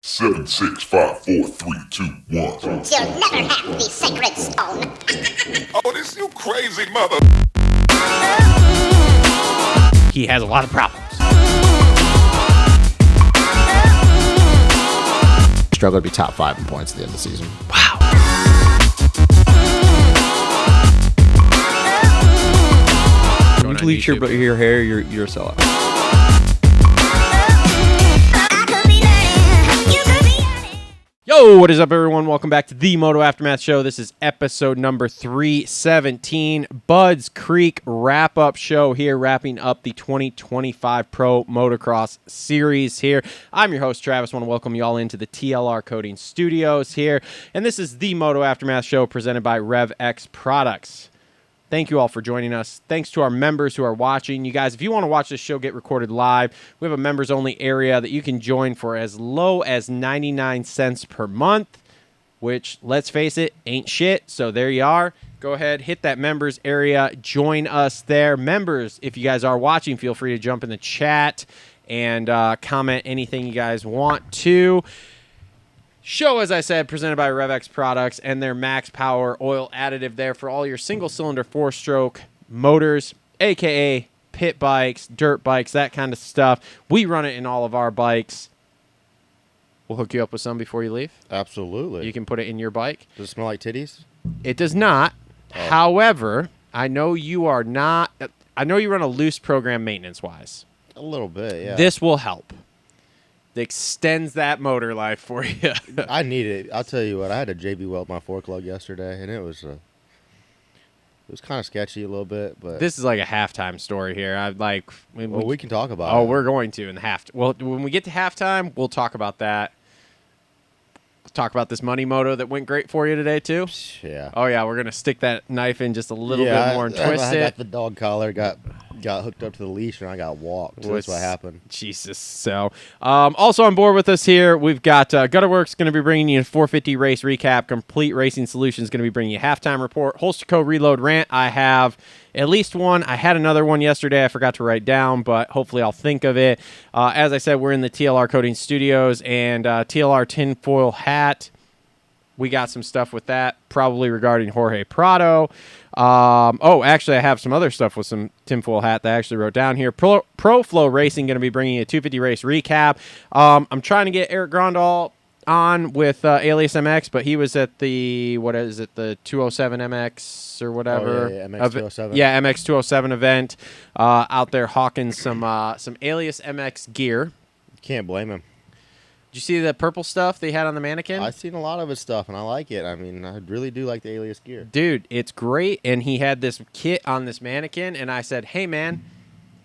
7, 6, 5, 4, 3, 2, 1. You'll never have the sacred stone. Oh, this you crazy mother. He has a lot of problems. Struggle to be top 5 in points at the end of the season. Wow. You bleach your hair, you're a sellout. Yo, what is up, everyone? Welcome back to the Moto Aftermath Show. This is episode number 317, Bud's Creek wrap-up show here, wrapping up the 2025 Pro Motocross Series here. I'm your host, Travis. I want to welcome you all into the TLR Coatings studios here, and this is the Moto Aftermath Show presented by Rev X Products. Thank you all for joining us. Thanks to our members who are watching. You guys, if you want to watch this show get recorded live, we have a members-only area that you can join for as low as 99 cents per month, which, let's face it, ain't shit. So there you are. Go ahead, hit that members area. Join us there. Members, if you guys are watching, feel free to jump in the chat and comment anything you guys want to. Show, as I said, presented by Rev X Products and their Max Power Oil additive there for all your single-cylinder four-stroke motors, a.k.a. pit bikes, dirt bikes, that kind of stuff. We run it in all of our bikes. We'll hook you up with some before you leave. Absolutely. You can put it in your bike. Does it smell like titties? It does not. Oh. However, I know you are not. I know you run a loose program maintenance-wise. A little bit, yeah. This will help. Extends that motor life for you. I need it. I'll tell you what. I had to JB weld my fork lug yesterday, and it was kind of sketchy a little bit. But This is like a halftime story here. we can talk about it. Oh, we're going to in the half. Well, when we get to halftime, we'll talk about that. Talk about this money moto that went great for you today too. Yeah. Oh yeah, we're gonna stick that knife in just a little bit more and twist I it. got the dog collar, got hooked up to the leash, and I got walked. So that's what happened. Jesus. So, also on board with us here, we've got Gutterworks going to be bringing you a 450 race recap. Complete Racing Solutions going to be bringing you a halftime report. Holster Co. Reload Rant. I have at least one. I had another one yesterday. I forgot to write down, but hopefully I'll think of it. As I said, we're in the TLR Coatings studios and TLR Tinfoil Hat. We got some stuff with that, probably regarding Jorge Prado. Actually, I have some other stuff with some Tinfoil Hat that I actually wrote down here. Pro Flo Racing going to be bringing you a 250 race recap. I'm trying to get Eric Grandal on with Alias MX, but he was at the, the 207 MX or whatever. Oh, yeah, MX 207. Yeah, MX 207 event out there hawking some Alias MX gear. Can't blame him. Did you see the purple stuff they had on the mannequin? I've seen a lot of his stuff, and I like it. I mean, I really do like the Alias gear. Dude, it's great. And he had this kit on this mannequin, and I said, hey, man,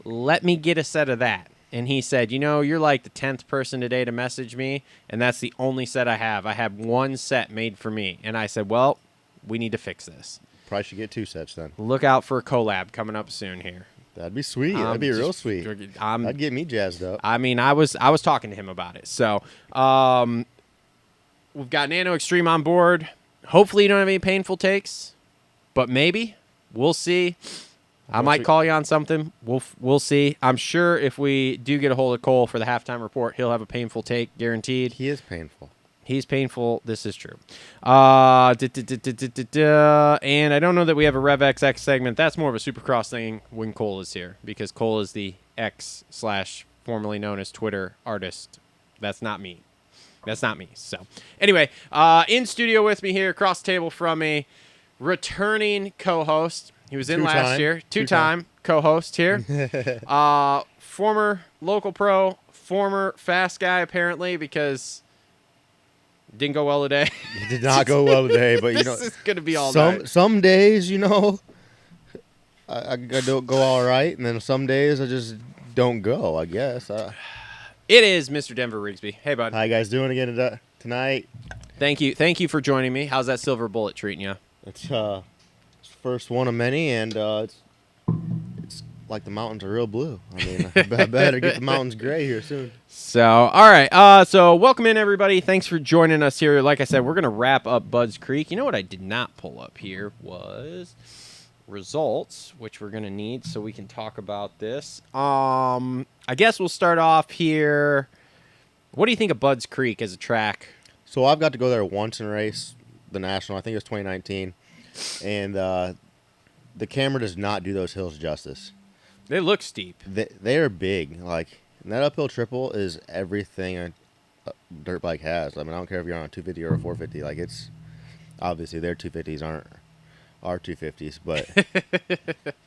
let me get a set of that. And he said, you're like the 10th person today to message me, and that's the only set I have. I have one set made for me. And I said, well, we need to fix this. Probably should get 2 sets then. Look out for a collab coming up soon here. That'd be sweet. That'd be real sweet. That'd get me jazzed up. I mean, I was talking to him about it. So we've got NANO XTREME on board. Hopefully you don't have any painful takes, but maybe. We'll see. I might call you on something. We'll see. I'm sure if we do get a hold of Cole for the halftime report, he'll have a painful take, guaranteed. He is painful. He's painful. This is true. And I don't know that we have a Rev X segment. That's more of a Supercross thing when Cole is here, because Cole is the X / formerly known as Twitter artist. That's not me. So anyway, in studio with me here, across the table from me, returning co-host. He was in last year. Two-time co-host here. Former local pro, former fast guy apparently, because didn't go well today. It did not go well today, but this is gonna be all night. Some days, I don't go all right, and then some days I just don't go. I guess. It is Mr. Denver Rigsby. Hey, bud. How you guys doing again tonight? Thank you for joining me. How's that silver bullet treating you? It's first one of many, and it's like the mountains are real blue. I mean, I better get the mountains gray here soon. So, all right. So, welcome in, everybody. Thanks for joining us here. Like I said, we're going to wrap up Bud's Creek. You know what I did not pull up here was results, which we're going to need so we can talk about this. I guess we'll start off here What do you think of Bud's Creek as a track? So I've got to go there once and race the National. I think it was 2019. And the camera does not do those hills justice. They look steep. They are big. Like, and that uphill triple is everything a dirt bike has. I mean, I don't care if you're on a 250 or a 450. Like, it's obviously their 250s aren't our 250s, but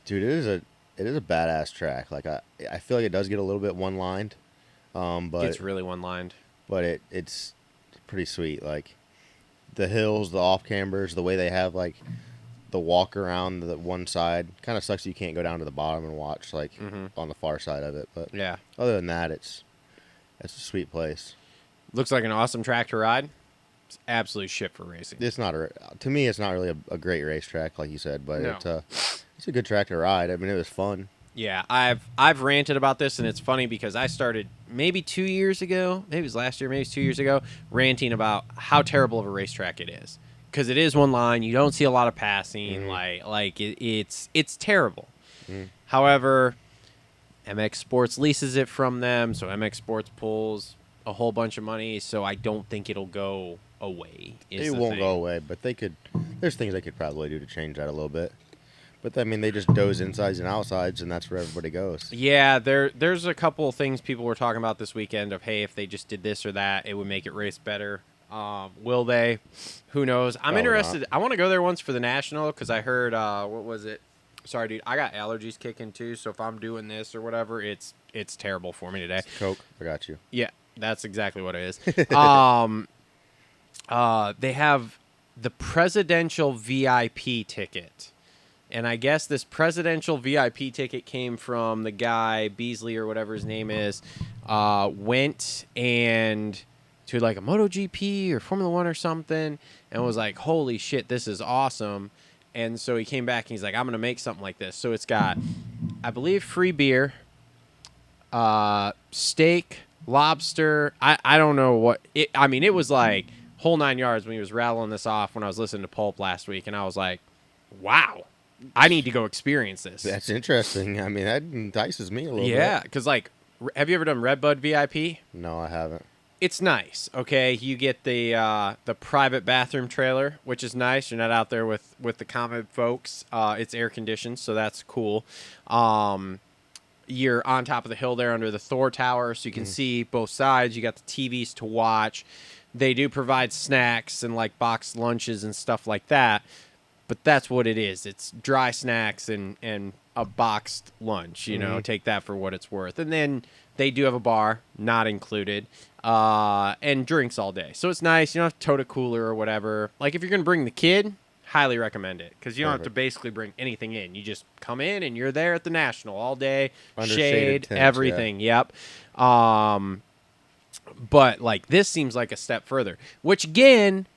dude, it is a badass track. Like, I feel like it does get a little bit one lined, but It's really one lined. But it's pretty sweet. Like, the hills, the off cambers, the way they have like the walk around the one side. Kind of sucks you can't go down to the bottom and watch like on the far side of it. But Yeah. other than that, it's a sweet place. Looks like an awesome track to ride. It's absolute shit for racing. It's not to me. It's not really a great racetrack, like you said, but No. it's a good track to ride. I mean, it was fun. Yeah, I've ranted about this, and it's funny because I started maybe 2 years ago, maybe it was last year, maybe it's 2 years ago, ranting about how terrible of a racetrack it is. Because it is one line, you don't see a lot of passing, it's terrible. However, MX Sports leases it from them, so MX Sports pulls a whole bunch of money, so I don't think it'll go away. It won't go away, but there's things they could probably do to change that a little bit. But I mean, they just doze insides and outsides, and that's where everybody goes. Yeah, there's a couple of things people were talking about this weekend of, hey, if they just did this or that, it would make it race better. Will they? Who knows? I'm Probably interested. not. I want to go there once for the National because I heard, what was it? Sorry, dude. I got allergies kicking too, so if I'm doing this or whatever, it's terrible for me today. Coke, I got you. Yeah, that's exactly what it is. They have the presidential VIP ticket. And I guess this presidential VIP ticket came from the guy, Beasley or whatever his name is, went and to like a MotoGP or Formula One or something and was like, holy shit, this is awesome. And so he came back and he's like, I'm going to make something like this. So it's got, I believe, free beer, steak, lobster. I don't know what. It was like whole 9 yards when he was rattling this off when I was listening to Pulp last week. And I was like, wow. I need to go experience this. That's interesting. I mean, that entices me a little bit. Yeah, because, like, have you ever done Redbud VIP? No, I haven't. It's nice, okay? You get the private bathroom trailer, which is nice. You're not out there with the common folks. It's air-conditioned, so that's cool. You're on top of the hill there under the Thor Tower, so you can see both sides. You got the TVs to watch. They do provide snacks and, like, boxed lunches and stuff like that. But that's what it is. It's dry snacks and a boxed lunch, you know, take that for what it's worth. And then they do have a bar, not included, and drinks all day. So it's nice. You don't have to tote a cooler or whatever. Like, if you're going to bring the kid, highly recommend it because you don't have to basically bring anything in. You just come in and you're there at the National all day, Under shade, shaded tents, everything. Yep. But, like, this seems like a step further, which, again,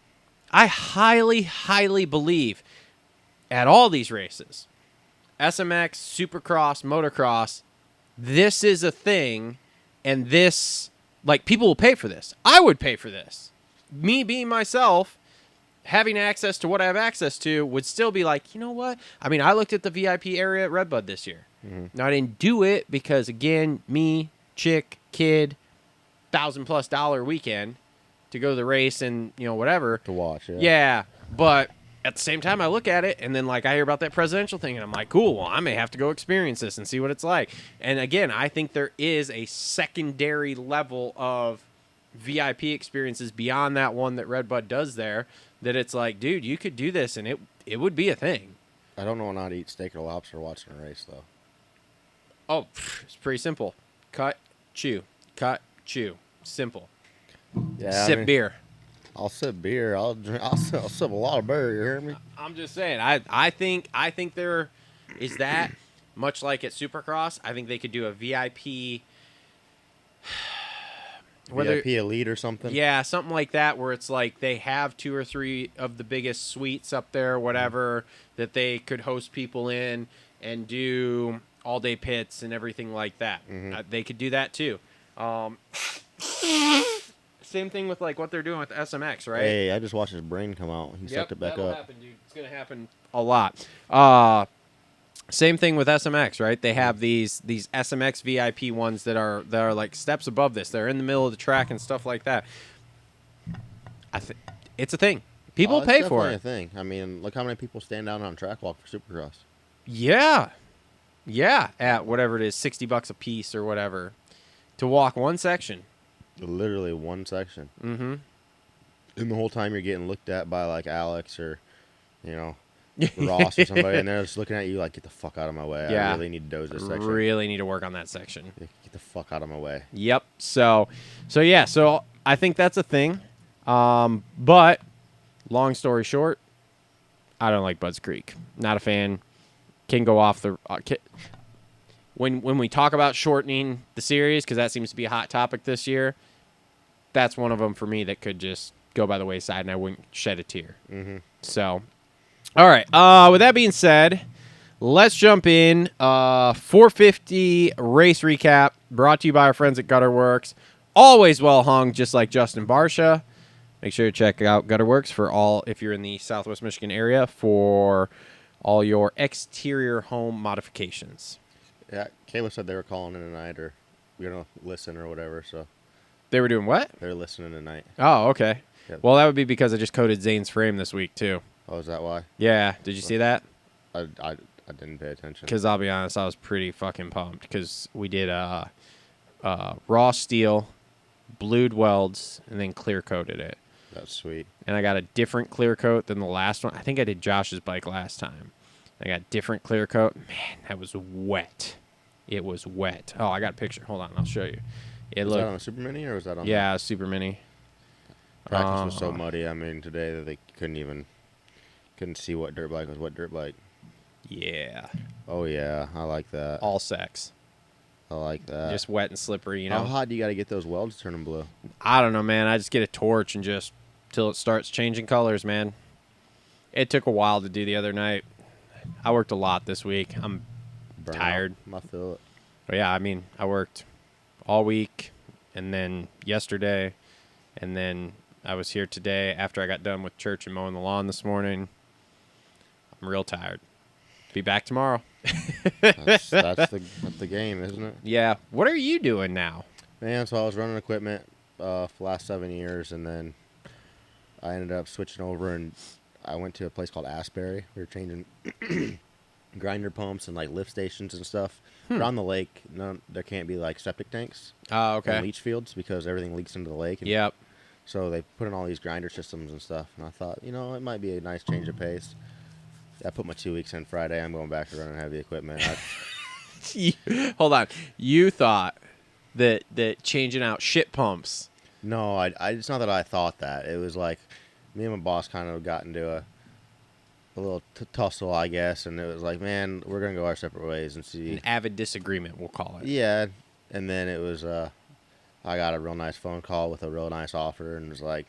I highly, highly believe at all these races, SMX, Supercross, Motocross, this is a thing, and this, like, people will pay for this. I would pay for this. Me being myself, having access to what I have access to would still be like, you know what? I mean, I looked at the VIP area at Redbud this year. Now, I didn't do it because, again, me, chick, kid, $1,000+ weekend to go to the race and, you know, whatever. To watch, yeah. Yeah, but at the same time, I look at it, and then, like, I hear about that presidential thing, and I'm like, cool, well, I may have to go experience this and see what it's like. And, again, I think there is a secondary level of VIP experiences beyond that one that Redbud does there that it's like, dude, you could do this, and it would be a thing. I don't know how to eat steak or lobster watching a race, though. Oh, it's pretty simple. Cut, chew. Cut, chew. Simple. Yeah, Sip beer. I'll sip beer. I'll sip a lot of beer. You hear me? I'm just saying. I think there is that much like at Supercross. I think they could do a VIP, VIP Elite or something. Yeah, something like that, where it's like they have 2 or 3 of the biggest suites up there, whatever, that they could host people in and do all day pits and everything like that. They could do that too. Same thing with, like, what they're doing with SMX, right? Hey, I just watched his brain come out. He sucked it back that'll up. happen, dude. It's going to happen a lot. Same thing with SMX, right? They have these SMX VIP ones that are like steps above this. They're in the middle of the track and stuff like that. It's a thing. People pay for it. It's definitely a thing. I mean, look how many people stand down on track walk for Supercross. Yeah. At whatever it is, $60 a piece or whatever to walk one section. Literally one section. Mm-hmm. And the whole time you're getting looked at by like Alex or, Ross or somebody, and they're just looking at you like, get the fuck out of my way. Yeah. I really need to doze this section. Really need to work on that section. Get the fuck out of my way. Yep. So I think that's a thing. But long story short, I don't like Bud's Creek. Not a fan. Can go off the when we talk about shortening the series, because that seems to be a hot topic this year. That's one of them for me that could just go by the wayside, and I wouldn't shed a tear. Mm-hmm. So, all right. With that being said, let's jump in. 450 race recap brought to you by our friends at Worx. Always well hung, just like Justin Barsha. Make sure to check out Worx for all, if you're in the Southwest Michigan area, for all your exterior home modifications. Yeah, Kayla said they were calling in tonight, or we're going to listen or whatever, so. They were doing what? They're listening tonight. Oh, okay. Yep. Well, that would be because I just coated Zane's frame this week, too. Oh, is that why? Yeah. Did you see that? I didn't pay attention. Because I'll be honest, I was pretty fucking pumped because we did raw steel, blued welds, and then clear coated it. That's sweet. And I got a different clear coat than the last one. I think I did Josh's bike last time. I got different clear coat. Man, that was wet. It was wet. Oh, I got a picture. Hold on, I'll show you. Was that on a Super Mini or was that on? Yeah, Super Mini. Practice was so muddy. I mean, today that they couldn't see what dirt bike was what dirt bike. Yeah. Oh yeah, I like that. All sex. I like that. Just wet and slippery, you know. How hot do you got to get those welds turning blue? I don't know, man. I just get a torch and just till it starts changing colors, man. It took a while to do the other night. I worked a lot this week. I'm tired. I feel it. But yeah, I mean, I worked all week and then yesterday, and then I was here today after I got done with church and mowing the lawn this morning. I'm real tired. Be back tomorrow. That's the game, isn't it? Yeah. What are you doing now? Man, so I was running equipment for the last 7 years, and then I ended up switching over, and I went to a place called Asbury. We were changing grinder pumps and like lift stations and stuff. Around the lake, there can't be like septic tanks. Oh, okay. And leach fields because everything leaks into the lake. Yep. So they put in all these grinder systems and stuff, and I thought, it might be a nice change of pace. I put my 2 weeks in Friday. I'm going back to running heavy equipment. Hold on. You thought that changing out shit pumps. No, I it's not that I thought that. It was like me and my boss kind of got into a little tussle, I guess, and it was like, man, we're going to go our separate ways and see. An avid disagreement, we'll call it. Yeah, and then it was, I got a real nice phone call with a real nice offer, and was like,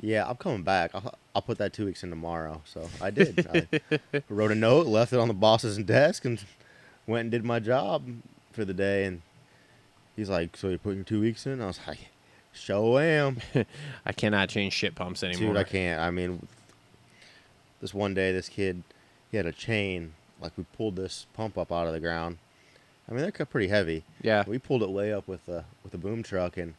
yeah, I'm coming back. I'll put that 2 weeks in tomorrow. So I did. I wrote a note, left it on the boss's desk, and went and did my job for the day. And he's like, so you're putting 2 weeks in? I was like, sure am. I cannot change shit pumps anymore. Dude, I can't. I mean, this one day, this kid, he had a chain. Like, we pulled this pump up out of the ground. I mean, they're cut pretty heavy. Yeah. We pulled it way up with a boom truck and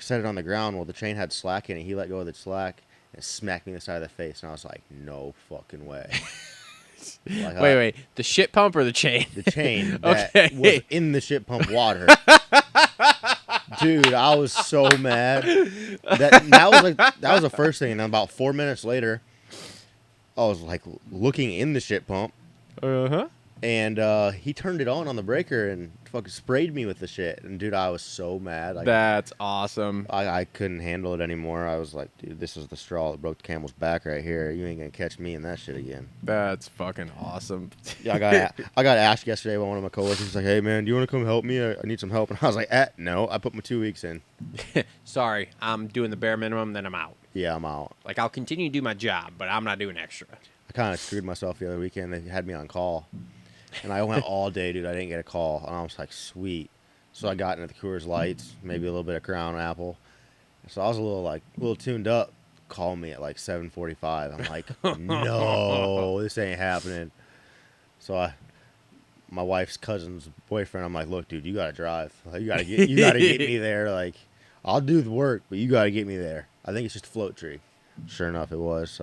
set it on the ground. Well, the chain had slack in it. He let go of the slack and smacked me in the side of the face. And I was like, no fucking way. Like, wait. The shit pump or the chain? The chain that Okay. was in the shit pump water. Dude, I was so mad. That was the first thing. And then about 4 minutes later, I was like looking in the shit pump. Uh-huh. And he turned it on the breaker and fucking sprayed me with the shit. And, dude, I was so mad. That's awesome. I couldn't handle it anymore. I was like, dude, this is the straw that broke the camel's back right here. You ain't going to catch me in that shit again. That's fucking awesome. Yeah, I got asked yesterday by one of my coworkers. He's like, hey, man, do you want to come help me? I need some help. And I was like, no. I put my 2 weeks in. Sorry, I'm doing the bare minimum, then I'm out. Yeah, I'm out. Like, I'll continue to do my job, but I'm not doing extra. I kind of screwed myself the other weekend. They had me on call. And I went all day, dude. I didn't get a call. And I was like, sweet. So I got into the Coors Lights, maybe a little bit of Crown Apple. So I was a little tuned up. Call me at like 7:45. I'm like, no, this ain't happening. So my wife's cousin's boyfriend, I'm like, look, dude, you gotta drive. Like, you gotta get me there. Like, I'll do the work, but you gotta get me there. I think it's just a float tree. Sure enough, it was.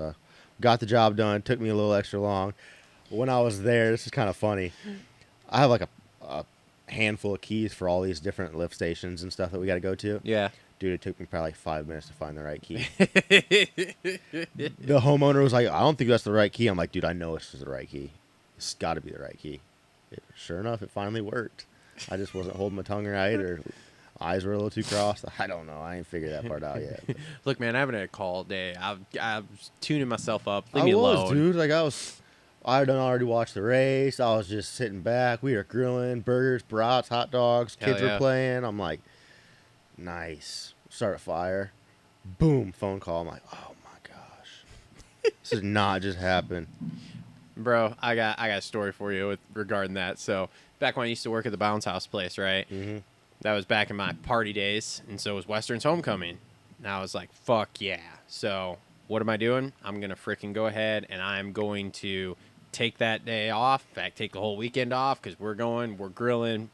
Got the job done. Took me a little extra long. When I was there, this is kind of funny. I have like a handful of keys for all these different lift stations and stuff that we got to go to. Yeah. Dude, it took me probably like 5 minutes to find the right key. The homeowner was like, I don't think that's the right key. I'm like, dude, I know this is the right key. It's got to be the right key. Sure enough, it finally worked. I just wasn't holding my tongue right, or eyes were a little too crossed. I don't know. I ain't figured that part out yet. But. Look, man, I haven't had a call all day. I was tuning myself up. Leave me alone. Dude. Like, I had already watched the race. I was just sitting back. We were grilling burgers, brats, hot dogs. Kids were playing. I'm like, nice. Start a fire. Boom, phone call. I'm like, oh my gosh, this has not just happened. Bro, I got a story for you regarding that. So back when I used to work at the Bounce House place, right? Mm-hmm. That was back in my party days, and so was Western's homecoming. And I was like, fuck yeah. So what am I doing? I'm going to freaking go ahead, and I'm going to take that day off. In fact, take the whole weekend off, because we're grilling,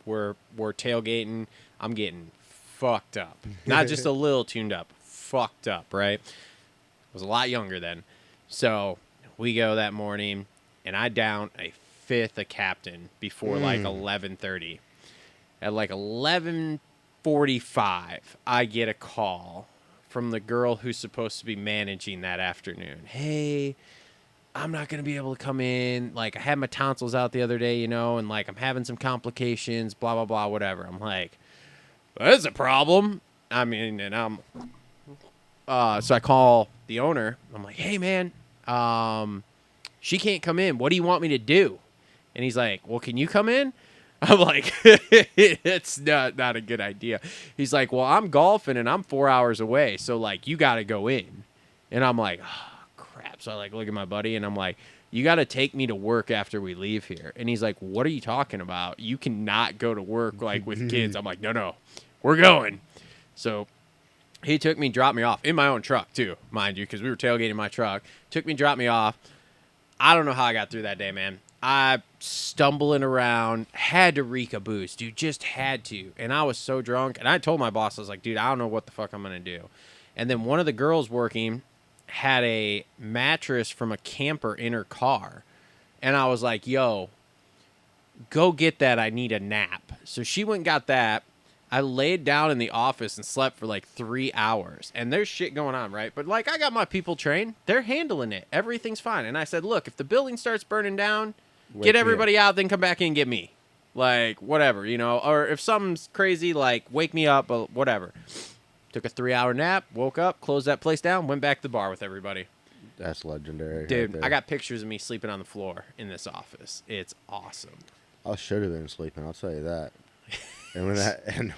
we're tailgating. I'm getting fucked up. Not just a little tuned up, fucked up, right? I was a lot younger then. So we go that morning, and I down a fifth of Captain before like 11:30. At like 11:45, I get a call from the girl who's supposed to be managing that afternoon. Hey, I'm not going to be able to come in. Like, I had my tonsils out the other day, and like I'm having some complications, blah, blah, blah, whatever. I'm like, that's a problem. I mean, and so I call the owner. I'm like, hey, man, she can't come in. What do you want me to do? And he's like, well, can you come in? I'm like, it's not a good idea. He's like, well, I'm golfing and I'm 4 hours away. So like, you got to go in. And I'm like, oh, crap. So I like look at my buddy and I'm like, you got to take me to work after we leave here. And he's like, what are you talking about? You cannot go to work like with kids. I'm like, no, we're going. So he took me, dropped me off in my own truck too, mind you, because we were tailgating my truck. Took me, dropped me off. I don't know how I got through that day, man. I stumbling around, had to reek a boost, dude, just had to. And I was so drunk. And I told my boss, I was like, dude, I don't know what the fuck I'm going to do. And then one of the girls working had a mattress from a camper in her car. And I was like, yo, go get that. I need a nap. So she went and got that. I laid down in the office and slept for like 3 hours. And there's shit going on, right? But like, I got my people trained. They're handling it. Everything's fine. And I said, look, if the building starts burning down, get everybody out, then come back in and get me. Like, whatever, Or if something's crazy, like, wake me up, but whatever. Took a 3-hour nap, woke up, closed that place down, went back to the bar with everybody. That's legendary. Dude, right, I got pictures of me sleeping on the floor in this office. It's awesome. I should have been sleeping, I'll tell you that. And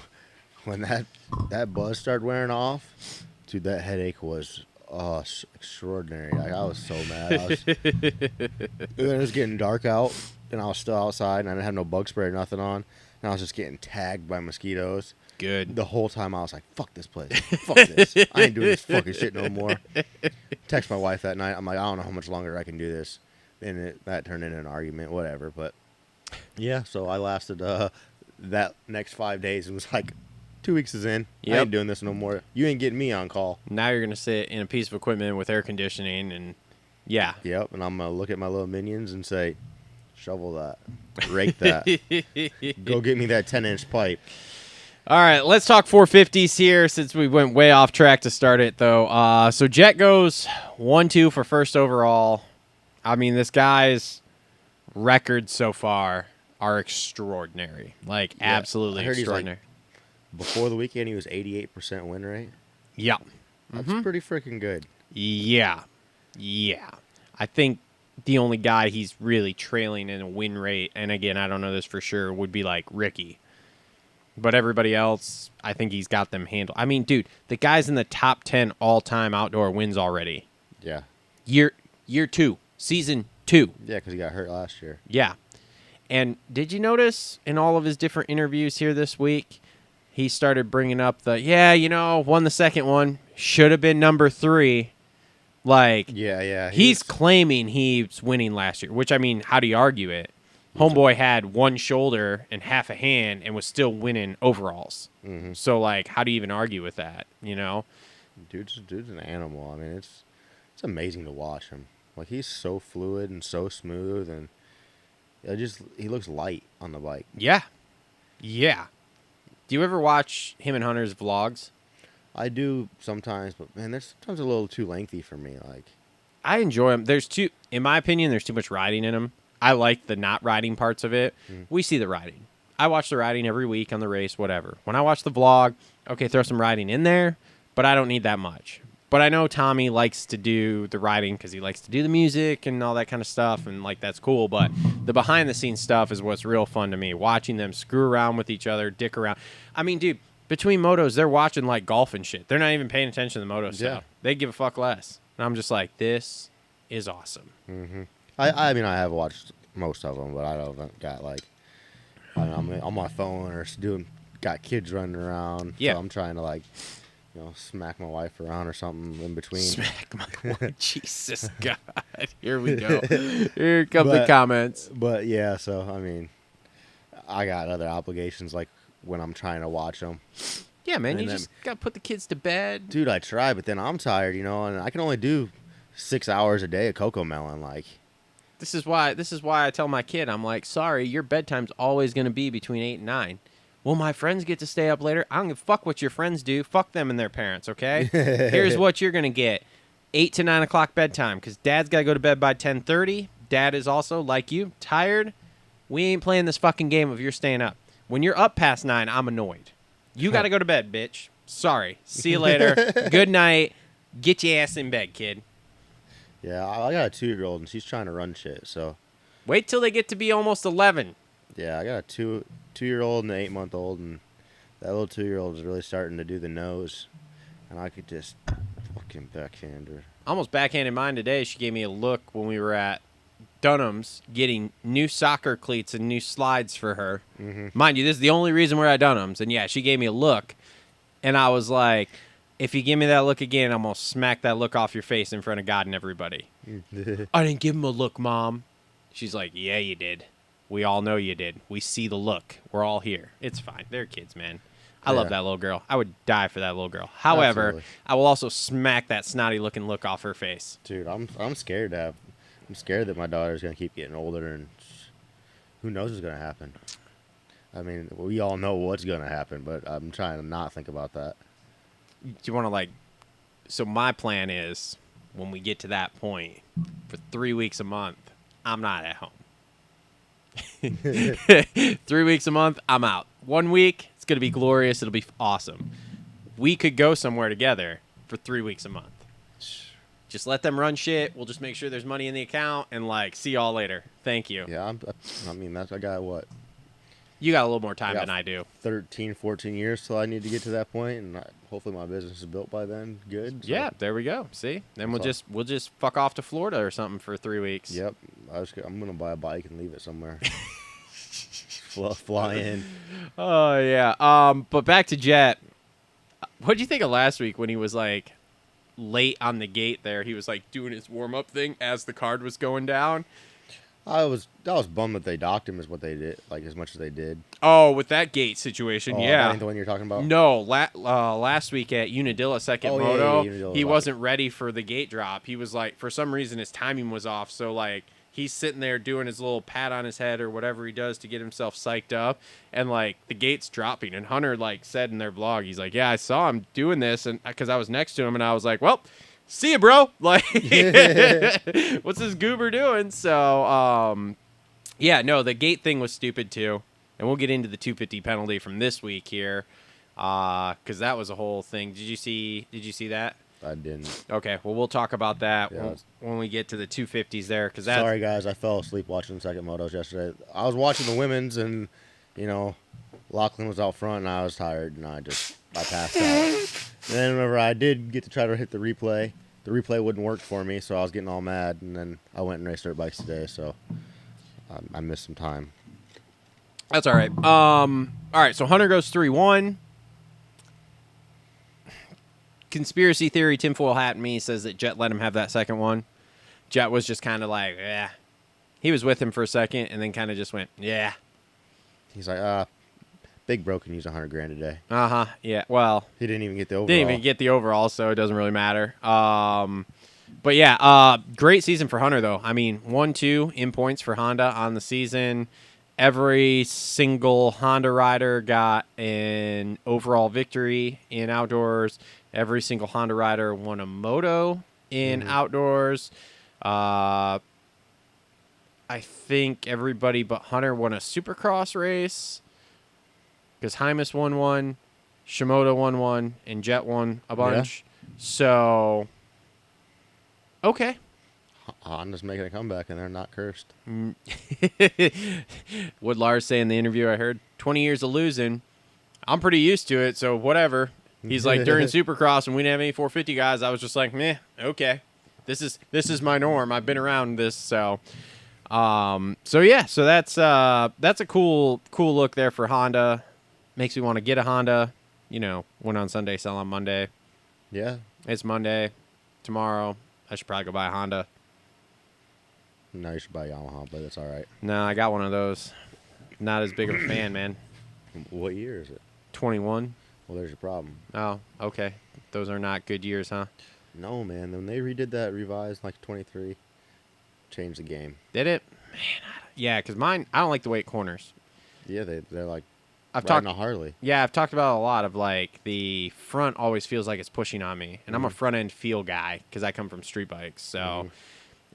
when that buzz started wearing off, dude, that headache was extraordinary. Like, I was so mad. It was getting dark out, and I was still outside, and I didn't have no bug spray or nothing on, and I was just getting tagged by mosquitoes. Good. The whole time I was like, fuck this place. Fuck this. I ain't doing this fucking shit no more. Text my wife that night. I'm like, I don't know how much longer I can do this. And that turned into an argument, whatever. But, yeah, so I lasted that next 5 days. It was like 2 weeks is in. Yep. I ain't doing this no more. You ain't getting me on call. Now you're going to sit in a piece of equipment with air conditioning and, yeah. Yep, and I'm going to look at my little minions and say, shovel that. Rake that. Go get me that 10-inch pipe. All right, let's talk 450s here since we went way off track to start it, though. So Jet goes 1-2 for first overall. I mean, this guy's records so far are extraordinary. Like, absolutely I heard extraordinary. He's like, before the weekend, he was 88% win rate. Yeah. That's pretty freaking good. Yeah. I think the only guy he's really trailing in a win rate, and again, I don't know this for sure, would be like Ricky. But everybody else, I think he's got them handled. I mean, dude, the guy's in the top 10 all-time outdoor wins already. Yeah. Year 2, season 2. Yeah, because he got hurt last year. Yeah. And did you notice in all of his different interviews here this week, he started bringing up won the second one, should have been number 3. Like, yeah. He's claiming he's winning last year, which, I mean, how do you argue it? Homeboy had one shoulder and half a hand and was still winning overalls. Mm-hmm. So, like, how do you even argue with that, you know? Dude's an animal. I mean, it's amazing to watch him. Like, he's so fluid and so smooth, and he looks light on the bike. Yeah. Yeah. Do you ever watch him and Hunter's vlogs? I do sometimes, but man, they're sometimes a little too lengthy for me. Like, I enjoy him. In my opinion, there's too much riding in him. I like the not riding parts of it. We see the riding. I watch the riding every week on the race, whatever. When I watch the vlog, okay, throw some riding in there, but I don't need that much. But I know Tommy likes to do the riding because he likes to do the music and all that kind of stuff, and like that's cool. But the behind-the-scenes stuff is what's real fun to me. Watching them screw around with each other, dick around. I mean, dude, between motos, they're watching like golf and shit. They're not even paying attention to the moto stuff. They give a fuck less. And I'm just like, this is awesome. Mm-hmm. I mean, I have watched most of them, but I don't got like, I'm on my phone or got kids running around. Yeah. So I'm trying to like, smack my wife around or something in between. Smack my wife. Jesus God. Here we go. Here come the comments. But yeah, so I mean, I got other obligations like when I'm trying to watch them. Yeah, man, you just got to put the kids to bed. Dude, I try, but then I'm tired, and I can only do 6 hours a day of Coco Melon, like. This is why I tell my kid, I'm like, sorry, your bedtime's always going to be between 8 and 9. Well, my friends get to stay up later. I don't give a fuck what your friends do. Fuck them and their parents, okay? Here's what you're going to get. 8 to 9 o'clock bedtime, because Dad's got to go to bed by 10:30. Dad is also, like you, tired. We ain't playing this fucking game if you're staying up. When you're up past 9, I'm annoyed. You got to go to bed, bitch. Sorry. See you later. Good night. Get your ass in bed, kid. Yeah, I got a 2-year-old, and she's trying to run shit, so. Wait till they get to be almost 11. Yeah, I got a 2-year-old and an 8-month-old, and that little 2-year-old is really starting to do the nose, and I could just fucking backhand her. Almost backhanded mine today. She gave me a look when we were at Dunham's getting new soccer cleats and new slides for her. Mm-hmm. Mind you, this is the only reason we're at Dunham's, and yeah, she gave me a look, and I was like, if you give me that look again, I'm going to smack that look off your face in front of God and everybody. I didn't give him a look, Mom. She's like, yeah, you did. We all know you did. We see the look. We're all here. It's fine. They're kids, man. I love that little girl. I would die for that little girl. However, absolutely. I will also smack that snotty-looking look off her face. Dude, I'm scared I'm scared that my daughter's going to keep getting older, and who knows what's going to happen. I mean, we all know what's going to happen, but I'm trying to not think about that. Do you want to, so my plan is, when we get to that point, for 3 weeks a month, I'm not at home. 3 weeks a month, I'm out. 1 week, it's going to be glorious. It'll be awesome. We could go somewhere together for 3 weeks a month. Just let them run shit. We'll just make sure there's money in the account and, see y'all later. Thank you. Yeah, I got what? You got a little more time than I do. 13, 14 years till I need to get to that point, and hopefully my business is built by then. Good. So. Yeah, there we go. See? Then we'll just fuck off to Florida or something for 3 weeks. Yep. I'm going to buy a bike and leave it somewhere. Fly in. Oh, yeah. But back to Jet. What did you think of last week when he was, late on the gate there? He was, doing his warm-up thing as the card was going down. I was bummed that they docked him, is what they did, as much as they did. Oh, with that gate situation, yeah. That ain't the one you're talking about? No, last week at Unadilla Second Moto, Unadilla he wasn't ready for the gate drop. He was for some reason his timing was off, so he's sitting there doing his little pat on his head or whatever he does to get himself psyched up, and the gate's dropping. And Hunter said in their vlog, he's like, yeah, I saw him doing this, and because I was next to him, and I was like, well, see you, bro. What's this goober doing? So, yeah, no, the gate thing was stupid too. And we'll get into the 250 penalty from this week here, because that was a whole thing. Did you see that? I didn't. Okay, well, we'll talk about that when we get to the 250s there. Sorry, guys, I fell asleep watching second motos yesterday. I was watching the women's, and, Lachlan was out front, and I was tired, and I passed out. And then whenever I did get to try to hit the replay wouldn't work for me, so I was getting all mad, and then I went and raced dirt bikes today, so I missed some time. That's all right. All right, so Hunter goes 3-1. Conspiracy theory, tinfoil hat in me says that Jet let him have that second one. Jet was just kind of he was with him for a second and then kind of just went, yeah. He's like, big bro can use $100,000 a day. Yeah. Well, He didn't even get the overall. didn't even get the overall, so it doesn't really matter. But yeah, great season for Hunter though. I mean, 1-2 in points for Honda on the season. Every single Honda rider got an overall victory in outdoors. Every single Honda rider won a moto in outdoors. I think everybody but Hunter won a Supercross race because Hymus won one, Shimoda won one, and Jet won a bunch. Yeah. So, okay. Honda's making a comeback, and they're not cursed. What Lars say in the interview I heard, 20 years of losing. I'm pretty used to it, so whatever. He's like, during Supercross, when we didn't have any 450 guys, I was just like, meh, okay. This is my norm. I've been around this, so... so that's a cool look there for Honda. Makes me want to get a Honda. You know, win on Sunday, sell on Monday. Yeah. It's Monday. Tomorrow, I should probably go buy a Honda. No, you should buy Yamaha, but that's all right. No, I got one of those. Not as big of a fan, man. What year is it? 21. Well, there's your problem. Oh, okay. Those are not good years, huh? No, man. When they redid that revised, like 23, changed the game. Did it? Man, yeah, because mine, I don't like the way it corners. Yeah, they're like I've riding talked a Harley. Yeah, I've talked about it a lot of like the front always feels like it's pushing on me, and I'm a front end feel guy because I come from street bikes. So,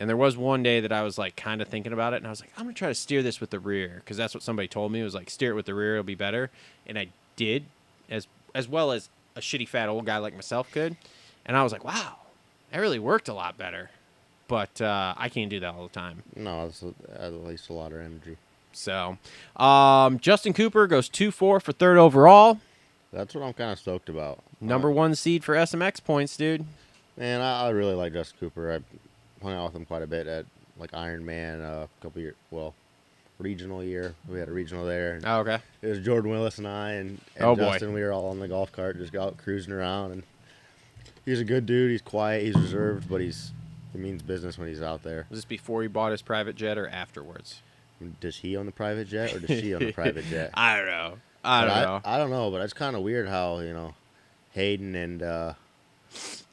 and there was one day that I was like kind of thinking about it, and I was like, I'm gonna try to steer this with the rear because that's what somebody told me. It was like steer it with the rear, it'll be better, and I did as well as a shitty fat old guy like myself could, and I was like, wow, that really worked a lot better. But I can't do that all the time. No, it's at least a lot of energy. So, Justin Cooper goes 2-4 for third overall. That's what I'm kind of stoked about. Number one seed for SMX points, dude. Man, I really like Justin Cooper. I hung out with him quite a bit at like Ironman a couple years. Well, regional year. We had a regional there. Oh, okay. It was Jordan Willis and I and Oh, Justin. boy. We were all on the golf cart, just out cruising around. And he's a good dude. He's quiet. He's reserved, but he means business when he's out there. Was this before he bought his private jet or afterwards? Does he own the private jet or does she own the private jet? I don't know. I don't know, but it's kind of weird how, Hayden and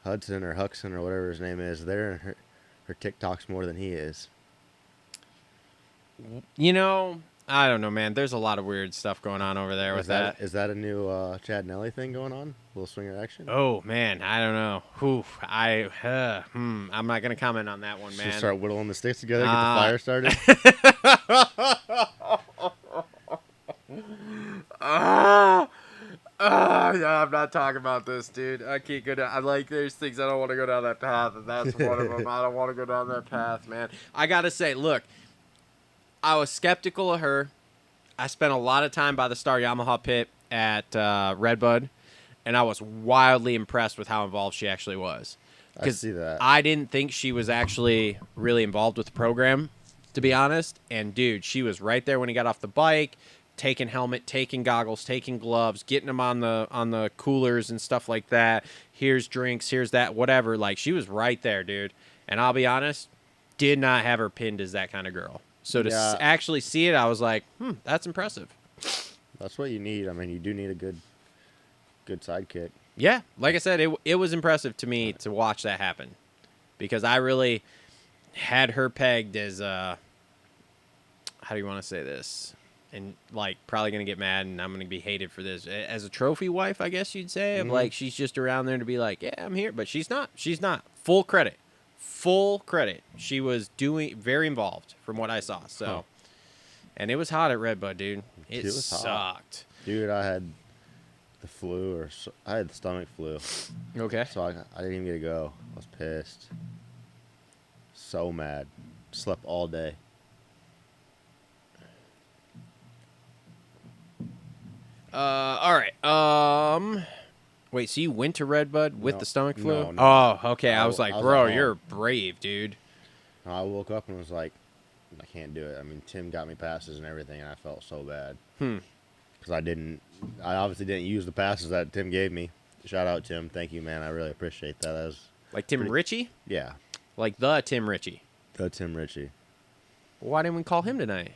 Hudson or Huxon or whatever his name is, they're in her TikToks more than he is. I don't know, man. There's a lot of weird stuff going on over there with that. Is that a new Chad Nelly thing going on? A little swinger action? Oh, man. I don't know. I'm not going to comment on that one, man. Just start whittling the sticks together, get the fire started? I'm not talking about this, dude. I can't go down. There's things I don't want to go down that path, and that's one of them. I don't want to go down that path, man. I got to say, look, I was skeptical of her. I spent a lot of time by the Star Yamaha pit at Redbud, and I was wildly impressed with how involved she actually was. I see that. I didn't think she was actually really involved with the program, to be honest. And, dude, she was right there when he got off the bike, taking helmet, taking goggles, taking gloves, getting them on the coolers and stuff like that. Here's drinks, here's that, whatever. Like, she was right there, dude. And I'll be honest, did not have her pinned as that kind of girl. So to actually see it, I was like, that's impressive. That's what you need. I mean, you do need a good sidekick. Yeah, like I said, it was impressive to me to watch that happen. Because I really had her pegged as, how do you want to say this? And, probably going to get mad and I'm going to be hated for this. As a trophy wife, I guess you'd say. Of, she's just around there to be like, yeah, I'm here. But she's not. She's not. Full credit. She was very involved from what I saw. So, and it was hot at Redbud, dude. It sucked. Hot. Dude, I had the flu, I had the stomach flu. Okay. So I didn't even get to go. I was pissed. So mad. Slept all day. All right. Wait, so you went to Redbud with the stomach flu? No. Oh, okay. I was like, bro, you're brave, dude. I woke up and was like, I can't do it. I mean, Tim got me passes and everything, and I felt so bad. Because I obviously didn't use the passes that Tim gave me. Shout out, Tim. Thank you, man. I really appreciate that. That was like Tim Ritchie? Yeah. Like the Tim Ritchie? The Tim Ritchie. Why didn't we call him tonight?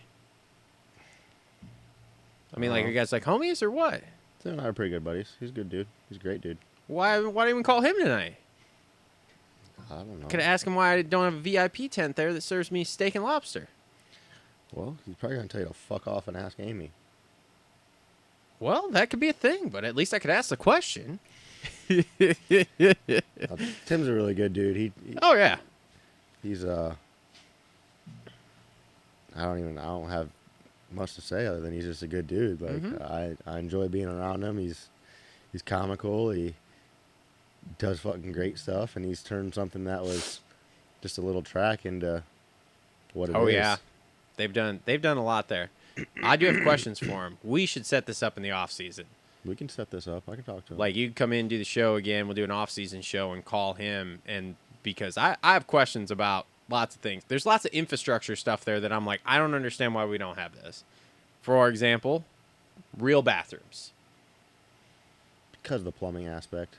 I mean, like, are you guys like homies or what? Tim and I are pretty good buddies. He's a good dude. He's a great dude. Why didn't we call him tonight? I don't know. Could have asked him why I don't have a VIP tent there that serves me steak and lobster. Well, he's probably going to tell you to fuck off and ask Amy. Well, that could be a thing, but at least I could ask the question. Tim's a really good dude. Oh, yeah. He's I don't have much to say other than he's just a good dude. Like I enjoy being around him. He's comical. He does fucking great stuff, and he's turned something that was just a little track into what it is. Oh yeah, they've done a lot there. I do have questions for him. We should set this up in the off season. We can set this up. I can talk to him. Like, you can come in and do the show again. We'll do an off season show and call him, and because I have questions about lots of things. There's lots of infrastructure stuff there that I'm like, I don't understand why we don't have this. For example, real bathrooms. Because of the plumbing aspect.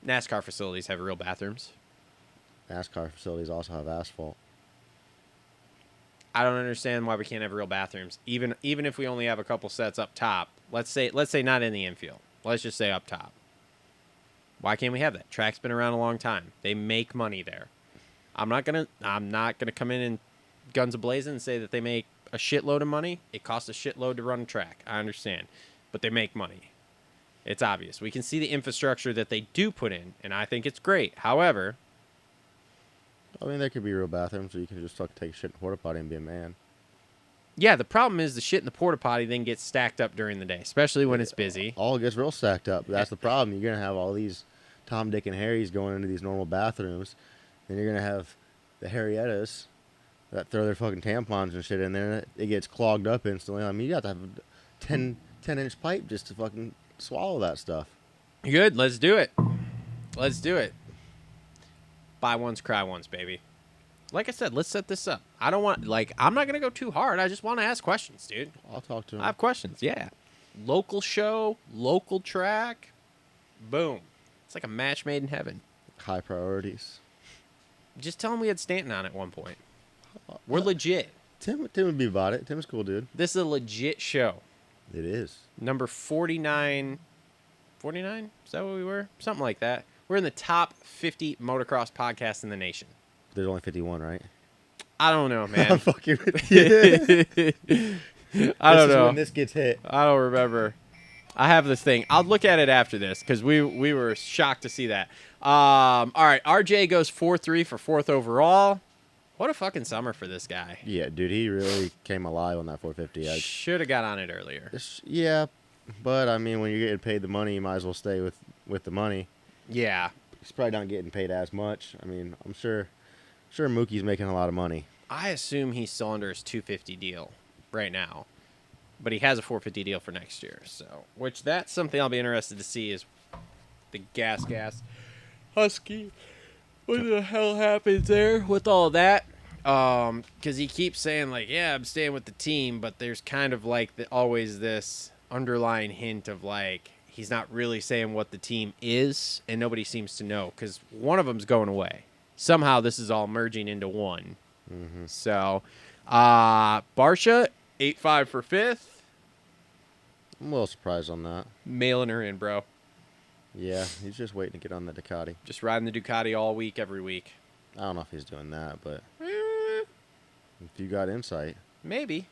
NASCAR facilities have real bathrooms. NASCAR facilities also have asphalt. I don't understand why we can't have real bathrooms. Even if we only have a couple sets up top. Let's say not in the infield. Let's just say up top. Why can't we have that? Track's been around a long time. They make money there. I'm not gonna come in and guns a-blazing and say that they make a shitload of money. It costs a shitload to run a track. I understand. But they make money. It's obvious. We can see the infrastructure that they do put in, and I think it's great. However, I mean, there could be real bathrooms where you can just fucking take shit in the porta potty and be a man. yeah, the problem is the shit in the porta potty then gets stacked up during the day, especially when it's busy. All gets real stacked up. That's the problem. You're going to have all these Tom, Dick, and Harrys going into these normal bathrooms. Then you're going to have the Harriettas that throw their fucking tampons and shit in there, and it gets clogged up instantly. I mean, you have to have a 10-inch pipe just to fucking swallow that stuff. Good. Let's do it. Let's do it. Buy once, cry once, baby. Like I said, let's set this up. I don't want, I'm not going to go too hard. I just want to ask questions, dude. I'll talk to him. I have questions, yeah. Local show, local track, boom. It's like a match made in heaven. High priorities. Just tell him we had Stanton on at one point. We're legit. Tim would be about it. Tim's a cool dude. This is a legit show. It is. Number 49. 49? Is that what we were? Something like that. We're in the top 50 motocross podcasts in the nation. There's only 51, right? I don't know, I'm man. fucking with you. I don't This is know. when this gets hit. I don't remember. I have this thing. I'll look at it after this because we were shocked to see that. All right, RJ goes 4-3 for 4th overall. What a fucking summer for this guy. Yeah, dude, he really came alive on that 450. Should have got on it earlier. Yeah, but I mean, when you're getting paid the money, you might as well stay with the money. Yeah. He's probably not getting paid as much. I mean, I'm sure Mookie's making a lot of money. I assume he's still under his 250 deal right now, but he has a 450 deal for next year. So, which that's something I'll be interested to see is the gas Husky. What the hell happens there with all that? Because he keeps saying like, yeah, I'm staying with the team, but there's kind of like always this underlying hint of like he's not really saying what the team is, and nobody seems to know because one of them's going away. Somehow this is all merging into one. Mm-hmm. So, Barsha, 8.5 for 5th. I'm a little surprised on that. Mailing her in, bro. Yeah, he's just waiting to get on the Ducati. Just riding the Ducati all week, every week. I don't know if he's doing that, but if you got insight. Maybe.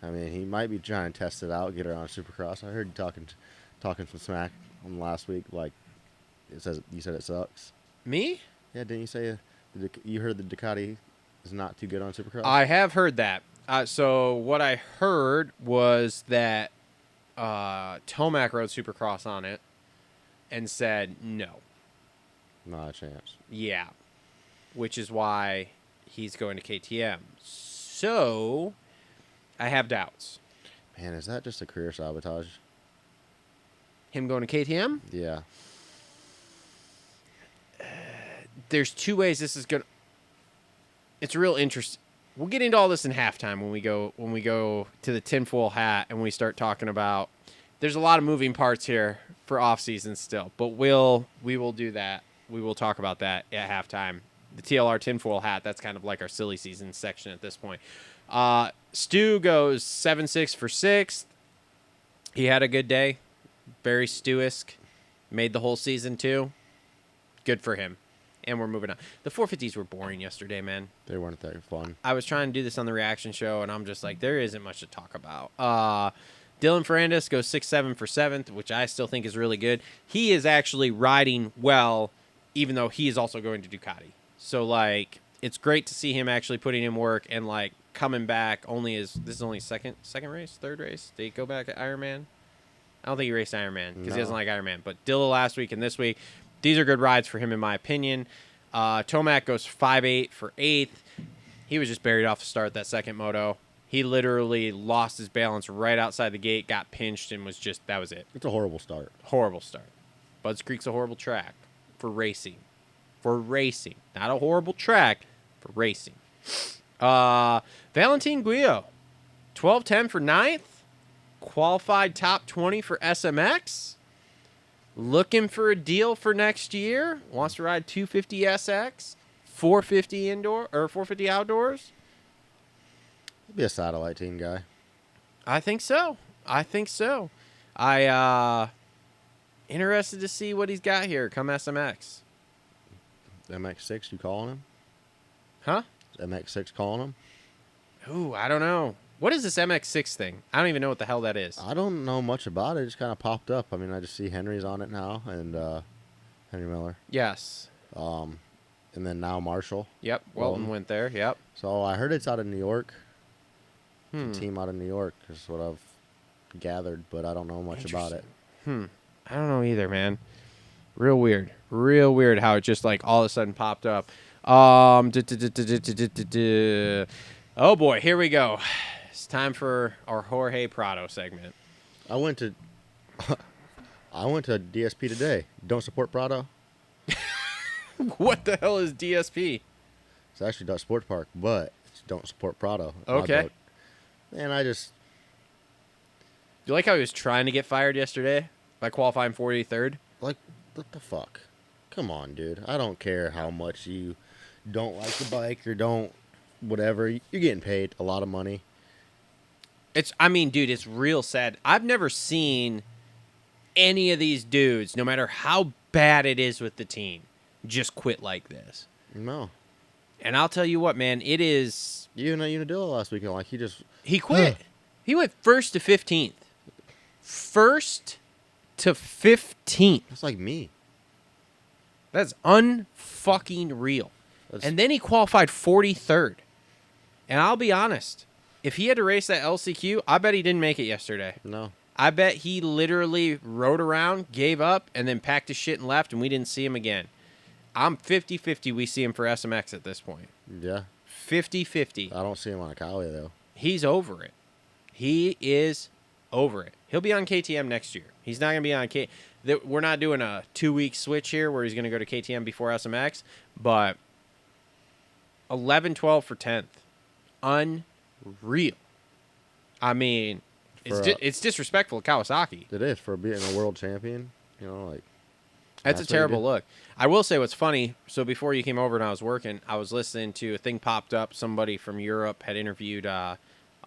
I mean, he might be trying to test it out, get her on Supercross. I heard you talking some smack on last week. Like, you said it sucks. Me? Yeah, didn't you say you heard the Ducati is not too good on Supercross? I have heard that. So what I heard was that Tomac rode Supercross on it and said no. Not a chance. Yeah. Which is why he's going to KTM. So I have doubts. Man, is that just a career sabotage? Him going to KTM? Yeah. There's two ways this is going to... It's real interesting. We'll get into all this in halftime when we go to the tinfoil hat and we start talking about... There's a lot of moving parts here for off-season still, but we will do that. We will talk about that at halftime. the TLR Tinfoil Hat. That's kind of like our silly season section at this point. Stu goes 7-6 for 6th. He had a good day. Very Stu-esque. Made the whole season, too. Good for him. And we're moving on. The 450s were boring yesterday, man. They weren't that fun. I was trying to do this on the reaction show, and I'm just like, there isn't much to talk about. Dylan Ferrandis goes 6-7 for 7th, which I still think is really good. He is actually riding well, even though he is also going to Ducati. So, like, it's great to see him actually putting in work and, like, coming back. This is only second race, third race. Did he go back at Ironman? I don't think he raced Ironman because he doesn't like Ironman. But Dilla last week and this week, these are good rides for him, in my opinion. Tomac goes 5-8 for 8th. He was just buried off the start that second moto. He literally lost his balance right outside the gate, got pinched, and that was it. It's a horrible start. Horrible start. Budds Creek's a horrible track for racing. For racing. Not a horrible track, for racing. Valentin Guillo, 12-10 for 9th. Qualified top 20 for SMX. Looking for a deal for next year. Wants to ride 250 SX, 450 indoor or 450 outdoors. He'd be a satellite team guy. I think so. Interested to see what he's got here come SMX. MX6, you calling him? Huh? MX6 calling him? Ooh, I don't know. What is this MX6 thing? I don't even know what the hell that is. I don't know much about it. It just kind of popped up. I mean, I just see Henry's on it now, and Henry Miller. Yes. And then now Marshall. Yep. Welton went there. Yep. So I heard it's out of New York. It's a team out of New York is what I've gathered, but I don't know much about it. I don't know either, man. Real weird. Real weird how it just like all of a sudden popped up. Oh boy, here we go. It's time for our Jorge Prado segment. I went to DSP today. Don't support Prado. What the hell is DSP? It's actually Dutch Sports Park, but it's don't support Prado. Okay. And I just... You like how he was trying to get fired yesterday by qualifying 43rd? Like, what the fuck? Come on, dude. I don't care how much you don't like the bike or don't whatever. You're getting paid a lot of money. Dude, it's real sad. I've never seen any of these dudes, no matter how bad it is with the team, just quit like this. No. And I'll tell you what, man, it is... You know, Unadilla last weekend, like, He quit. He went 1st to 15th. 1st to 15th. That's like me. That's unfucking real. And then he qualified 43rd. And I'll be honest, if he had to race that LCQ, I bet he didn't make it yesterday. No. I bet he literally rode around, gave up, and then packed his shit and left, and we didn't see him again. I'm 50-50 we see him for SMX at this point. Yeah. 50-50. I don't see him on a Kawi, though. He's over it. He is over it. He'll be on KTM next year. He's not going to be on We're not doing a 2-week switch here where he's going to go to KTM before SMX, but 11-12 for 10th. Unreal. I mean, it's disrespectful to Kawasaki. It is for being a world champion. You know, like... That's a terrible look. I will say what's funny. So before you came over and I was working, I was listening to a thing popped up. Somebody from Europe had interviewed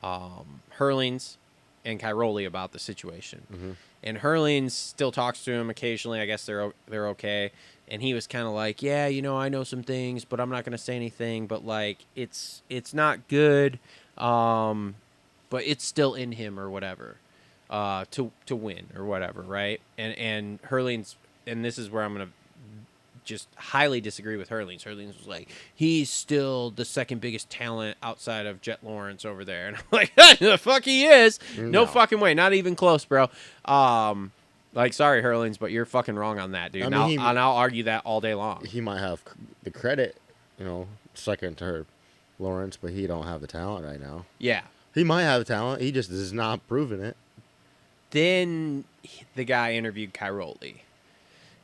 Hurlings and Cairoli about the situation. Mm-hmm. And Hurlings still talks to him occasionally. I guess they're okay. And he was kind of like, yeah, you know, I know some things, but I'm not going to say anything. But like, it's not good, but it's still in him or whatever to win or whatever, right? And Hurlings. And this is where I'm going to just highly disagree with Hurlings. Hurlings was like, he's still the second biggest talent outside of Jet Lawrence over there. And I'm like, the fuck he is. No fucking way. Not even close, bro. Like, sorry, Hurlings, but you're fucking wrong on that, dude. And I'll argue that all day long. He might have the credit, you know, second to Lawrence, but he don't have the talent right now. Yeah. He might have the talent. He just is not proving it. Then the guy interviewed Cairoli.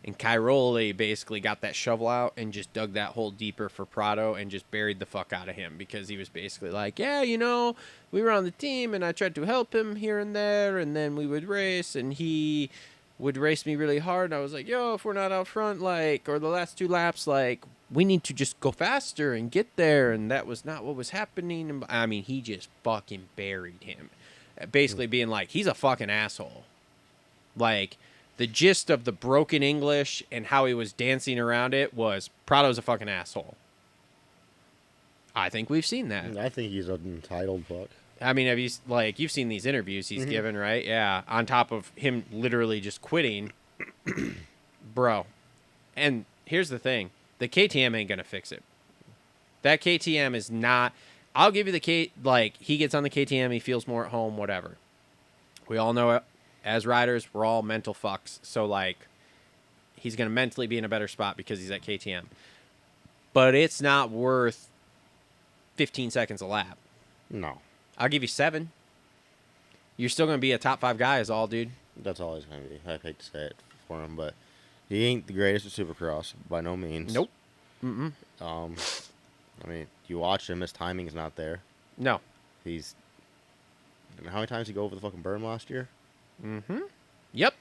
And Cairoli basically got that shovel out and just dug that hole deeper for Prado and just buried the fuck out of him because he was basically like, yeah, you know, we were on the team and I tried to help him here and there and then we would race and he would race me really hard. And I was like, yo, if we're not out front, like, or the last 2 laps, like, we need to just go faster and get there, and that was not what was happening. And I mean, he just fucking buried him, basically being like, he's a fucking asshole. Like, the gist of the broken English and how he was dancing around it was Prado's a fucking asshole. I think we've seen that. I think he's an entitled fuck. I mean, have you you've seen these interviews he's given, right? Yeah, on top of him literally just quitting, bro. And here's the thing: the KTM ain't gonna fix it. That KTM is not. I'll give you the he gets on the KTM, he feels more at home, whatever. We all know it. As riders, we're all mental fucks. So he's gonna mentally be in a better spot because he's at KTM. But it's not worth 15 seconds a lap. No. I'll give you 7. You're still going to be a top 5 guy is all, dude. That's all he's going to be. I hate to say it for him, but he ain't the greatest at Supercross by no means. Nope. Mm-mm. I mean, you watch him, his timing is not there. No. He's... How many times did he go over the fucking berm last year? Mm-hmm. Yep.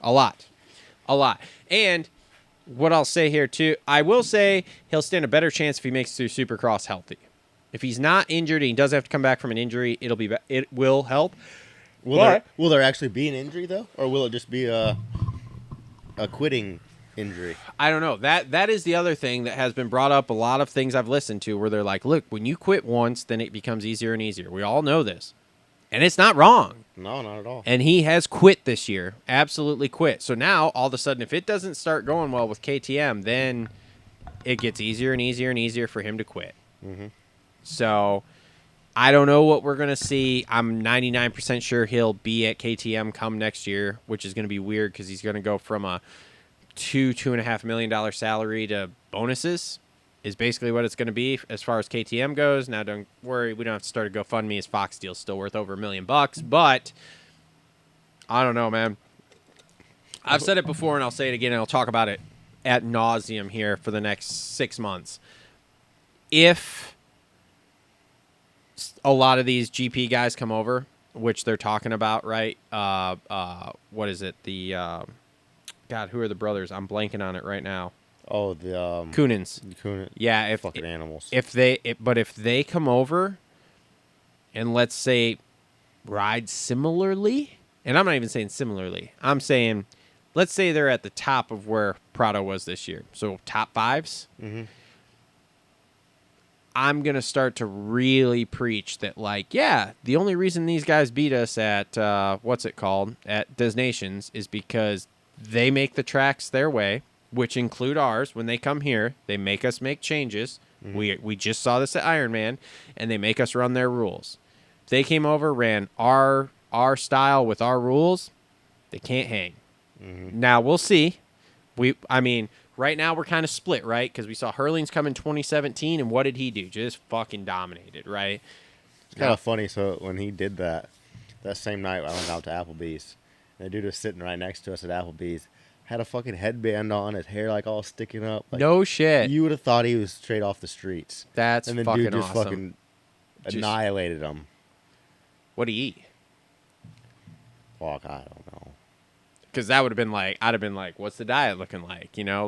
A lot. And what I'll say here, too, I will say he'll stand a better chance if he makes it through Supercross healthy. If he's not injured and he does have to come back from an injury, it will help. Will there actually be an injury, though? Or will it just be a quitting injury? I don't know. That is the other thing that has been brought up. A lot of things I've listened to where they're like, look, when you quit once, then it becomes easier and easier. We all know this. And it's not wrong. No, not at all. And he has quit this year. Absolutely quit. So now, all of a sudden, if it doesn't start going well with KTM, then it gets easier and easier and easier for him to quit. Mm-hmm. So I don't know what we're going to see. I'm 99% sure he'll be at KTM come next year, which is going to be weird because he's going to go from a $2.5 million salary to bonuses is basically what it's going to be as far as KTM goes. Now, don't worry. We don't have to start a GoFundMe. His Fox deal's still worth over $1 million, but I don't know, man. I've said it before and I'll say it again and I'll talk about it ad nauseum here for the next 6 months. If a lot of these GP guys come over, which they're talking about, right? What is it? God, who are the brothers? I'm blanking on it right now. Oh, the Coonins. Yeah, fucking animals. If they come over, and let's say ride similarly, and I'm not even saying similarly. I'm saying, let's say they're at the top of where Prado was this year, so top 5s. Mm-hmm. I'm going to start to really preach that, the only reason these guys beat us at, at Des Nations is because they make the tracks their way, which include ours. When they come here, they make us make changes. Mm-hmm. We just saw this at Ironman, and they make us run their rules. If they came over, ran our style with our rules, they can't hang. Mm-hmm. Now, we'll see. Right now, we're kind of split, right? Because we saw Hurlings come in 2017, and what did he do? Just fucking dominated, right? It's kind of funny. So when he did that same night, I went out to Applebee's. And the dude was sitting right next to us at Applebee's. Had a fucking headband on, his hair all sticking up. No shit. You would have thought he was straight off the streets. That's and the fucking dude just awesome. Fucking annihilated him. What'd he eat? Fuck, I don't know. Because that would have been I'd have been like, what's the diet looking like? You know,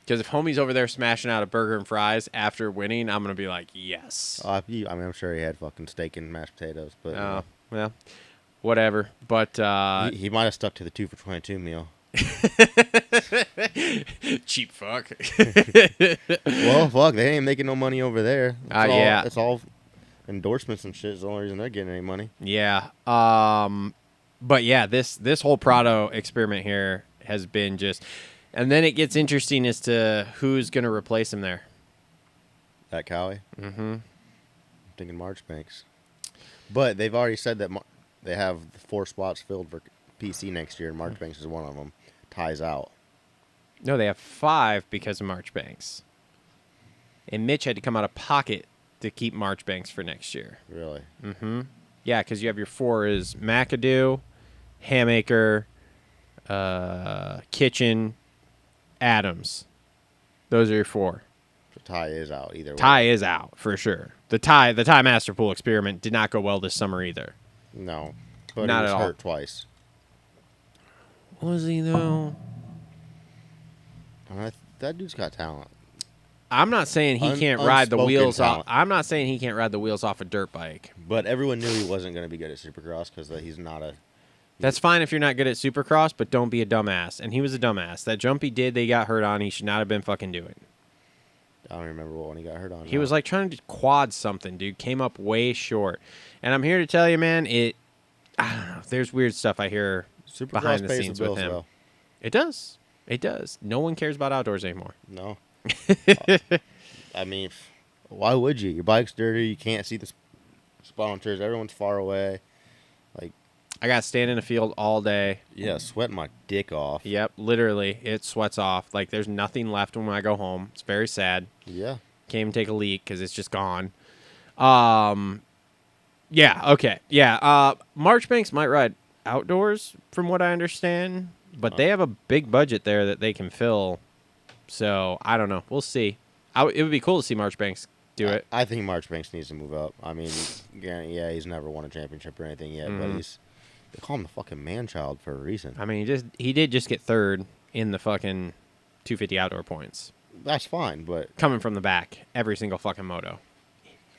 because if homie's over there smashing out a burger and fries after winning, I'm going to be like, yes. I'm sure he had fucking steak and mashed potatoes. But well, whatever. But he might have stuck to the 2 for $22 meal. Cheap fuck. Well, fuck, they ain't making no money over there. Yeah. It's all endorsements and shit is the only reason they're getting any money. Yeah. But yeah, this whole Prado experiment here has been just, and then it gets interesting as to who's going to replace him there. At Kawi? Mm-hmm. I'm thinking Marchbanks. But they've already said that they have 4 spots filled for PC next year, and Marchbanks is one of them. Ties out. No, they have 5 because of Marchbanks. And Mitch had to come out of pocket to keep Marchbanks for next year. Really? Mm-hmm. Yeah, because you have your 4 is McAdoo, Hammaker, Kitchen, Adams. Those are your 4. The tie is out either way. Ty is out for sure. The Ty Master Pool experiment did not go well this summer either. No, but not he was at all. hurt twice. Was he though? That dude's got talent. I'm not saying he can't ride the unspoken wheels off. talent. I'm not saying he can't ride the wheels off a dirt bike. But everyone knew he wasn't going to be good at Supercross because he's not a. That's fine if you're not good at Supercross, but don't be a dumbass. And he was a dumbass. That jump he did, they got hurt on. He should not have been fucking doing. I don't remember what one he got hurt on. He was like trying to quad something, dude. Came up way short. And I'm here to tell you, man, I don't know. There's weird stuff I hear Supercross behind the pays scenes the bills, with him. though. It does. It does. No one cares about outdoors anymore. No. I mean, why would you? Your bike's dirty. You can't see the sponsors. Everyone's far away. Like, I got to stand in a field all day. yeah, sweating my dick off. Yep, literally, it sweats off. Like, there's nothing left when I go home. It's very sad. Yeah. Can't even take a leak because it's just gone. Yeah, okay. Yeah, Marchbanks might ride outdoors, from what I understand, but they have a big budget there that they can fill. So, I don't know. We'll see. It would be cool to see Marchbanks do it. I think Marchbanks needs to move up. I mean, yeah, he's never won a championship or anything yet, but they call him the fucking man-child for a reason. I mean, he did just get third in the fucking 250 outdoor points. That's fine, but Coming from the back, every single fucking moto.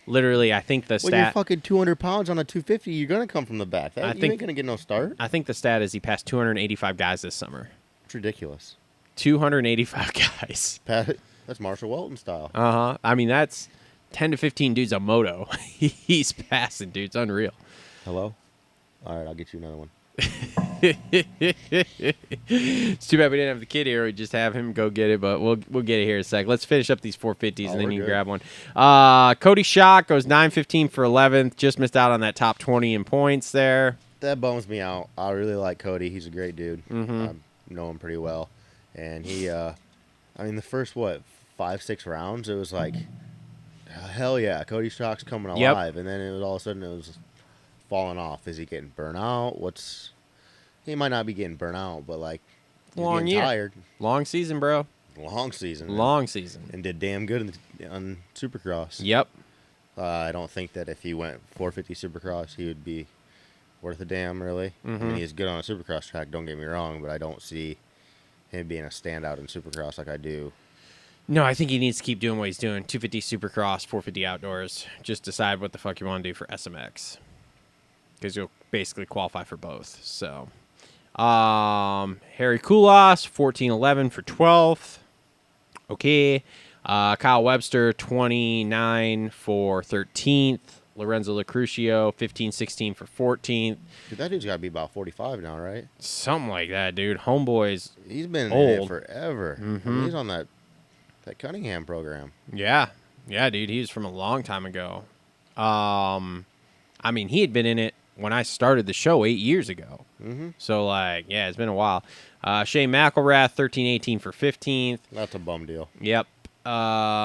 Literally, I think the when you're stat... fucking 200 pounds on a 250, you're going to come from the back. You ain't going to get no start. I think the stat is he passed 285 guys this summer. It's ridiculous. 285 guys. That's Marshall Welton style. Uh-huh. I mean, that's 10 to 15 dudes on moto. He's passing, dude. It's unreal. Hello? All right, I'll get you another one. It's too bad we didn't have the kid here. We just have him go get it, but we'll get it here in a sec. Let's finish up these 450s, and then we're you can good. grab one. Cody Schock goes 9:15 for 11th. Just missed out on that top 20 in points there. That bums me out. I really like Cody. He's a great dude. Mm-hmm. I know him pretty well. And he, I mean, the first, 5-6 rounds, it was like, hell yeah, Cody Schock's coming Yep. alive. And then it was all of a sudden, it was falling off. Is he getting burnt out? He might not be getting burnt out, but like, he's Long getting year. tired. Long season, bro. Long season. Long season. And did damn good on Supercross. Yep. I don't think that if he went 450 Supercross, he would be worth a damn, really. I mean, he's good on a Supercross track, don't get me wrong, but I don't see him being a standout in Supercross like I do. No, I think he needs to keep doing what he's doing. 250 Supercross, 450 outdoors. Just decide what the fuck you want to do for SMX. Because you'll basically qualify for both. So, Harry Koulas, 14-11 for 12th. Okay. Kyle Webster, 29 for 13th. Lorenzo Lacrucio, 15-16 for 14th. Dude, that dude's got to be about 45 now, right? Something like that, dude. Homeboy's He's been in old. it forever. I mean, he's on that Cunningham program. Yeah. Yeah, dude. He was from a long time ago. I mean, he had been in it when I started the show 8 years ago. So, like, yeah, it's been a while. Shane McElrath, 13-18 for 15th. That's a bum deal. Yep.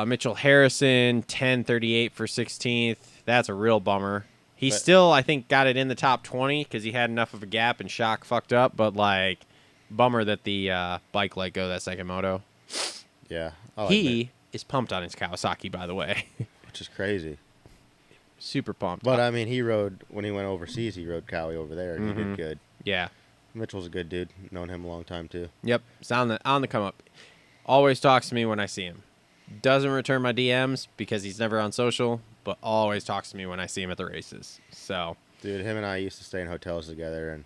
Mitchell Harrison, 10-38 for 16th. That's a real bummer. He still, I think, got it in the top 20 because he had enough of a gap and Shock fucked up. But, like, bummer that the bike let go that second moto. Yeah. I like He is pumped on his Kawasaki, by the way. that, which is crazy. Super pumped. But, I mean, when he went overseas, he rode Kawi over there, and he did good. Yeah. Mitchell's a good dude. Known him a long time, too. Yep. It's on the come up. Always talks to me when I see him. Doesn't return my DMs because he's never on social, but always talks to me when I see him at the races. So, Dude, him and I used to stay in hotels together, and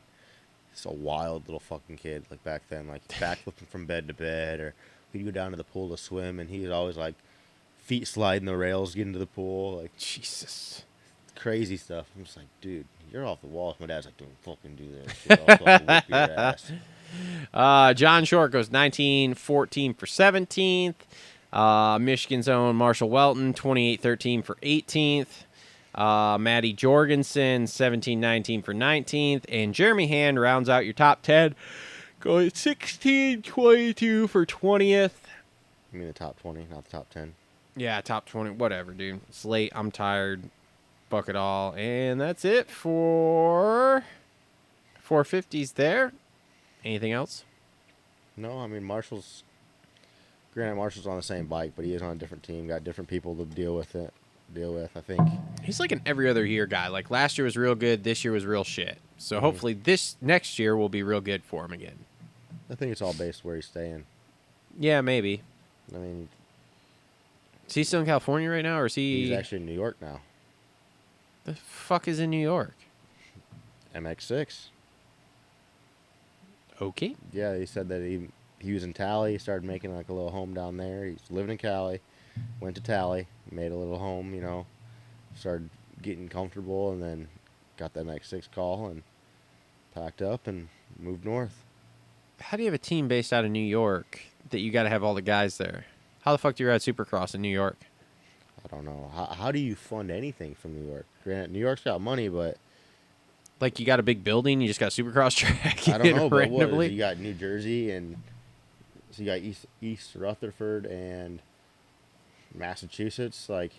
he's a wild little fucking kid. Like, back then, like, backflipping from bed to bed, or we'd go down to the pool to swim, and he was always, like, feet sliding the rails, getting to the pool. Like, Jesus. crazy stuff. I'm just like, dude, you're off the walls. My dad's like, don't fucking do that shit. I'll fucking whip your ass. John Short goes 19-14 for 17th. Michigan's own Marshall Welton, 28-13 for 18th. Matty Jorgensen, 17-19 for 19th. And Jeremy Hand rounds out your top 10, going 16-22 for 20th. I mean the top 20, not the top 10. Yeah, top 20, whatever, dude. It's late. I'm tired. Fuck it all. And that's it for 450s there. Anything else? No, I mean Marshall's on the same bike, but he is on a different team. Got different people to deal with. I think. He's like an every other year guy. Like last year was real good. This year was real shit. So hopefully this next year will be real good for him again. I think it's all based where he's staying. Yeah, maybe. I mean, Is he still in California right now, or is he? He's actually in New York now. The fuck is in New York? MX6. Okay. Yeah, he said that he was in Tally. He started making like a little home down there. He's living in Cali. Went to Tally, made a little home, you know. Started getting comfortable, and then got the MX6 call and packed up and moved north. How do you have a team based out of New York that you got to have all the guys there? How the fuck do you ride Supercross in New York? I don't know. How do you fund anything from New York? Granted, New York's got money, but Like, you got a big building, you just got Supercross track. I don't know. But randomly? you got New Jersey, and so you got East Rutherford and Massachusetts. Like,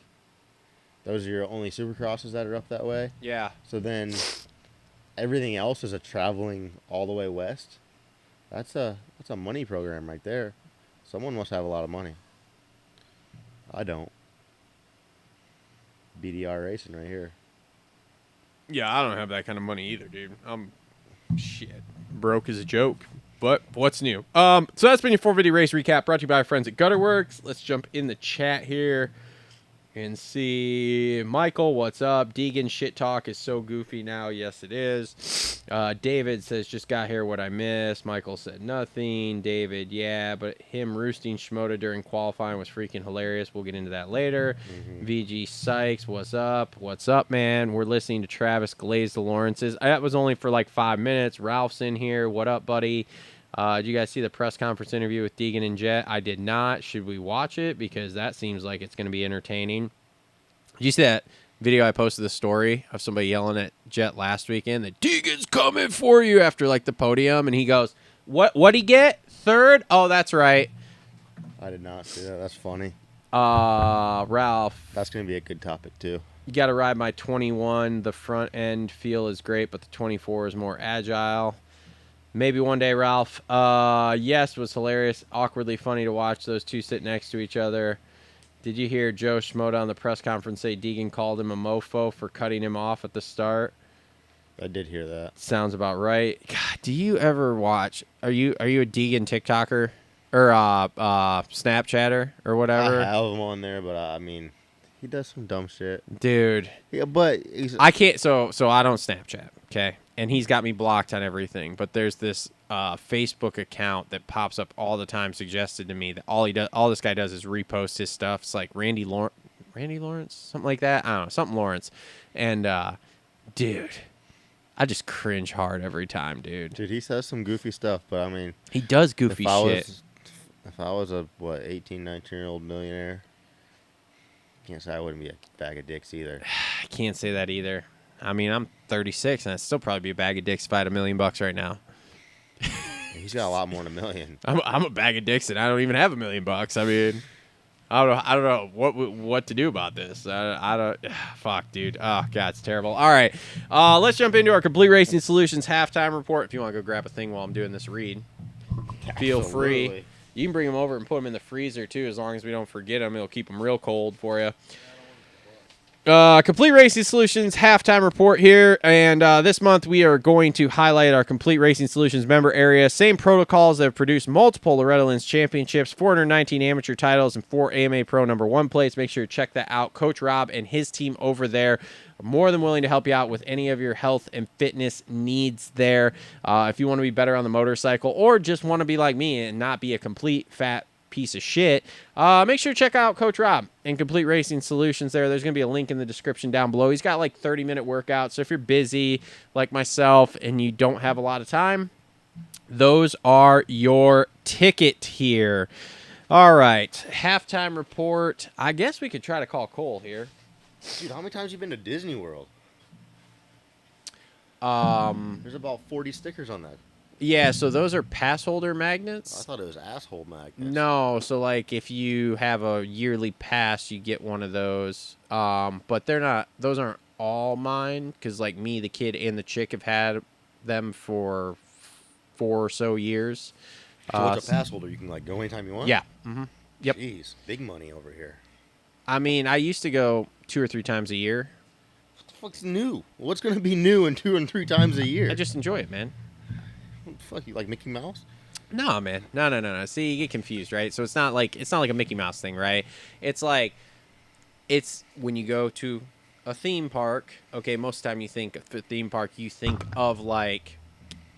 those are your only Supercrosses that are up that way. Yeah. So then everything else is a traveling all the way west. That's a money program right there. Someone must have a lot of money. I don't. BDR Racing right here. Yeah, I don't have that kind of money either, dude. I'm shit. Broke is a joke. But what's new? So that's been your 450 race recap brought to you by our friends at Gutterworks. Let's jump in the chat here and see. Michael, what's up? Degan shit talk is so goofy now. Yes, it is. David says, just got here, what I missed. Michael said nothing. David, yeah, but him roosting Shimoda during qualifying was freaking hilarious. We'll get into that later. VG Sykes, what's up? What's up, man? We're listening to Travis Glaze the Lawrences. That was only for like 5 minutes. Ralph's in here. What up, buddy? Did you guys see the press conference interview with Degan and Jet? I did not. Should we watch it? Because that seems like it's going to be entertaining. Did you see that video I posted, the story of somebody yelling at Jet last weekend that Degan's coming for you after like the podium? And he goes, what'd he get? Third? Oh, that's right. I did not see that. That's funny. Ralph. That's going to be a good topic, too. You got to ride my 21. The front end feel is great, but the 24 is more agile. Maybe one day, Ralph. Yes, it was hilarious. Awkwardly funny to watch those two sit next to each other. Did you hear Joe Schmoda on the press conference say Degan called him a mofo for cutting him off at the start? I did hear that. Sounds about right. God, do you ever watch? Are you a Degan TikToker or Snapchatter or whatever? I have him on there, but I mean, he does some dumb shit. Dude. Yeah, but I can't. So I don't Snapchat. Okay. And he's got me blocked on everything. But there's this Facebook account that pops up all the time, suggested to me that all this guy does is repost his stuff. It's like Randy Lawrence, something like that. I don't know, something Lawrence. And dude, I just cringe hard every time, dude. Dude, he says some goofy stuff, but I mean, he does goofy shit. If I was a 18, 19-year-old millionaire, can't say I wouldn't be a bag of dicks either. I can't say that either. I mean, I'm 36, and I'd still probably be a bag of dicks if I had $1 million right now. He's got a lot more than $1 million. I'm a bag of dicks, and I don't even have $1 million. I mean, I don't know what to do about this. I don't. Fuck, dude. Oh God, it's terrible. All right, let's jump into our Complete Racing Solutions halftime report. If you want to go grab a thing while I'm doing this read, feel free. You can bring them over and put them in the freezer too, as long as we don't forget them. It'll keep them real cold for you. Complete Racing Solutions halftime report here, and this month we are going to highlight our Complete Racing Solutions member area. Same protocols that have produced multiple Loretta Lynn's championships, 419 amateur titles, and 4 AMA Pro #1 plates. Make sure to check that out. Coach Rob and his team over there are more than willing to help you out with any of your health and fitness needs there. If you want to be better on the motorcycle or just want to be like me and not be a complete fat piece of shit, make sure to check out Coach Rob and Complete Racing Solutions there. There's going to be a link in the description down below. He's got like 30-minute workouts, so if you're busy like myself and you don't have a lot of time, those are your ticket here. All right, halftime report. I guess we could try to call Cole here. Dude, how many times have you been to Disney World? There's about 40 stickers on that. Yeah, so those are pass holder magnets. I thought it was asshole magnets. No, so like if you have a yearly pass, you get one of those. But they're not; those aren't all mine. Because like me, the kid, and the chick have had them for 4 or so years. So what's a pass holder? You can like go anytime you want. Yeah. Mm-hmm. Yep. Jeez, big money over here. I mean, I used to go 2 or 3 times a year. What the fuck's new? What's gonna be new in 2 and 3 times a year? I just enjoy it, man. What the fuck, you like Mickey Mouse? No, man. No. See, you get confused, right? So it's not like a Mickey Mouse thing, right? It's like it's when you go to a theme park. Okay, most of the time you think of a theme park, you think of like,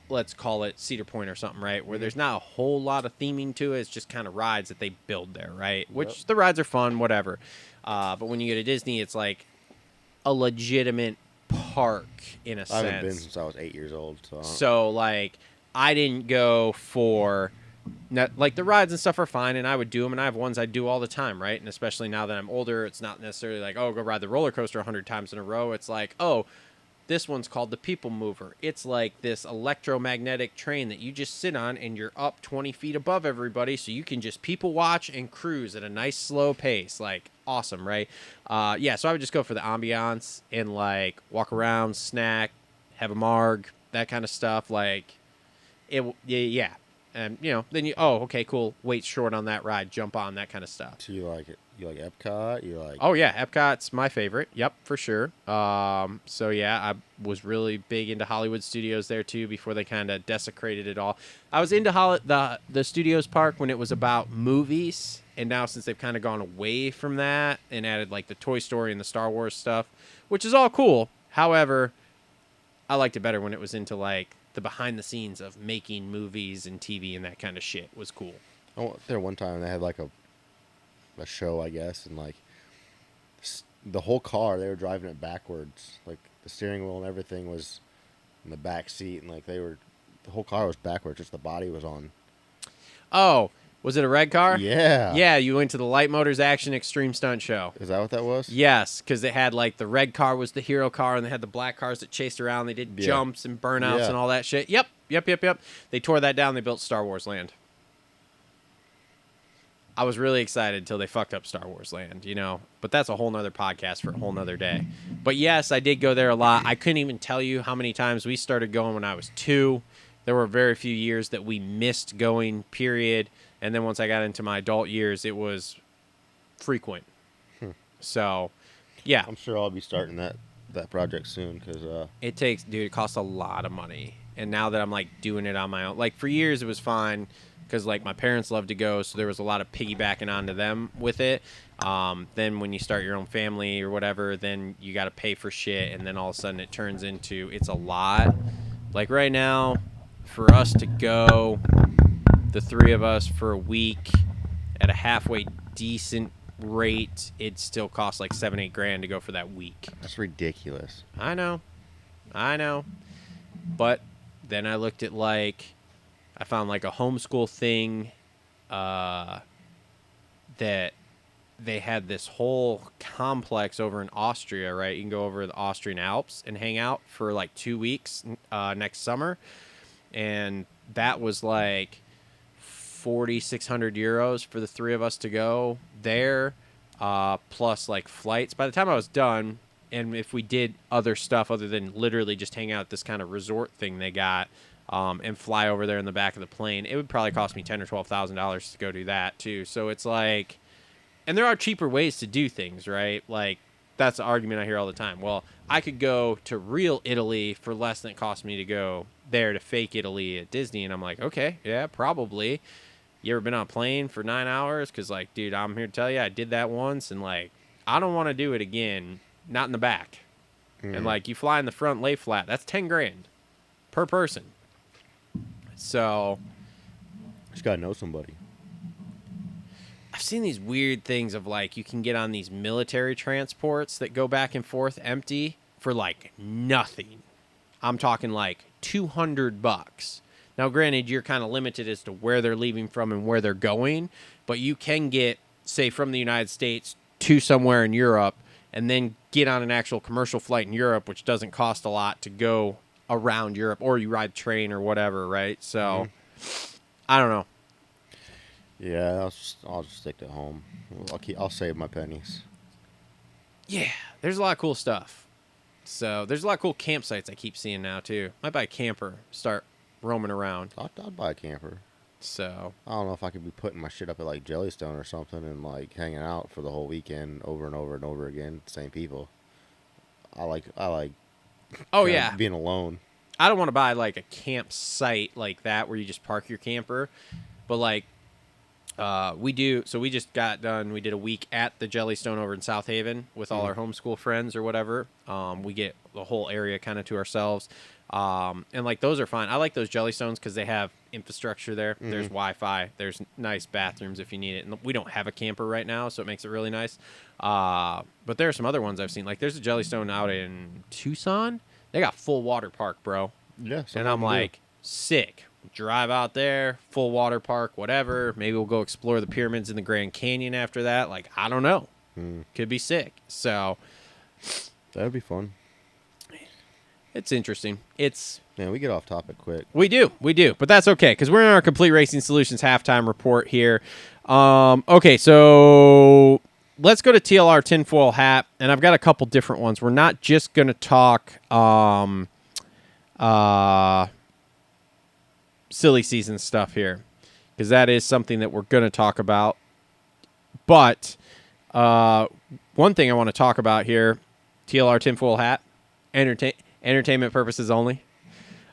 let's call it Cedar Point or something, right? Where there's not a whole lot of theming to it. It's just kind of rides that they build there, right? Which the rides are fun, whatever. But when you go to Disney, it's like a legitimate park in a sense. I haven't been since I was 8 years old. So like, I didn't go for like the rides and stuff are fine, and I would do them, and I have ones I do all the time, right? And especially now that I'm older, it's not necessarily like, oh, go ride the roller coaster 100 times in a row. It's like, oh, this one's called the People Mover. It's like this electromagnetic train that you just sit on, and you're up 20 feet above everybody, so you can just people watch and cruise at a nice slow pace. Like, awesome, right? Yeah, so I would just go for the ambiance and like walk around, snack, have a marg, that kind of stuff. Like, yeah. And, then okay, cool. Wait's short on that ride. Jump on, that kind of stuff. So you like it? You like Epcot? You like? Oh, yeah. Epcot's my favorite. Yep, for sure. So, yeah, I was really big into Hollywood Studios there, too, before they kind of desecrated it all. I was into the Studios Park when it was about movies. And now since they've kind of gone away from that and added, like, the Toy Story and the Star Wars stuff, which is all cool. However, I liked it better when it was into, like, the behind the scenes of making movies and TV and that kind of shit was cool. I went there one time and they had like a show, I guess, and like the whole car, they were driving it backwards. Like the steering wheel and everything was in the back seat, and like the whole car was backwards, just the body was on. Oh, was it a red car? Yeah. Yeah, you went to the Light Motors Action Extreme Stunt Show. Is that what that was? Yes, because they had like the red car was the hero car, and they had the black cars that chased around. They did jumps and burnouts and all that shit. Yep. They tore that down. They built Star Wars Land. I was really excited until they fucked up Star Wars Land, But that's a whole nother podcast for a whole nother day. But yes, I did go there a lot. I couldn't even tell you how many times we started going when I was 2. There were very few years that we missed going, period. And then once I got into my adult years, it was frequent. So, yeah. I'm sure I'll be starting that project soon because it costs a lot of money. And now that I'm like doing it on my own, like for years it was fine because like my parents loved to go, so there was a lot of piggybacking onto them with it. Then when you start your own family or whatever, then you got to pay for shit, and then all of a sudden it turns into it's a lot. Like right now, for us to go, the 3 of us for a week at a halfway decent rate, it still costs like $7-8 grand to go for that week. That's ridiculous. I know. But then I looked at like, I found like a homeschool thing that they had this whole complex over in Austria, right? You can go over the Austrian Alps and hang out for like 2 weeks next summer. And that was like 4,600 euros for the 3 of us to go there, plus like flights. By the time I was done, and if we did other stuff other than literally just hang out at this kind of resort thing they got, and fly over there in the back of the plane, it would probably cost me $10,000 or $12,000 to go do that too. So it's like, and there are cheaper ways to do things, right? Like that's the argument I hear all the time. Well, I could go to real Italy for less than it cost me to go there to fake Italy at Disney, and I'm like, okay, yeah, probably. You ever been on a plane for 9 hours? Because, like, dude, I'm here to tell you, I did that once, and, like, I don't want to do it again. Not in the back. And, like, you fly in the front, lay flat. That's 10 grand per person. So. Just got to know somebody. I've seen these weird things of, like, you can get on these military transports that go back and forth empty for, like, nothing. I'm talking, like, $200. Now, granted, you're kind of limited as to where they're leaving from and where they're going, but you can get, say, from the United States to somewhere in Europe and then get on an actual commercial flight in Europe, which doesn't cost a lot to go around Europe, or you ride the train or whatever, right? So, I don't know. Yeah, I'll just stick to home. I'll save my pennies. Yeah, there's a lot of cool stuff. So, there's a lot of cool campsites I keep seeing now, too. Might buy a camper, start roaming around. I'd buy a camper. So I don't know if I could be putting my shit up at like Jellystone or something and like hanging out for the whole weekend over and over and over again, same people. I like oh yeah, being alone. I don't want to buy like a campsite like that where you just park your camper, but like we do. So we just got done. We did a week at the Jellystone over in South Haven with all our homeschool friends or whatever. We get the whole area kind of to ourselves. And like those are fine. I like those Jellystones because they have infrastructure there. There's Wi-Fi. There's nice bathrooms if you need it. And we don't have a camper right now, so it makes it really nice. But there are some other ones I've seen. Like there's a Jellystone out in Tucson. They got full water park, bro. Yeah. And I'm like, sick. Drive out there, full water park, whatever. Maybe we'll go explore the pyramids in the Grand Canyon after that. Like, I don't know. Could be sick. So that'd be fun. it's interesting. Man, we get off topic quick. We do. But that's okay because we're in our Complete Racing Solutions halftime report here. Okay, so let's go to TLR Tinfoil Hat. And I've got a couple different ones. We're not just going to talk silly season stuff here because that is something that we're going to talk about. But one thing I want to talk about here, TLR Tinfoil Hat, entertainment purposes only.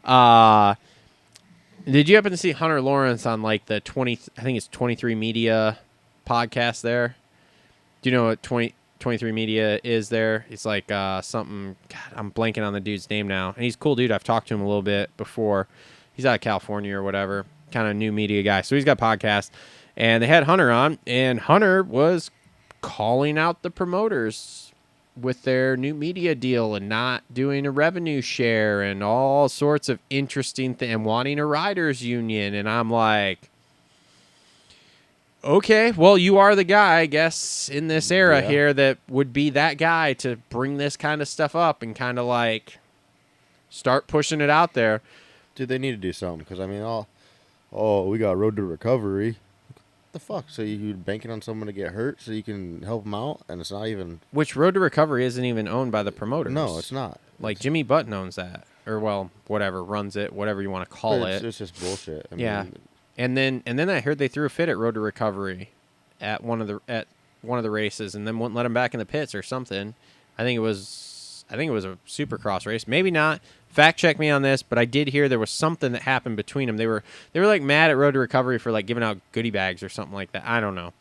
Did you happen to see Hunter Lawrence on like the 23 Media podcast there? Do you know what 23 Media is there? It's like something, God, I'm blanking on the dude's name now. And he's a cool dude. I've talked to him a little bit before. He's out of California or whatever, kind of new media guy. So he's got a podcast. And they had Hunter on, and Hunter was calling out the promoters with their new media deal and not doing a revenue share and all sorts of interesting things and wanting a riders union. And I'm like, okay, well, you are the guy, I guess, in this era here that would be that guy to bring this kind of stuff up and kind of like start pushing it out there. Dude, they need to do something because, I mean, we got Road to Recovery. What the fuck? So you're banking on someone to get hurt so you can help them out? And it's not even... Which Road to Recovery isn't even owned by the promoters. No, it's not. Like Jimmy Button owns that. Or, well, whatever, runs it, whatever you want to call it. It's just bullshit. I mean, and then I heard they threw a fit at Road to Recovery at one of the races and then wouldn't let him back in the pits or something. I think it was a Supercross race. Maybe not. Fact check me on this, but I did hear there was something that happened between them. They were like mad at Road to Recovery for like giving out goodie bags or something like that. I don't know.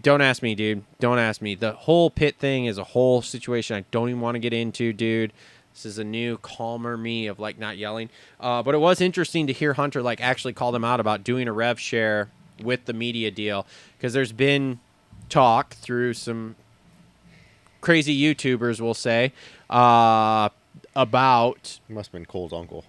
Don't ask me, dude. Don't ask me. The whole pit thing is a whole situation I don't even want to get into, dude. This is a new calmer me of like not yelling. But it was interesting to hear Hunter like actually call them out about doing a rev share with the media deal because there's been talk through some crazy YouTubers, we'll say, about... Must have been Cole's uncle.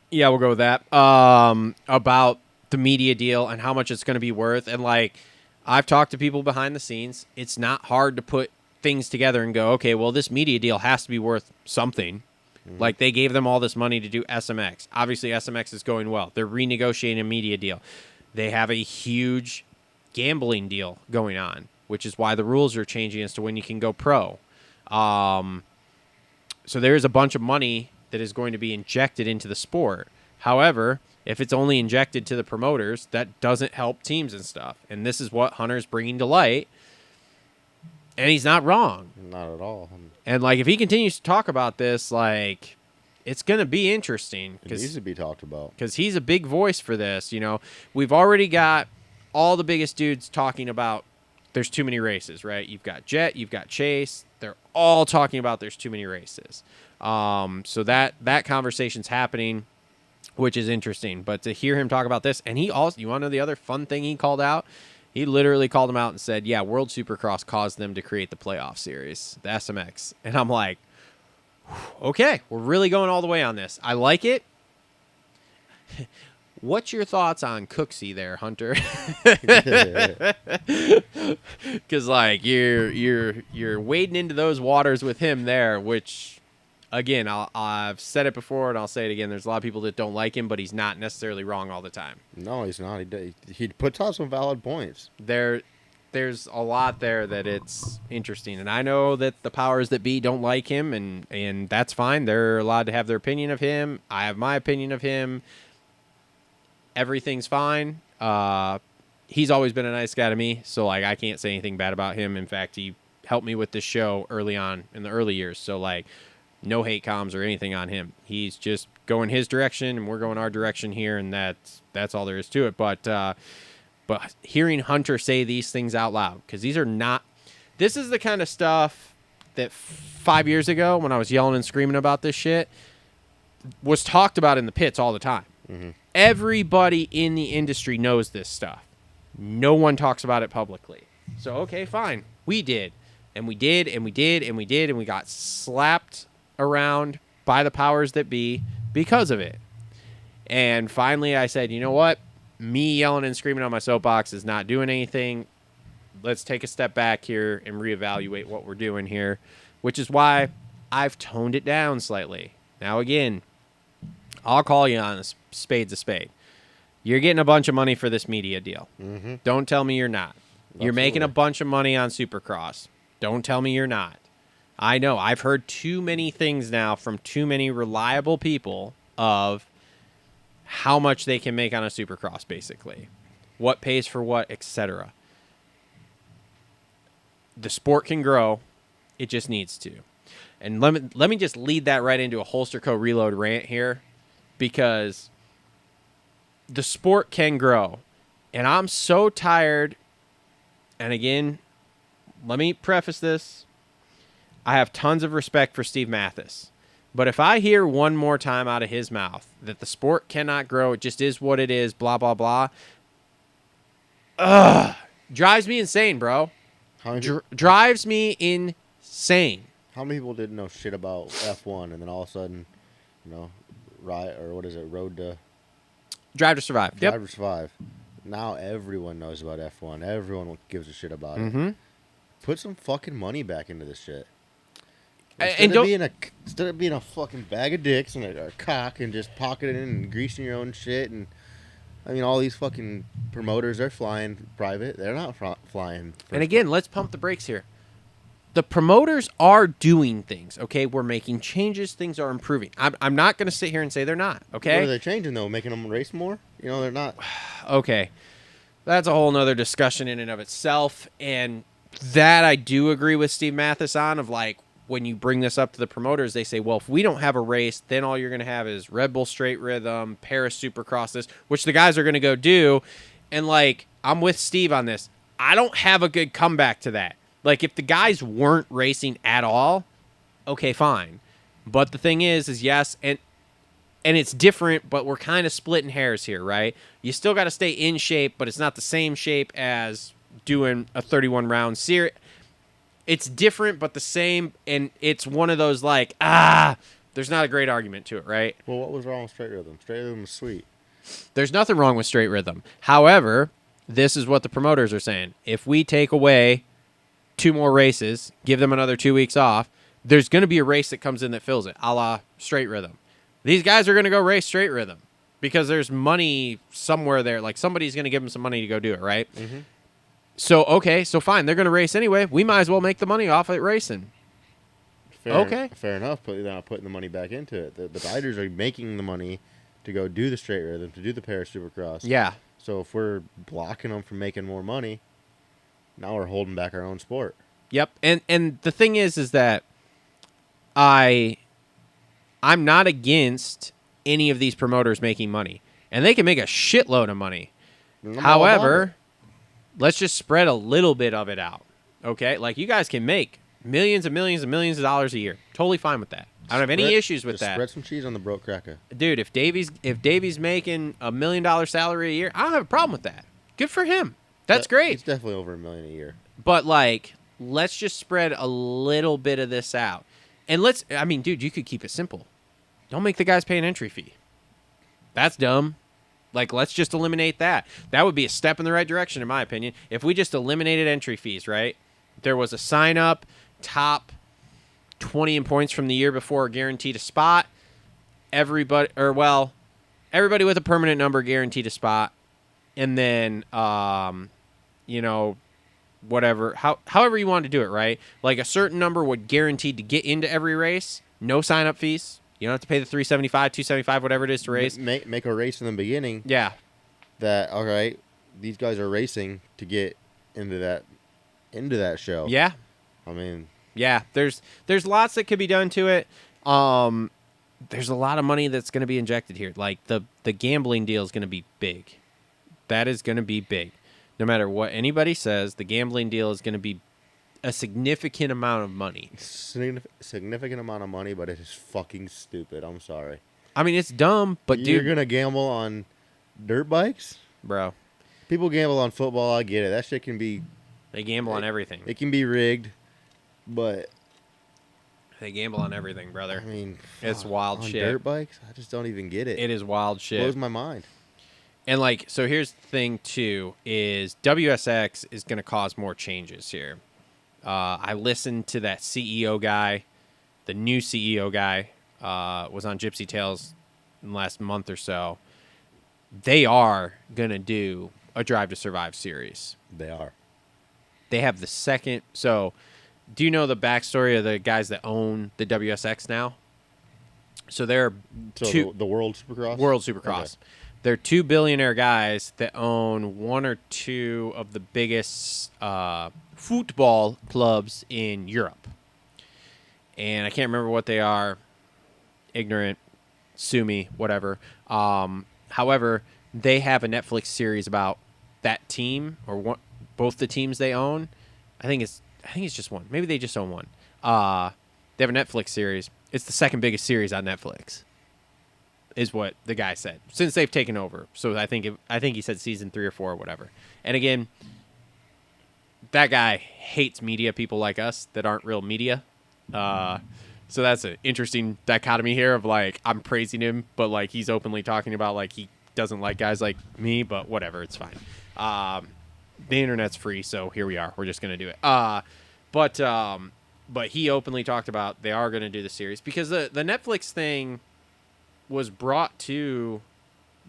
Yeah, we'll go with that. About the media deal and how much it's going to be worth. And, like, I've talked to people behind the scenes. It's not hard to put things together and go, okay, well, this media deal has to be worth something. Like, they gave them all this money to do SMX. Obviously, SMX is going well. They're renegotiating a media deal. They have a huge gambling deal going on, which is why the rules are changing as to when you can go pro. So there is a bunch of money that is going to be injected into the sport. However, if it's only injected to the promoters, that doesn't help teams and stuff. And this is what Hunter's bringing to light. And he's not wrong. Not at all. And, like, if he continues to talk about this, like, it's going to be interesting. It needs to be talked about. Because he's a big voice for this. You know, we've already got all the biggest dudes talking about there's too many races, right? You've got Jet, you've got Chase. They're all talking about there's too many races. So that conversation's happening, which is interesting. But to hear him talk about this, and he also, you want to know the other fun thing he called out? He literally called him out and said, yeah, World Supercross caused them to create the playoff series, the SMX. And I'm like, okay, we're really going all the way on this. I like it. What's your thoughts on Cooksey there, Hunter? Because like you're wading into those waters with him there, which again I've said it before and I'll say it again. There's a lot of people that don't like him, but he's not necessarily wrong all the time. No, he's not. He puts out some valid points. There's a lot there that it's interesting, and I know that the powers that be don't like him, and that's fine. They're allowed to have their opinion of him. I have my opinion of him. Everything's fine. He's always been a nice guy to me, so like I can't say anything bad about him. In fact, he helped me with this show early on in the early years. So like No hate comms or anything on him. He's just going his direction, and we're going our direction here, and that's all there is to it. But hearing Hunter say these things out loud, because these are not. This is the kind of stuff that 5 years ago, when I was yelling and screaming about this shit, was talked about in the pits all the time. Mm-hmm. Everybody in the industry knows this stuff. No one talks about it publicly. So, okay, fine. We did. And we did, and we did, and we did, and we got slapped around by the powers that be because of it. And finally I said, you know what? Me yelling and screaming on my soapbox is not doing anything. Let's take a step back here and reevaluate what we're doing here, which is why I've toned it down slightly. Now, again, I'll call you on a spade's a spade. You're getting a bunch of money for this media deal. Mm-hmm. Don't tell me you're not. Absolutely. You're making a bunch of money on Supercross. Don't tell me you're not. I know. I've heard too many things now from too many reliable people of how much they can make on a Supercross, basically. What pays for what, etc. The sport can grow. It just needs to. And let me just lead that right into a Holster Co. Reload rant here, because the sport can grow. And I'm so tired. And again, let me preface this. I have tons of respect for Steve Mathis. But if I hear one more time out of his mouth that the sport cannot grow, it just is what it is, blah, blah, blah, drives me insane, bro. Drives me insane. How many people didn't know shit about F1 and then all of a sudden, Road to... Drive to Survive. Yep. Drive to Survive. Now everyone knows about F1. Everyone gives a shit about it. Put some fucking money back into this shit. Instead of being a fucking bag of dicks and a cock and just pocketing and greasing your own shit, and I mean, all these fucking promoters are flying private. They're not flying. And again, let's pump the brakes here. The promoters are doing things, okay? We're making changes. Things are improving. I'm not going to sit here and say they're not, okay? What are they changing, though? Making them race more? They're not. Okay. That's a whole nother discussion in and of itself. And that I do agree with Steve Mathis on, of like, when you bring this up to the promoters, they say, well, if we don't have a race, then all you're going to have is Red Bull Straight Rhythm, Paris Supercross, which the guys are going to go do. And, like, I'm with Steve on this. I don't have a good comeback to that. Like, if the guys weren't racing at all, okay, fine. But the thing is yes, and it's different, but we're kind of splitting hairs here, right? You still got to stay in shape, but it's not the same shape as doing a 31-round series. It's different, but the same, and it's one of those, like, there's not a great argument to it, right? Well, what was wrong with Straight Rhythm? Straight Rhythm was sweet. There's nothing wrong with Straight Rhythm. However, this is what the promoters are saying. If we take away 2 more races, give them another 2 weeks off, there's going to be a race that comes in that fills it, a la Straight Rhythm. These guys are going to go race Straight Rhythm because there's money somewhere there. Like, somebody's going to give them some money to go do it, right? Mm-hmm. So, okay, so fine. They're going to race anyway. We might as well make the money off it racing. Fair enough, but they're not putting the money back into it. The riders are making the money to go do the Straight Rhythm, to do the Paris Supercross. Yeah. So if we're blocking them from making more money, now we're holding back our own sport. Yep. And the thing is that I'm not against any of these promoters making money. And they can make a shitload of money. However, let's just spread a little bit of it out. Okay? Like, you guys can make millions and millions and millions of dollars a year. Totally fine with that. I don't have any issues with that. Spread some cheese on the broke cracker. Dude, if Davey's making $1 million salary a year, I don't have a problem with that. Good for him. That's great. It's definitely over $1 million a year. But, like, let's just spread a little bit of this out. And dude, you could keep it simple. Don't make the guys pay an entry fee. That's dumb. Like, let's just eliminate that. That would be a step in the right direction, in my opinion. If we just eliminated entry fees, right? There was a sign-up, top 20 in points from the year before guaranteed a spot. Everybody with a permanent number guaranteed a spot. And then, whatever, however you want to do it, right? Like, a certain number would guaranteed to get into every race. No sign-up fees. You don't have to pay the $375, $275, whatever it is to race. Make a race in the beginning. Yeah. That, all right, these guys are racing to get into that show. Yeah. I mean, yeah, there's lots that could be done to it. There's a lot of money that's going to be injected here. Like the gambling deal is going to be big. That is going to be big. No matter what anybody says, the gambling deal is going to be a significant amount of money. Significant amount of money, but it is fucking stupid. I'm sorry. I mean, it's dumb, but You're dude, gonna gamble on dirt bikes? bro, People gamble on football. I get it. That shit can be. they gamble on everything. It can be rigged, but They gamble on everything, brother. I mean, It's wild on shit. dirt bikes, I just don't even get it. It is wild shit. Blows my mind. And like, so here's the thing too: is WSX is going to cause more changes here. I listened to that CEO guy, the new CEO guy, was on Gypsy Tales in the last month or so. They are going to do a Drive to Survive series. They are. They have the second. So, do you know the backstory of the guys that own the WSX now? So they're The World Supercross? World Supercross. Okay. They're two billionaire guys that own one or two of the biggest football clubs in Europe. And I can't remember what they are. Ignorant. Sue me. Whatever. However, they have a Netflix series about that team or both the teams they own. I think it's just one. Maybe they just own one. They have a Netflix series. It's the second biggest series on Netflix. Is what the guy said since they've taken over. So I think he said season 3 or 4 or whatever. And again, that guy hates media people like us that aren't real media. So that's an interesting dichotomy here of like I'm praising him, but like he's openly talking about like he doesn't like guys like me. But whatever, it's fine. The internet's free, so here we are. We're just gonna do it. But he openly talked about they are gonna do the series because the Netflix thing was brought to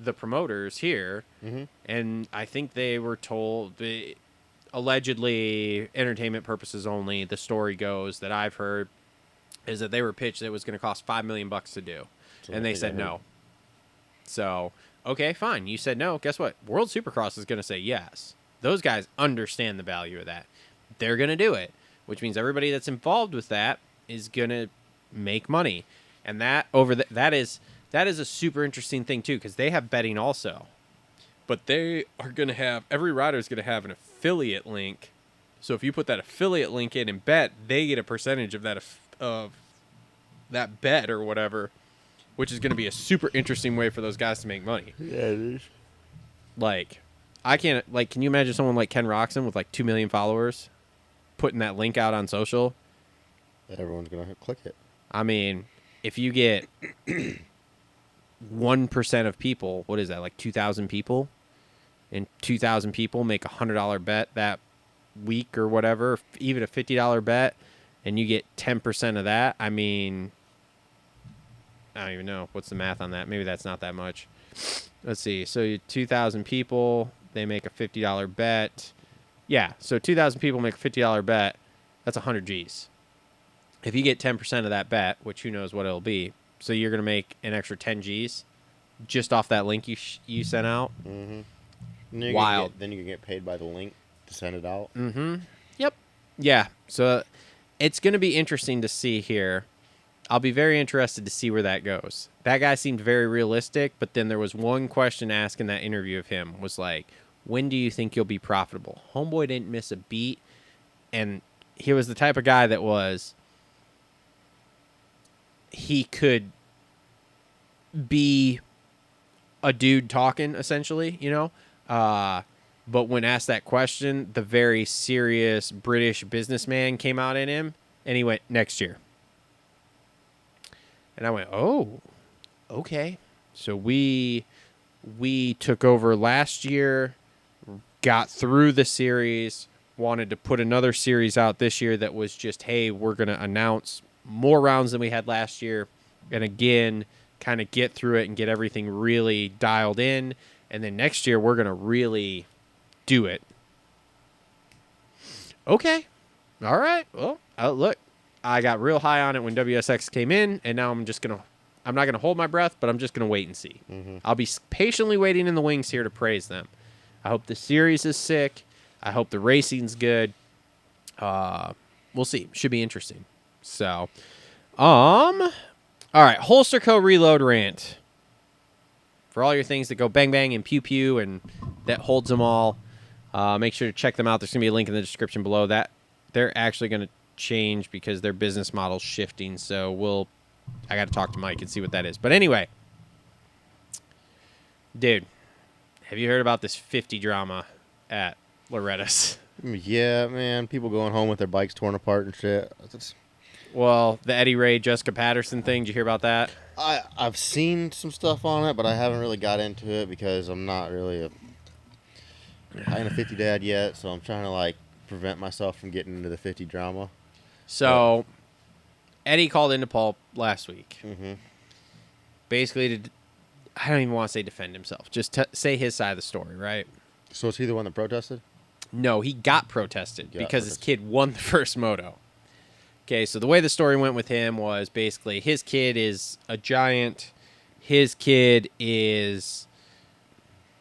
the promoters here, and I think they were told, allegedly entertainment purposes only, the story goes that I've heard, is that they were pitched that it was going to cost $5 million to do, and they said no. So, okay, fine. You said no. Guess what? World Supercross is going to say yes. Those guys understand the value of that. They're going to do it, which means everybody that's involved with that is going to make money, and that is a super interesting thing, too, because they have betting also. But they are going to have... Every rider is going to have an affiliate link. So if you put that affiliate link in and bet, they get a percentage of that bet or whatever, which is going to be a super interesting way for those guys to make money. Yeah, it is. Like, I can't... Like, can you imagine someone like Ken Roxon with, like, 2 million followers putting that link out on social? Everyone's going to click it. I mean, if you get... 1% of people, what is that, like 2,000 people? And 2,000 people make a $100 bet that week or whatever, even a $50 bet, and you get 10% of that. I mean, I don't even know. What's the math on that? Maybe that's not that much. Let's see. So 2,000 people, they make a $50 bet. Yeah, so 2,000 people make a $50 bet. That's 100 G's. If you get 10% of that bet, which who knows what it'll be, so you're going to make an extra 10 G's just off that link you sent out. Mm-hmm. Wild. Then you can get paid by the link to send it out. Mm-hmm. Yep. Yeah. So it's going to be interesting to see here. I'll be very interested to see where that goes. That guy seemed very realistic, but then there was one question asked in that interview of him was like, when do you think you'll be profitable? Homeboy didn't miss a beat, and he was the type of guy that was... He could be a dude talking, essentially, you know? But when asked that question, the very serious British businessman came out in him, and he went, next year. And I went, oh, okay. So we took over last year, got through the series, wanted to put another series out this year that was just, hey, we're going to announce more rounds than we had last year, and again, kind of get through it and get everything really dialed in, and then next year we're going to really do it. Okay. All right. Well, look, I got real high on it when WSX came in, and now I'm not going to hold my breath, but I'm just going to wait and see. Mm-hmm. I'll be patiently waiting in the wings here to praise them. I hope the series is sick. I hope the racing's good. We'll see. Should be interesting. So, All right, Holster Co. Reload rant. For all your things that go bang bang and pew pew and that holds them all, make sure to check them out. There's going to be a link in the description below. That they're actually going to change because their business model's shifting. So I got to talk to Mike and see what that is. But anyway, dude, have you heard about this 50 drama at Lorettas? Yeah, man. People going home with their bikes torn apart and shit. Well, the Eddie Ray, Jessica Patterson thing. Did you hear about that? I've seen some stuff on it, but I haven't really got into it because I'm not really I ain't a 50 dad yet, so I'm trying to like prevent myself from getting into the 50 drama. So, Eddie called into Paul last week. Mm-hmm. Basically, I don't even want to say defend himself. Just say his side of the story, right? So is he the one that protested? No, he got protested because his kid won the first moto. Okay, so the way the story went with him was basically his kid is a giant. His kid is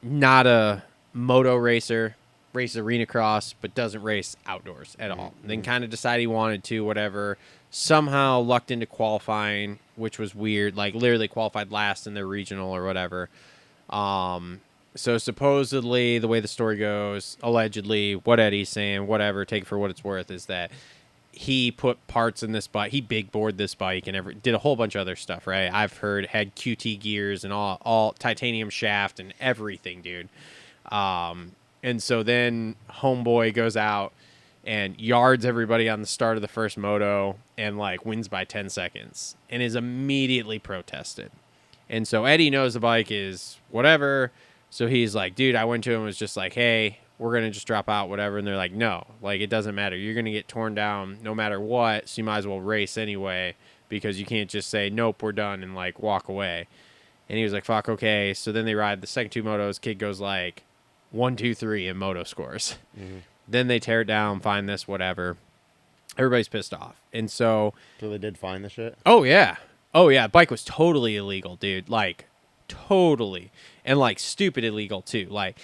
not a moto racer, races arena cross, but doesn't race outdoors at all. Then kind of decided he wanted to, whatever. Somehow lucked into qualifying, which was weird. Like literally qualified last in their regional or whatever. So supposedly, the way the story goes, allegedly, what Eddie's saying, whatever, take it for what it's worth, is that he put parts in this bike. He big bored this bike and did a whole bunch of other stuff, right? I've heard had QT gears and all titanium shaft and everything, dude. And so then homeboy goes out and yards everybody on the start of the first moto and like wins by 10 seconds and is immediately protested. And so Eddie knows the bike is whatever. So he's like, dude, I went to him and was just like, hey, we're going to just drop out, whatever. And they're like, no, like, it doesn't matter. You're going to get torn down no matter what. So you might as well race anyway, because you can't just say, nope, we're done and like walk away. And he was like, fuck, okay. So then they ride the second two motos. Kid goes like 1, 2, 3 in moto scores. Mm-hmm. Then they tear it down, find this, whatever. Everybody's pissed off. And so they did find the shit? Oh, yeah. Oh, yeah. Bike was totally illegal, dude. Like, totally. And like stupid illegal too. Like,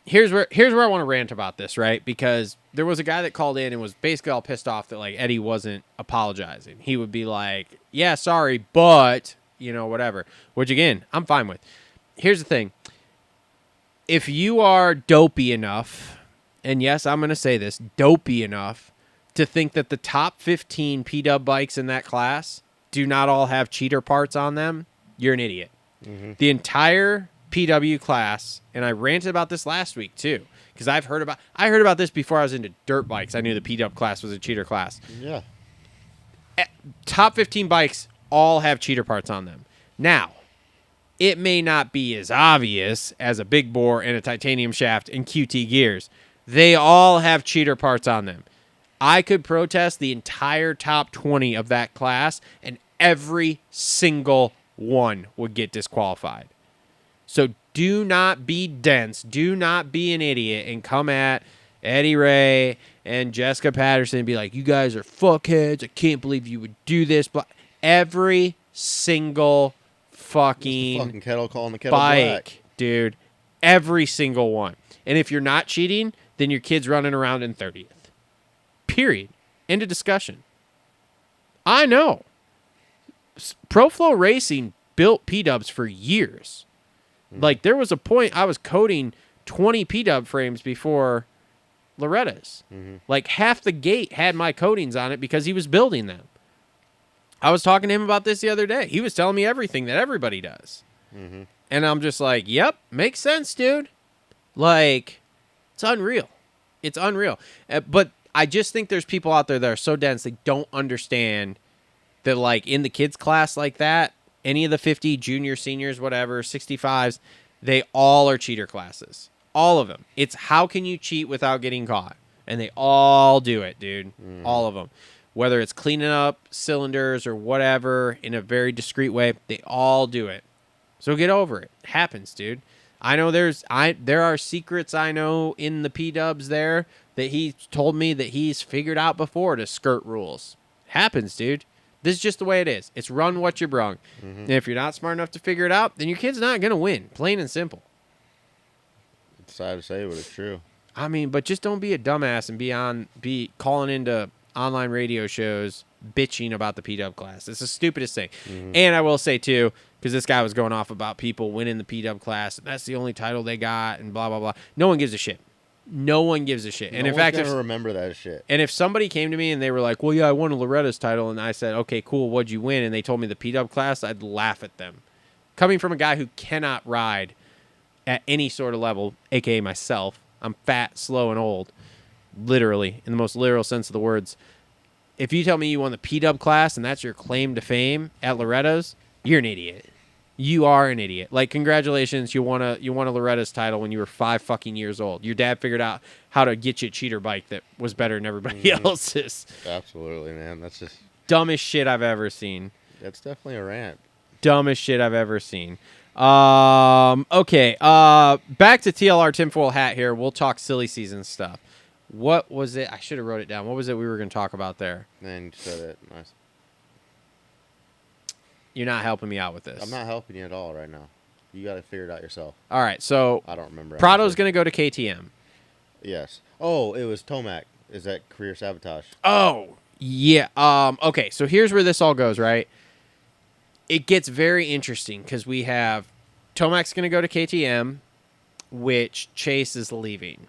Here's where I want to rant about this, right? Because there was a guy that called in and was basically all pissed off that like Eddie wasn't apologizing. He would be like, yeah, sorry, but, whatever. Which again, I'm fine with. Here's the thing. If you are dopey enough, and yes, I'm going to say this, dopey enough to think that the top 15 P-Dub bikes in that class do not all have cheater parts on them, you're an idiot. Mm-hmm. The entire PW class, and I ranted about this last week too, because I heard about this before I was into dirt bikes. I knew the PW class was a cheater class. Yeah. Top 15 bikes all have cheater parts on them. Now, it may not be as obvious as a big bore and a titanium shaft and QT gears. They all have cheater parts on them. I could protest the entire top 20 of that class, and every single one would get disqualified. So do not be dense. Do not be an idiot and come at Eddie Ray and Jessica Patterson and be like, you guys are fuckheads. I can't believe you would do this. But every single fucking kettle calling the kettle bike, black. Dude. Every single one. And if you're not cheating, then your kid's running around in 30th. Period. End of discussion. I know. Flo Racing built P-dubs for years. Like, there was a point I was coding 20 P-dub frames before Lorettas. Mm-hmm. Like, half the gate had my coatings on it because he was building them. I was talking to him about this the other day. He was telling me everything that everybody does. Mm-hmm. And I'm just like, yep, makes sense, dude. Like, it's unreal. It's unreal. But I just think there's people out there that are so dense they don't understand that, like, in the kids' class like that, any of the 50, junior, seniors, whatever, 65s, they all are cheater classes. All of them. It's how can you cheat without getting caught? And they all do it, dude. All of them. Whether it's cleaning up cylinders or whatever in a very discreet way, they all do it. So get over it. It happens, dude. I know there are secrets I know in the P-dubs there that he told me that he's figured out before to skirt rules. Happens, dude. This is just the way it is. It's run what you brung. Mm-hmm. And if you're not smart enough to figure it out, then your kid's not going to win. Plain and simple. It's sad to say, but it's true. I mean, but just don't be a dumbass and be calling into online radio shows bitching about the P-Dub class. It's the stupidest thing. And I will say, too, because this guy was going off about people winning the P-Dub class, and that's the only title they got, and blah, blah, blah. No one gives a shit. No one gives a shit. And in fact, I remember that shit. And if somebody came to me and they were like, well, yeah, I won a Lorettas title, and I said, okay, cool, what'd you win? And they told me the P-Dub class, I'd laugh at them. Coming from a guy who cannot ride at any sort of level, a.k.a. myself, I'm fat, slow, and old, literally, in the most literal sense of the words. If you tell me you won the P-Dub class and that's your claim to fame at Lorettas, you're an idiot. You are an idiot. Like, congratulations, you won a Lorettas title when you were 5 fucking years old. Your dad figured out how to get you a cheater bike that was better than everybody else's. Absolutely, man. That's just dumbest shit I've ever seen. That's definitely a rant. Dumbest shit I've ever seen. Okay. Back to TLR Tinfoil Hat here. We'll talk silly season stuff. What was it? I should have wrote it down. What was it we were going to talk about there? Man, you said it. Nice. You're not helping me out with this. I'm not helping you at all right now. You got to figure it out yourself. All right, so I don't remember. Prado's going to go to KTM. Yes. Oh, it was Tomac. Is that career sabotage? Oh, yeah. Okay, so here's where this all goes, right? It gets very interesting because we have Tomac's going to go to KTM, which Chase is leaving.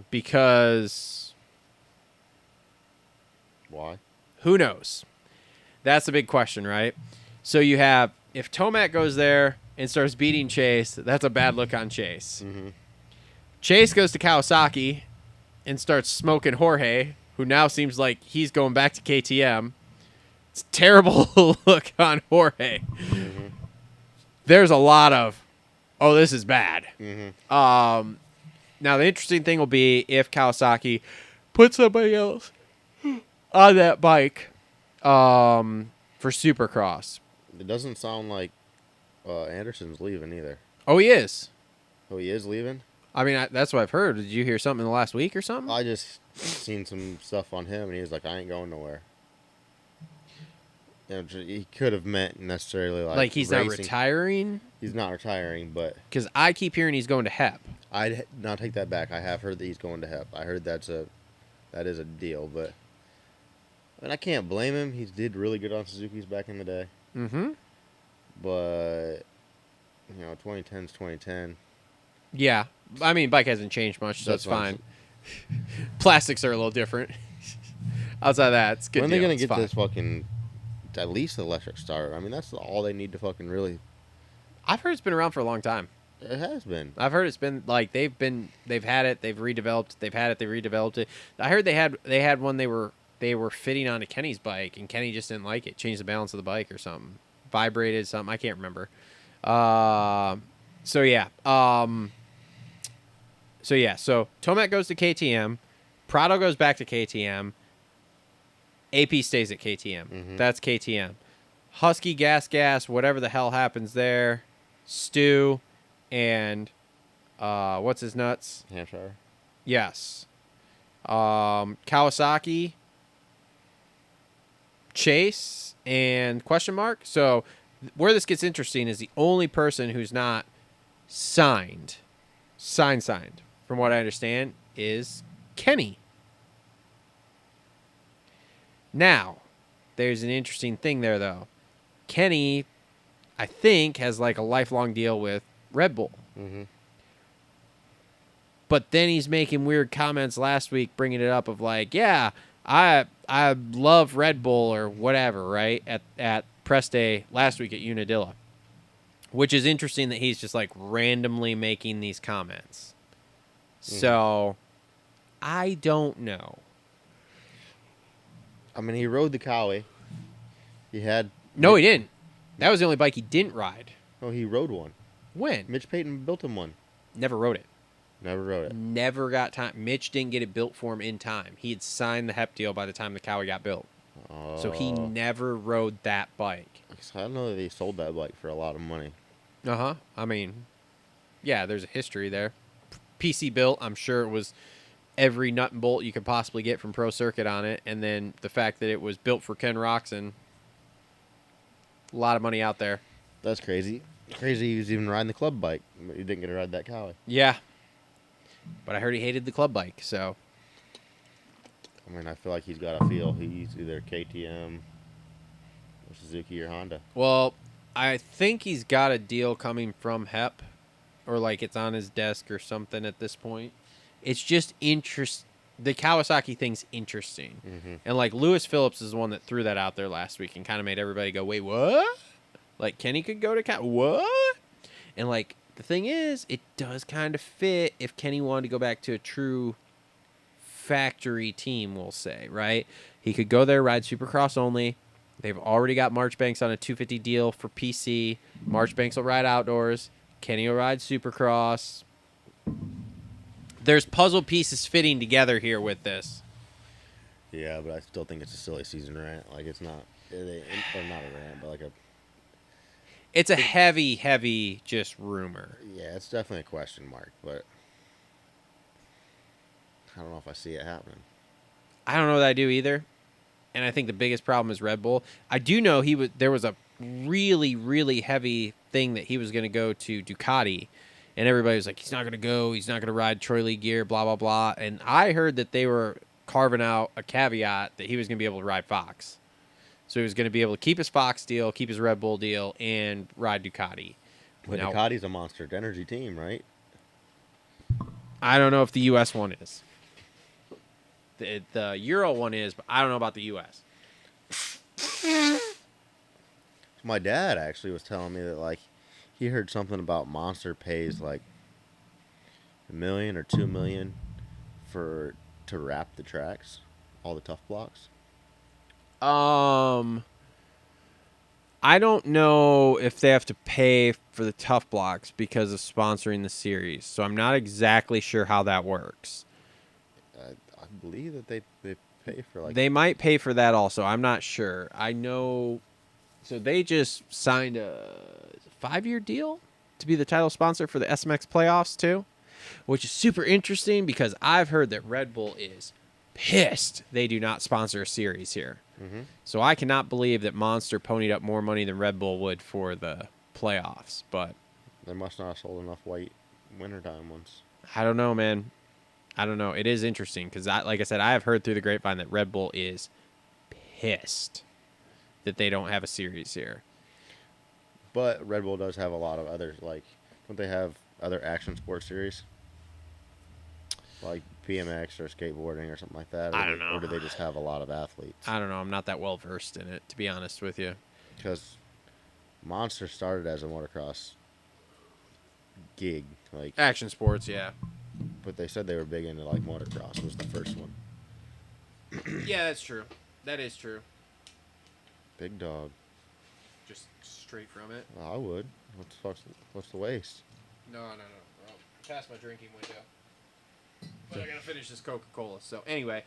Because... Why? Who knows? That's the big question, right? So you have, if Tomac goes there and starts beating Chase, that's a bad look on Chase. Chase goes to Kawasaki and starts smoking Jorge, who now seems like he's going back to KTM. It's a terrible look on Jorge. There's a lot of, oh, this is bad. Now, the interesting thing will be if Kawasaki puts somebody else on that bike for Supercross. It doesn't sound like Anderson's leaving either. Oh, he is. Oh, he is leaving? I mean, that's what I've heard. Did you hear something in the last week or something? I just seen some stuff on him, and he was like, I ain't going nowhere. You know, he could have meant necessarily like he's racing. not retiring? He's not retiring, but... Because I keep hearing he's going to HEP. I'd not take that back. I have heard that he's going to HEP. I heard that is a deal, but... I mean, I can't blame him. He did really good on Suzuki's back in the day. But, you know, 2010's 2010. Yeah. I mean, bike hasn't changed much, so that's fine. Plastics are a little different. Outside of that, it's good. When are they going to get this fucking... At least the electric start? I mean, that's all they need to fucking really... I've heard it's been around for a long time. It has been. I've heard it's been like they've had it, they've redeveloped, they've had it, they redeveloped it. I heard they had one they were fitting onto Kenny's bike, and Kenny just didn't like it. Changed the balance of the bike or something. Vibrated something. I can't remember. So Tomac goes to KTM. Prado goes back to KTM. AP stays at KTM. That's KTM. Husky, Gas, whatever the hell happens there. Stu and what's his nuts? Hampshire. Yes. Kawasaki, Chase, and question mark. So where this gets interesting is the only person who's not signed, from what I understand, is Kenny. Now, there's an interesting thing there, though. Kenny, I think, has like a lifelong deal with Red Bull. But then he's making weird comments last week, bringing it up of like, yeah, I love Red Bull or whatever, right? At press day last week at Unadilla, which is interesting that he's just like randomly making these comments. So I don't know. I mean, he rode the Kawi. He had... No, he didn't. That was the only bike he didn't ride. Oh, he rode one. When? Mitch Payton built him one. Never rode it. Never rode it. Never got time. Mitch didn't get it built for him in time. He had signed the HEP deal by the time the Kawi got built. So he never rode that bike. I don't know that he sold that bike for a lot of money. I mean, yeah, there's a history there. PC built, I'm sure it was every nut and bolt you could possibly get from Pro Circuit on it. And then the fact that it was built for Ken Roxon, a lot of money out there. That's crazy. Crazy he was even riding the club bike, but he didn't get to ride that Kawi. Yeah. But I heard he hated the club bike, so. I mean, I feel like he's got a feel. He's either KTM, or Suzuki, or Honda. Well, I think he's got a deal coming from HEP, or like it's on his desk or something at this point. It's just the Kawasaki thing's interesting. Mm-hmm. And like Lewis Phillips is the one that threw that out there last week and kind of made everybody go, wait, what? Like Kenny could go to what? And like the thing is, it does kind of fit if Kenny wanted to go back to a true factory team, we'll say, right? He could go there, ride Supercross only. They've already got Marchbanks on a 250 deal for PC. Marchbanks will ride outdoors. Kenny will ride Supercross. There's puzzle pieces fitting together here with this. Yeah, but I still think it's a silly season rant. Like, it's not... or not a rant, but like a... It's a heavy just rumor. Yeah, it's definitely a question mark, but... I don't know if I see it happening. I don't know that I do either. And I think the biggest problem is Red Bull. I do know there was a really heavy thing that he was going to go to Ducati. And everybody was like, he's not going to go. He's not going to ride Troy Lee gear, blah, blah, blah. And I heard that they were carving out a caveat that he was going to be able to ride Fox. So he was going to be able to keep his Fox deal, keep his Red Bull deal, and ride Ducati. But now, Ducati's a Monster Energy team, right? I don't know if the U.S. one is. The Euro one is, but I don't know about the U.S. My dad actually was telling me that, like, he heard something about Monster pays, like, $1 million or $2 million to wrap the tracks, all the tough blocks. I don't know if they have to pay for the tough blocks because of sponsoring the series, so I'm not exactly sure how that works. I believe that they pay for, like... They might pay for that also. I'm not sure. I know... So they just signed a 5-year deal to be the title sponsor for the SMX playoffs, too, which is super interesting because I've heard that Red Bull is pissed they do not sponsor a series here. Mm-hmm. So I cannot believe that Monster ponied up more money than Red Bull would for the playoffs, but... They must not have sold enough white wintertime ones. I don't know, man. I don't know. It is interesting because, like I said, I have heard through the grapevine that Red Bull is pissed that they don't have a series here. But Red Bull does have a lot of others. Like, don't they have other action sports series? Like BMX or skateboarding or something like that? I don't know. Or do they just have a lot of athletes? I don't know. I'm not that well versed in it, to be honest with you. Because Monster started as a motocross gig. Like, Action sports, yeah. but they said they were big into, like, motocross was the first one. Yeah, that's true. That is true. Big dog. Just straight from it. Well, I would. What's the waste? No. Well, past my drinking window. But I gotta finish this Coca-Cola. So anyway,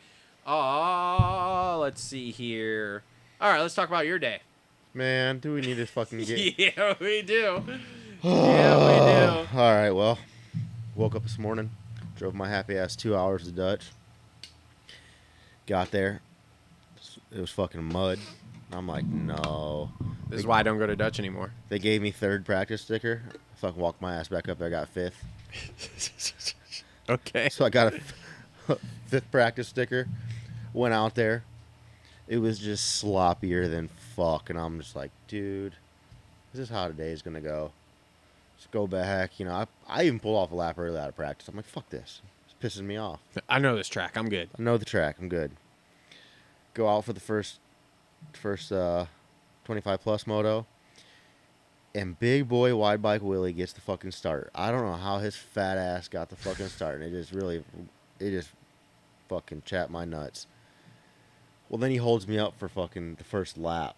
let's see here. All right, let's talk about your day. Man, do we need to fucking get... Yeah, we do. Yeah, we do. All right, well, woke up this morning, drove my happy ass 2 hours to Dutch. Got there. It was fucking mud. I'm like, no. This is why I don't go to Dutch anymore. They gave me third practice sticker. I fucking walked my ass back up there, got fifth. Okay. So I got a fifth practice sticker. Went out there. It was just sloppier than fuck. And I'm just like, dude, this is how today is going to go. Just go back. You know, I even pulled off a lap early out of practice. I'm like, fuck this. It's pissing me off. I know this track. I'm good. I know the track. I'm good. Go out for the first 25 plus moto. And big boy wide bike Willie gets the fucking start. I don't know how his fat ass got the fucking start. And it just fucking chapped my nuts. Well, then he holds me up for fucking the first lap.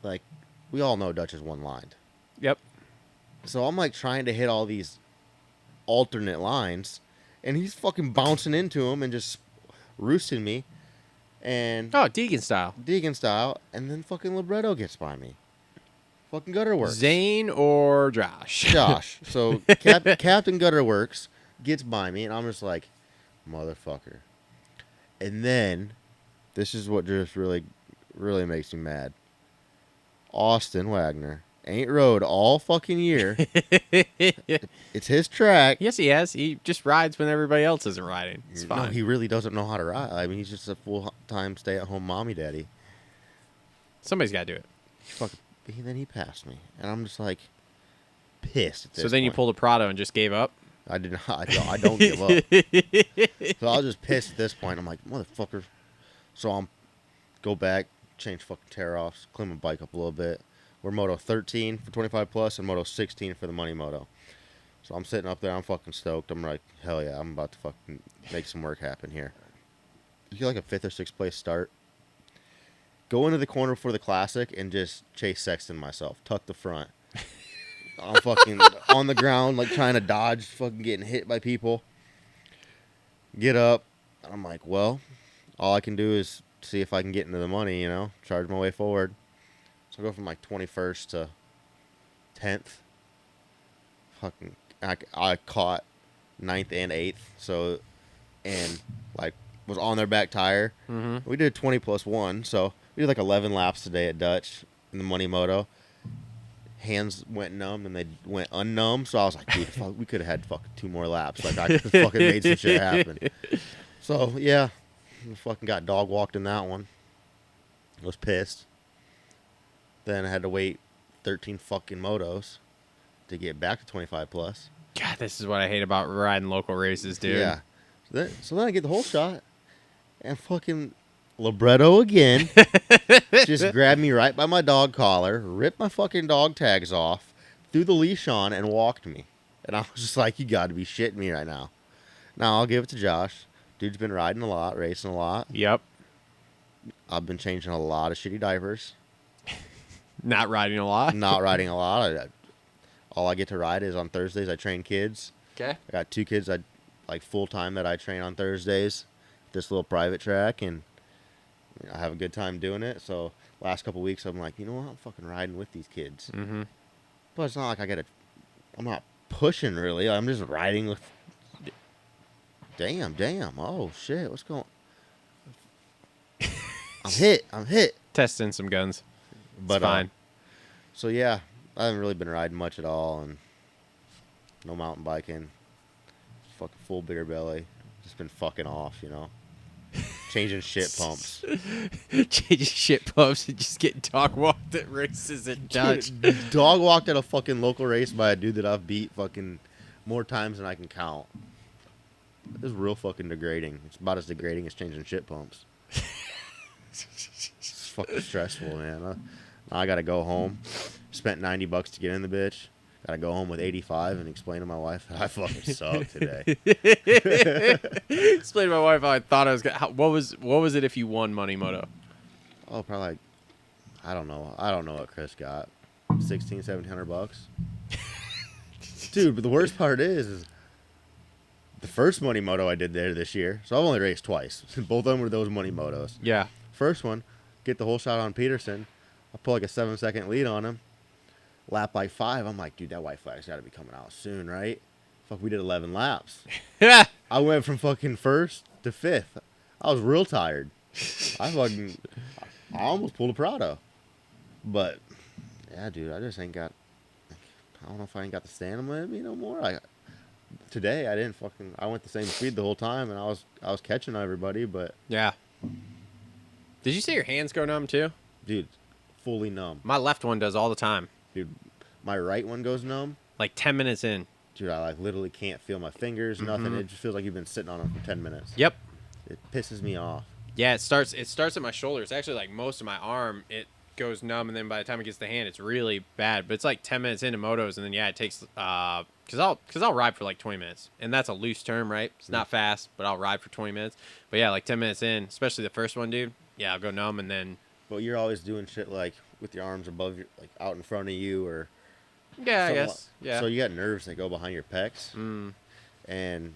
Like, we all know Dutch is one-lined. Yep. So I'm like trying to hit all these alternate lines. And he's fucking bouncing into him and just roosting me. And Degan style. Degan style. And then fucking Libretto gets by me. Fucking Gutter Works. Zane or Josh? Josh. So Captain Gutter Works gets by me, and I'm just like, motherfucker. And then, this is what just really, really makes me mad. Austin Wagner Ain't rode all fucking year. It's his track. Yes, he has. He just rides when everybody else isn't riding. It's fine. No, he really doesn't know how to ride. I mean, he's just a full-time stay-at-home mommy daddy. Somebody's got to do it. Then he passed me, and I'm just like pissed. At this So then you point. pulled a Prado and just gave up? I did not. I don't give up. So I was just pissed at this point. I'm like, motherfucker. So I'm go back, change fucking tear-offs, clean my bike up a little bit. We're Moto 13 for 25 plus and Moto 16 for the money moto. So I'm sitting up there. I'm fucking stoked. I'm like, hell yeah, I'm about to fucking make some work happen here. You get like a 5th or 6th place start. Go into the corner before the classic and just chase Sexton myself. Tuck the front. I'm fucking on the ground, like trying to dodge, fucking getting hit by people. Get up. I'm like, well, all I can do is see if I can get into the money, you know, charge my way forward. So I go from like 21st to 10th. Fucking, I caught 9th and 8th. So, and like was on their back tire. Mm-hmm. We did 20 plus 1. So we did like 11 laps today at Dutch in the money moto. Hands went numb and they went unnumb. So I was like, dude, fuck, we could have had fucking 2 more laps. Like I could have fucking made some shit happen. So yeah, I fucking got dog walked in that one. I was pissed. Then I had to wait 13 fucking motos to get back to 25 plus. God, this is what I hate about riding local races, dude. Yeah. So then I get the whole shot and fucking libretto again. Just grabbed me right by my dog collar, ripped my fucking dog tags off, threw the leash on, and walked me. And I was just like, you got to be shitting me right now. Now, I'll give it to Josh. Dude's been riding a lot, racing a lot. Yep. I've been changing a lot of shitty diapers. Not riding a lot. Not riding a lot. All I get to ride is on Thursdays. I train kids. Okay. I got 2 kids like full-time that I train on Thursdays. This little private track, and I have a good time doing it. So last couple weeks, I'm like, you know what? I'm fucking riding with these kids. Mm-hmm. But it's not like I'm not pushing really. I'm just riding with. Damn. Oh shit, what's going? I'm hit. Testing some guns. But It's fine. So yeah, I haven't really been riding much at all, and no mountain biking. Fucking full beer belly. Just been fucking off, you know. Changing shit pumps. Changing shit pumps and just getting dog walked at races at Dutch. Dog walked at a fucking local race by a dude that I've beat fucking more times than I can count. This is real fucking degrading. It's about as degrading as changing shit pumps. It's fucking stressful, man. I gotta go home. Spent $90 to get in the bitch. Gotta go home with 85 and explain to my wife that I fucking suck today. Explain to my wife how I thought I was gonna. What was it if you won Money Moto? Oh, probably like, I don't know what Chris got. $1,700. Dude, but the worst part is the first Money Moto I did there this year. So I've only raced twice. Both of them were those Money Motos. Yeah. First one, get the whole shot on Peterson. I pull like a 7-second lead on him. Lap by 5, I'm like, dude, that white flag's got to be coming out soon, right? Fuck, we did 11 laps. Yeah. I went from fucking 1st to 5th. I was real tired. I almost pulled a Prado. But, yeah, dude, I just ain't got, I don't know if I ain't got the stamina in me no more. Today, I went the same speed the whole time, and I was catching everybody, but. Yeah. Did you say your hands go numb too? Dude, fully numb. My left one does all the time. Dude, my right one goes numb. Like 10 minutes in. Dude, I like literally can't feel my fingers, nothing. It just feels like you've been sitting on them for 10 minutes. Yep. It pisses me off. Yeah, it starts at my shoulder. It's actually like most of my arm. It goes numb, and then by the time it gets to the hand, it's really bad. But it's like 10 minutes into motos, and then yeah, it takes because I'll ride for like 20 minutes, and that's a loose term, right? It's not fast, but I'll ride for 20 minutes. But yeah, like 10 minutes in, especially the first one, dude. Yeah, I'll go numb, and then. But you're always doing shit like with your arms above your, like out in front of you, or. Yeah, I guess. Yeah. So you got nerves that go behind your pecs, Mm. and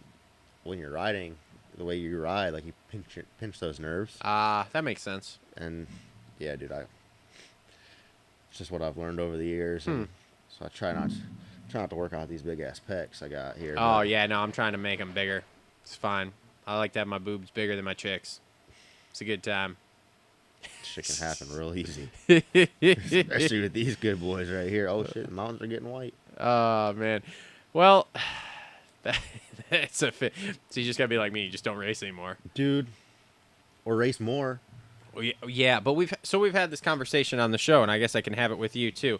when you're riding, the way you ride, like you pinch those nerves. That makes sense. And yeah, dude, it's just what I've learned over the years, and so I try not to work out these big ass pecs I got here. Oh yeah, no, I'm trying to make them bigger. It's fine. I like to have my boobs bigger than my chicks. It's a good time. shit can happen real easy. Especially with these good boys right here. Oh, shit, the mountains are getting white. Oh, man. Well, that's a fit. So you just got to be like me. You just don't race anymore. Dude, or race more. Well, yeah, but we've had this conversation on the show, and I guess I can have it with you, too.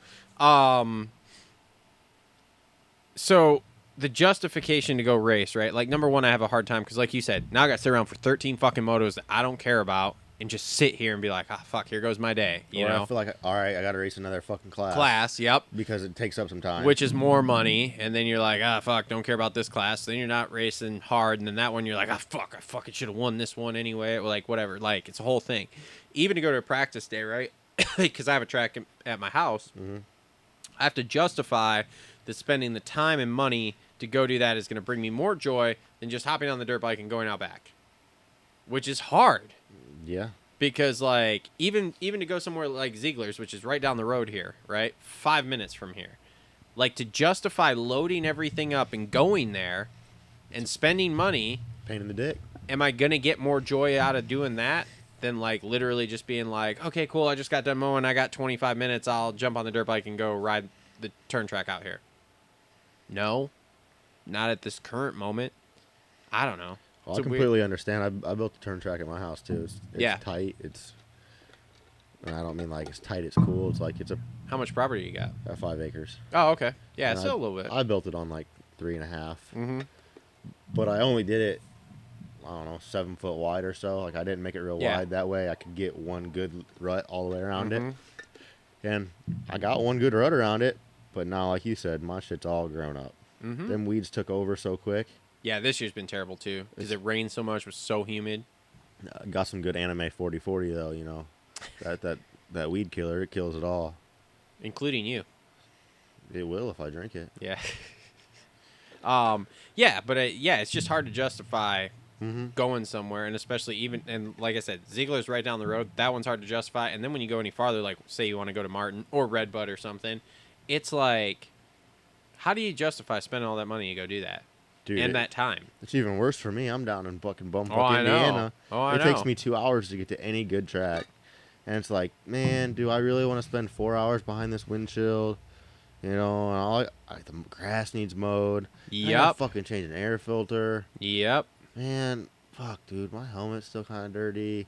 So the justification to go race, right? Like, number one, I have a hard time because, like you said, now I got to sit around for 13 fucking motos that I don't care about and just sit here and be like, fuck, here goes my day, you know? I feel like, all right, I got to race another fucking class. Yep. Because it takes up some time. Which is more money, and then you're like, fuck, don't care about this class. Then you're not racing hard, and then that one you're like, fuck, I fucking should have won this one anyway. Like, whatever. Like, it's a whole thing. Even to go to a practice day, right? Because I have a track at my house. Mm-hmm. I have to justify that spending the time and money to go do that is going to bring me more joy than just hopping on the dirt bike and going out back, which is hard. Yeah. Because, like, even to go somewhere like Ziegler's, which is right down the road here, right? 5 minutes from here. Like, to justify loading everything up and going there and spending money. Pain in the dick. Am I going to get more joy out of doing that than, like, literally just being like, okay, cool, I just got done mowing, I got 25 minutes, I'll jump on the dirt bike and go ride the turn track out here? No. Not at this current moment. I don't know. Well, I completely understand. I built the turn track at my house too. It's tight. And I don't mean like it's tight. It's cool. It's like How much property you got? 5 acres. Oh, okay. Yeah, And it's still a little bit. I built it on like 3.5. Mm-hmm. But I only did it, I don't know, 7 foot wide or so. Like I didn't make it real wide. That way I could get one good rut all the way around it. And I got one good rut around it. But now, like you said, my shit's all grown up. Mm-hmm. Them weeds took over so quick. Yeah, this year's been terrible too because it rained so much. It was so humid. Got some good anime 40/40 though. You know, that weed killer, it kills it all. Including you. It will if I drink it. Yeah. Yeah, but it's just hard to justify going somewhere, and especially and like I said, Ziegler's right down the road. That one's hard to justify. And then when you go any farther, like say you want to go to Martin or Redbud or something, it's like, how do you justify spending all that money to go do that? Dude, and that time. It's even worse for me. I'm down in fucking Bumfuck, I Indiana. know. Oh, I it know. takes me 2 hours to get to any good track. And it's like, man, do I really want to spend 4 hours behind this windshield? You know, and all the grass needs mowed. Yep. I gotta fucking change an air filter. Yep. Man, fuck, dude, my helmet's still kind of dirty.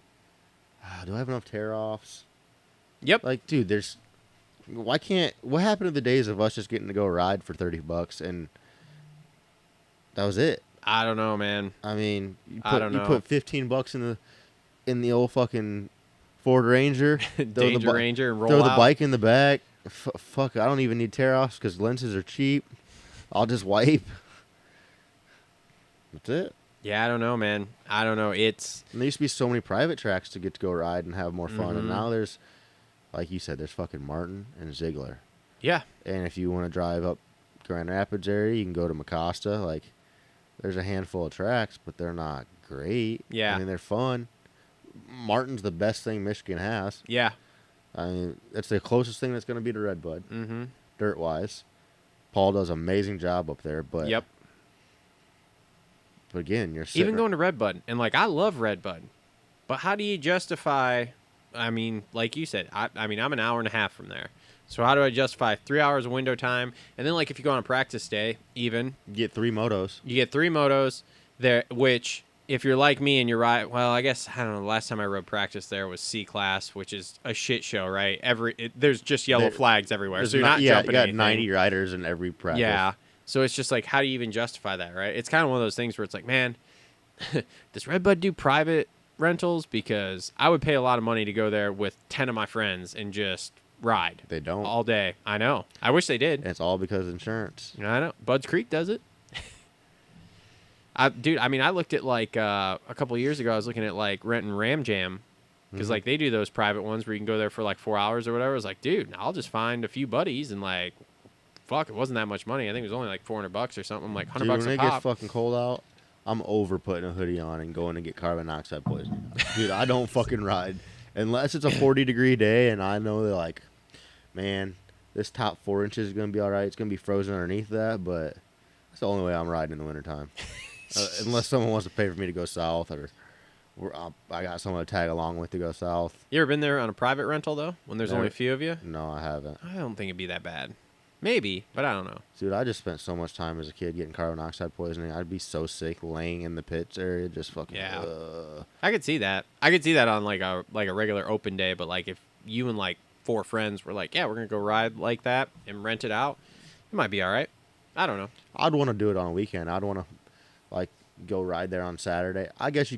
Do I have enough tear-offs? Yep. Like, dude, what happened to the days of us just getting to go ride for $30 and that was it? I don't know, man. I mean, you know. put $15 in the old fucking Ford Ranger, Danger Ranger, and roll throw the out. bike in the back. Fuck, I don't even need tear-offs because lenses are cheap. I'll just wipe. That's it. Yeah, I don't know, man. I don't know. And there used to be so many private tracks to get to go ride and have more fun, and now there's, like you said, there's fucking Martin and Ziegler. Yeah. And if you want to drive up Grand Rapids area, you can go to Mecosta. Like, there's a handful of tracks, but they're not great. Yeah. I mean, they're fun. Martin's the best thing Michigan has. Yeah. I mean, it's the closest thing that's going to be to Redbud, Mm-hmm. dirt-wise. Paul does an amazing job up there, but Yep. But again, you're Even going to Redbud, and like I love Redbud, but how do you justify? I mean, like you said, I mean, I'm an hour and a half from there, so how do I justify 3 hours of window time? And then like if you go on a practice day, even you get 3 motos. you get 3 motos there, which if you're like me and you're right, well, I guess I don't know. The last time I rode practice there was C class, which is a shit show, right? There's just yellow flags everywhere, so you're not jumping. You got anything. 90 riders in every practice. Yeah. So it's just like, how do you even justify that, right? It's kind of one of those things where it's like, man, does Redbud do private rentals? Because I would pay a lot of money to go there with 10 of my friends and just ride. They don't. All day. I know. I wish they did. And it's all because of insurance. I know. Bud's Creek does it. Dude, I mean, I looked at like a couple of years ago, I was looking at like renting Ram Jam because like they do those private ones where you can go there for like 4 hours or whatever. I was like, dude, I'll just find a few buddies and like, fuck, it wasn't that much money. I think it was only like $400 or something. I'm like, $100 Dude, a when it pop. gets fucking cold out, I'm over putting a hoodie on and going to get carbon dioxide poisoning. Dude, I don't fucking ride unless it's a 40-degree day and I know they're like, man, this top 4 inches is going to be all right. It's going to be frozen underneath that, but that's the only way I'm riding in the wintertime. Unless someone wants to pay for me to go south or I got someone to tag along with to go south. You ever been there on a private rental, though, when there's only a few of you? No, I haven't. I don't think it'd be that bad. Maybe, but I don't know. Dude, I just spent so much time as a kid getting carbon monoxide poisoning. I'd be so sick laying in the pits area, just fucking. Yeah. I could see that. I could see that on like a regular open day, but like if you and like 4 friends were like, yeah, we're gonna go ride like that and rent it out, it might be all right. I don't know. I'd want to do it on a weekend. I'd want to like go ride there on Saturday. I guess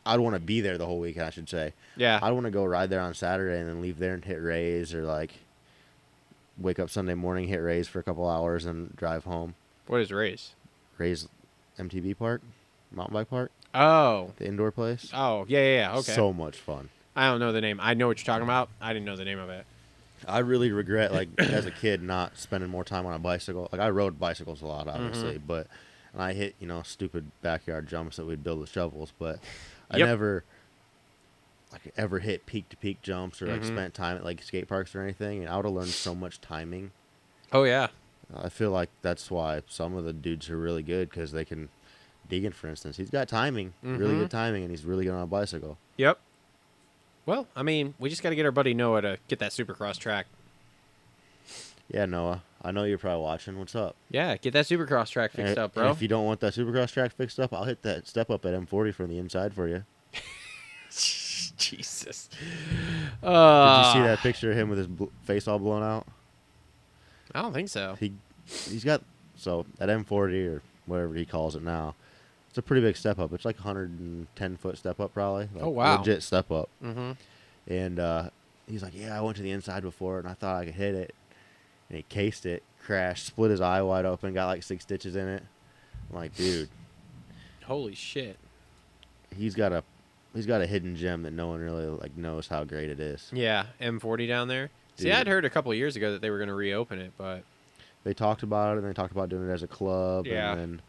I'd want to be there the whole weekend, I should say. Yeah. I'd want to go ride there on Saturday and then leave there and hit Ray's, or like wake up Sunday morning, hit Ray's for a couple hours, and drive home. What is Ray's? Ray's MTB park, mountain bike park, Oh. the indoor place. Oh, yeah. Okay. So much fun. I don't know the name. I know what you're talking about. I didn't know the name of it. I really regret, like, as a kid, not spending more time on a bicycle. Like, I rode bicycles a lot, obviously, and I hit, stupid backyard jumps that we'd build with shovels, but I never, like, ever hit peak-to-peak jumps or, like, spent time at, like, skate parks or anything, and I would have learned so much timing. Oh, yeah. I feel like that's why some of the dudes are really good, because they can, Degan, for instance, he's got timing, really good timing, and he's really good on a bicycle. Yep. Well, I mean, we just got to get our buddy Noah to get that Supercross track. Yeah, Noah, I know you're probably watching. What's up? Yeah, get that Supercross track fixed up, bro. If you don't want that Supercross track fixed up, I'll hit that step up at M40 from the inside for you. Jesus. Did you see that picture of him with his face all blown out? I don't think so. He's got, so at M40 or whatever he calls it now, it's a pretty big step up. It's like 110-foot step up probably. Like, oh, wow. Legit step up. Mm-hmm. And he's like, yeah, I went to the inside before, and I thought I could hit it. And he cased it, crashed, split his eye wide open, got like 6 stitches in it. I'm like, dude. Holy shit. He's got a hidden gem that no one really like knows how great it is. Yeah, M40 down there. Dude. See, I'd heard a couple of years ago that they were going to reopen it, but they talked about it, and they talked about doing it as a club. Yeah. And then,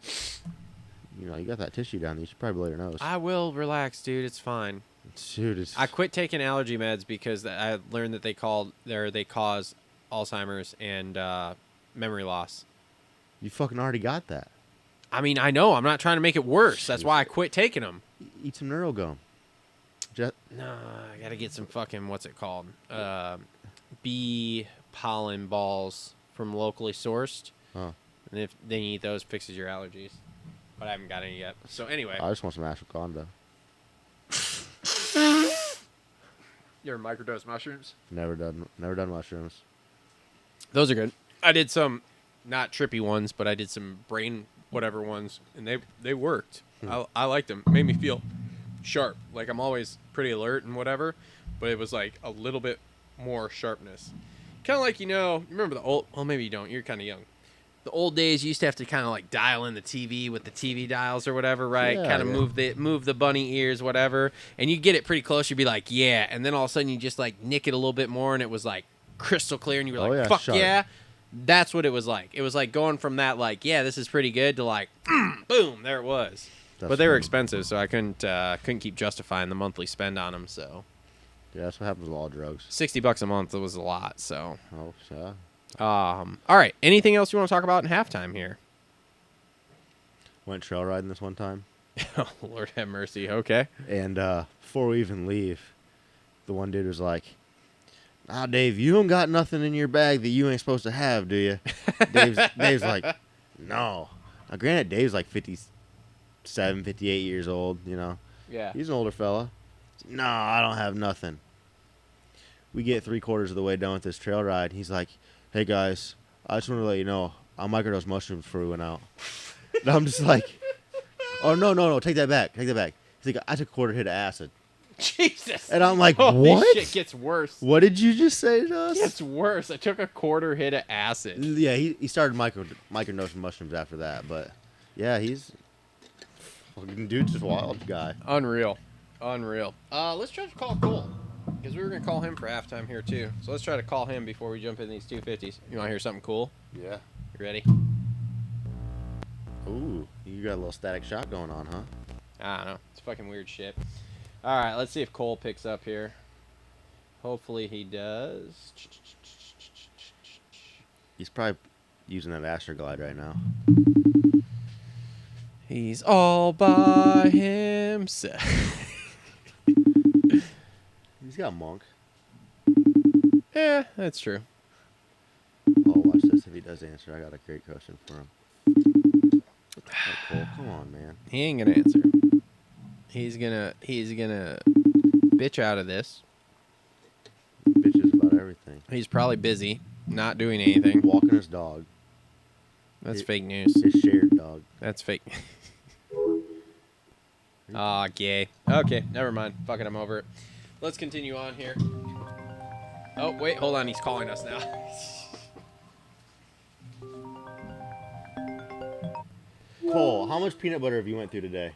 you got that tissue down there. You should probably blow your nose. I will relax, dude. It's fine. Dude, I quit taking allergy meds because I learned that they cause Alzheimer's and memory loss. You fucking already got that. I mean, I know. I'm not trying to make it worse. That's why I quit taking them. Eat some Neurogum. No, I gotta get some fucking, what's it called? Bee pollen balls from locally sourced. Oh. And if then you eat those, fixes your allergies. But I haven't got any yet. So anyway. I just want some ashwagandha. You ever microdose mushrooms? Never done mushrooms. Those are good. I did some, not trippy ones, but I did some brain whatever ones, and they worked. I liked them. It made me feel sharp. Like I'm always pretty alert and whatever, but it was like a little bit more sharpness. Kind of like, you remember the old, well, maybe you don't. You're kind of young. The old days, you used to have to kind of like dial in the TV with the TV dials or whatever, right? Yeah, kind of move the bunny ears, whatever. And you get it pretty close. You'd be like, yeah. And then all of a sudden you just like nick it a little bit more and it was like crystal clear. And you were like, fuck sharp. yeah. That's what it was like. It was like going from that like, yeah, this is pretty good to like, boom, there it was. But they were expensive, so I couldn't keep justifying the monthly spend on them. So yeah, that's what happens with all drugs. $60 a month was a lot. So Oh, yeah. all right. Anything else you want to talk about in halftime here? Went trail riding this one time. Oh, Lord have mercy. Okay. And before we even leave, the one dude was like, Dave, you don't got nothing in your bag that you ain't supposed to have, do you? Dave's like, no. Now, granted, Dave's like 57, 58 years old, Yeah. He's an older fella. No, I don't have nothing. We get 3/4 of the way done with this trail ride. He's like, hey, guys, I just want to let you know, I microdosed mushrooms before we went out. And I'm just like, oh, no, take that back. He's like, I took a quarter hit of acid. Jesus. And I'm like, Holy what? Shit gets worse. What did you just say to us? Gets worse. I took a quarter hit of acid. Yeah, he started microdosing mushrooms after that. But, yeah, he's fucking dude's just a wild guy. Unreal. Let's try to call Cole. Because we were going to call him for halftime here, too. So let's try to call him before we jump in these 250s. You want to hear something cool? Yeah. You ready? Ooh, you got a little static shot going on, huh? I don't know. It's fucking weird shit. All right, let's see if Cole picks up here. Hopefully he does. He's probably using that Astroglide right now. He's all by himself. got Monk. Yeah, that's true. Oh, watch this. If he does answer, I got a great question for him. Oh, Cole, come on, man. He ain't gonna answer. He's gonna bitch out of this. Bitches about everything. He's probably busy, not doing anything. Walking his dog. That's fake news. His shared dog. That's fake. Aw, gay. Okay, never mind. Fuck it, I'm over it. Let's continue on here. Oh, wait, hold on. He's calling us now. Cole, how much peanut butter have you went through today?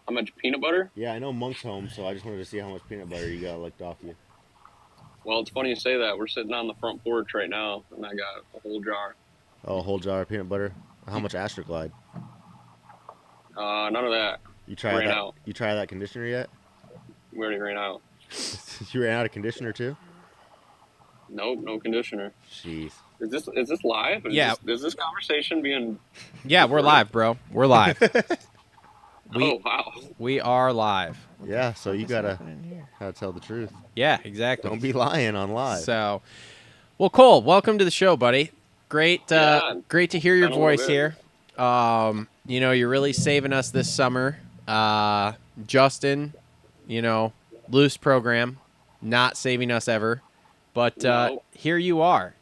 How much peanut butter? Yeah, I know Monk's home, so I just wanted to see how much peanut butter you got licked off you. Well, it's funny you say that. We're sitting on the front porch right now, and I got a whole jar. Oh, a whole jar of peanut butter? How much Astroglide? None of that. You tried Ran that? out. You tried that conditioner yet? We already ran out. You ran out of conditioner too? Nope, no conditioner. Jeez. Is this live? Yeah. Is this conversation being... Yeah, we're live, bro. We're live. Oh, wow. We are live. Yeah, so you gotta tell the truth. Yeah, exactly. Don't be lying on live. So, well, Cole, welcome to the show, buddy. Great, Yeah. great to hear your Been a little voice bit. here. You know, you're really saving us this summer. Justin, you know, loose program, not saving us ever, but No. here you are.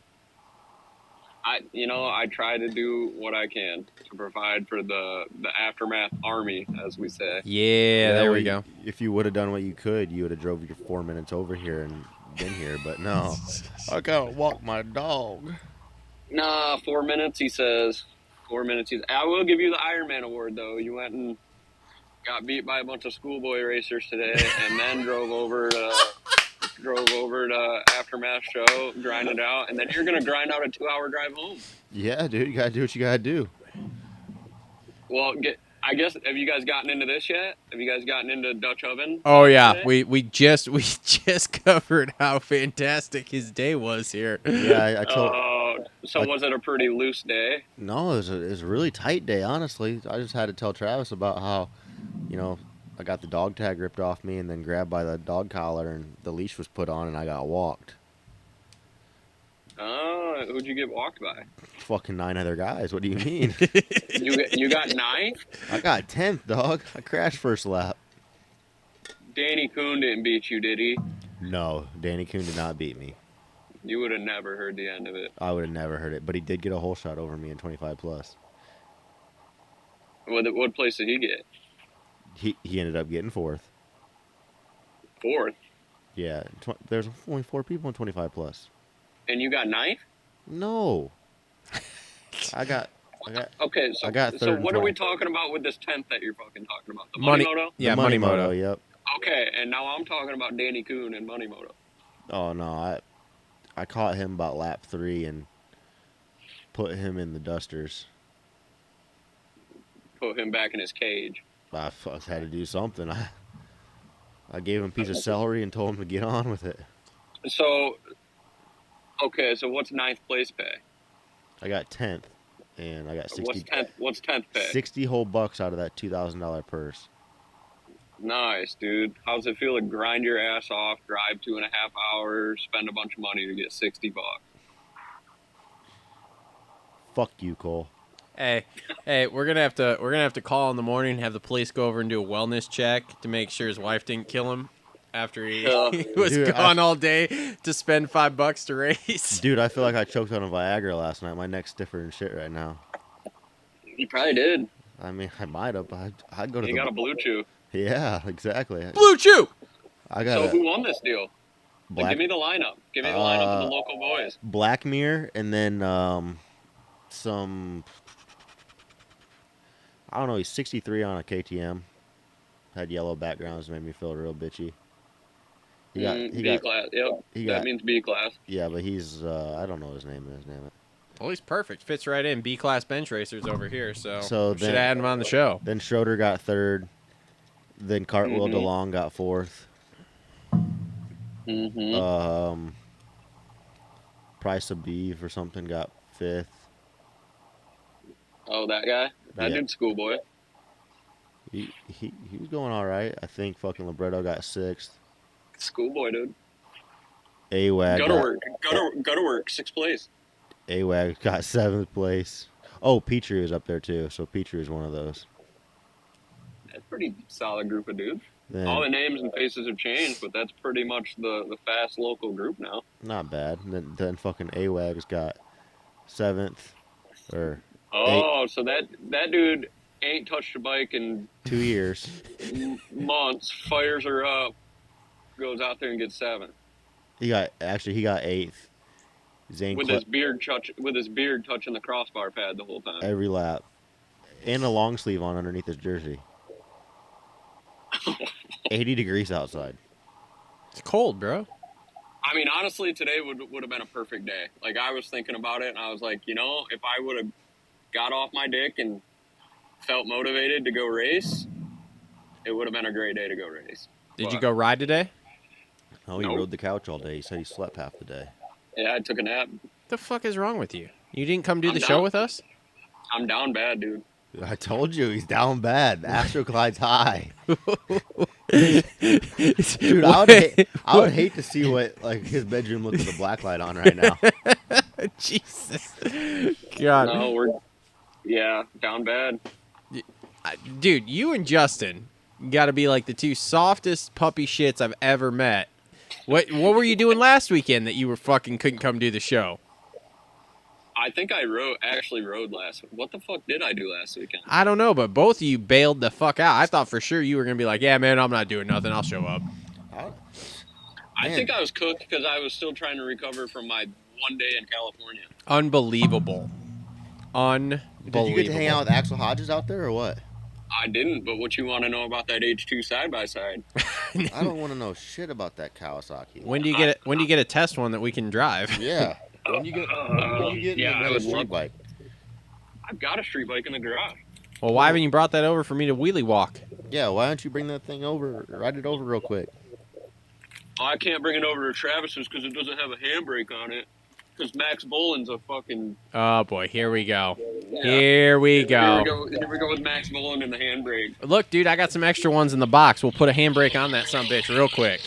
I try to do what I can to provide for the aftermath army, as we say. Yeah, there we go. If you would have done what you could, you would have drove your 4 minutes over here and been here, but no. I gotta walk my dog. Nah, 4 minutes, he says. 4 minutes. I will give you the Iron Man award, though. You went and got beat by a bunch of schoolboy racers today, and then drove over to Aftermath Show, grind it out, and then you're gonna grind out a 2-hour drive home. Yeah, dude, you gotta do what you gotta do. Well, I guess, have you guys gotten into this yet? Have you guys gotten into Dutch oven? Oh yeah, today? we just covered how fantastic his day was here. Yeah, I told. So was it a pretty loose day? No, it was a really tight day, honestly. I just had to tell Travis about how, you know, I got the dog tag ripped off me and then grabbed by the dog collar and the leash was put on and I got walked. Who'd you get walked by? Fucking 9 other guys. What do you mean? You got 9? I got 10th, dog. I crashed first lap. Danny Kuhn didn't beat you, did he? No, Danny Kuhn did not beat me. You would have never heard the end of it. I would have never heard it, but he did get a hole shot over me in 25 plus. What place did he get? He ended up getting 4th. 4th? Yeah, there's only 4 people in 25 plus. And you got 9th? No. I got Okay, I got so 3rd and what are we 20th. talking about with this 10th that you're fucking talking about? The Money- Money Moto? Yeah, The Money Moto. Yep. Okay, and now I'm talking about Danny Kuhn and Money Moto. Oh no, I caught him about lap 3 and put him in the dusters. Put him back in his cage. I had to do something. I gave him a piece of celery and told him to get on with it. So, okay, so what's 9th place pay? I got 10th, and I got 60. What's 10th pay? 60 whole bucks out of that $2,000 purse. Nice, dude. How's it feel to grind your ass off, drive 2.5 hours, spend a bunch of money to get $60? Fuck you, Cole. Hey, we're gonna have to call in the morning and have the police go over and do a wellness check to make sure his wife didn't kill him after he was Dude, gone all day to spend $5 to race. Dude, I feel like I choked on a Viagra last night. My neck's stiffer than shit right now. You probably did. I mean, I might have, but I'd go to You got a blue chew. Yeah, exactly. Blue Chew. I So got who won this deal? Black, Give me the lineup. Give me the lineup of the local boys. Black Mirror, and then some, I don't know, he's 63 on a KTM. Had yellow backgrounds, made me feel real bitchy. He B class. Yep. That means B class. Yeah, but he's, I don't know what his name is, damn it. Well, he's perfect. Fits right in. B-class bench racers over here, so then, should add him on the show. Then Schroeder got 3rd. Then Cartwheel DeLong got 4th. Price of Beef or something got 5th. Oh, that guy? That Yeah. dude's schoolboy. He was going all right. I think fucking Libretto got 6th. Schoolboy, dude. AWAG Go to work. 6th place. AWAG got 7th place. Oh, Petrie was up there too. So Petrie was one of those. That's a pretty solid group of dudes. Then, All the names and faces have changed, but that's pretty much the fast local group now. not bad. Then fucking AWAG's got 7th or Oh, so that dude ain't touched a bike in 2 years. months. Fires her up, goes out there and gets 7th. He got 8th. Zane With his beard touching the crossbar pad the whole time. every lap, and a long sleeve on underneath his jersey. 80 degrees outside. It's cold, bro. I mean, honestly, today would have been a perfect day. Like, I was thinking about it, and I was like, you know, if I would have got off my dick and felt motivated to go race, it would have been a great day to go race. Did you go ride today? Oh, he Nope. rode the couch all day. He said he slept half the day. Yeah, I took a nap. The fuck is wrong with you? You didn't come do I'm the down. show with us? I'm down bad, dude. I told you, he's down bad. Astroglide's high. Dude, I would hate to see what like his bedroom looks with a black light on right now. Jesus. God. No, we're down bad. Dude, you and Justin got to be like the two softest puppy shits I've ever met. What were you doing last weekend that you were fucking couldn't come do the show? I think I actually rode last week. What the fuck did I do last weekend? I don't know, but both of you bailed the fuck out. I thought for sure you were going to be like, yeah, man, I'm not doing nothing. I'll show up. I think I was cooked because I was still trying to recover from my one day in California. Unbelievable. Unbelievable. Did you get to hang out with Axel Hodges out there or what? I didn't, but what you want to know about that H2 side-by-side? I don't want to know shit about that Kawasaki. When do you get a test one that we can drive? Yeah. When you get I a would street love bike. I've got a street bike in the garage. Well, why haven't you brought that over for me to wheelie walk? Yeah, why don't you bring that thing over, ride it over real quick? Oh, I can't bring it over to Travis's because it doesn't have a handbrake on it. Because Max Boland's a fucking... Oh, boy. Here we go. Yeah. Here we go. Here we go with Max Boland and the handbrake. Look, dude, I got some extra ones in the box. We'll put a handbrake on that sumbitch real quick.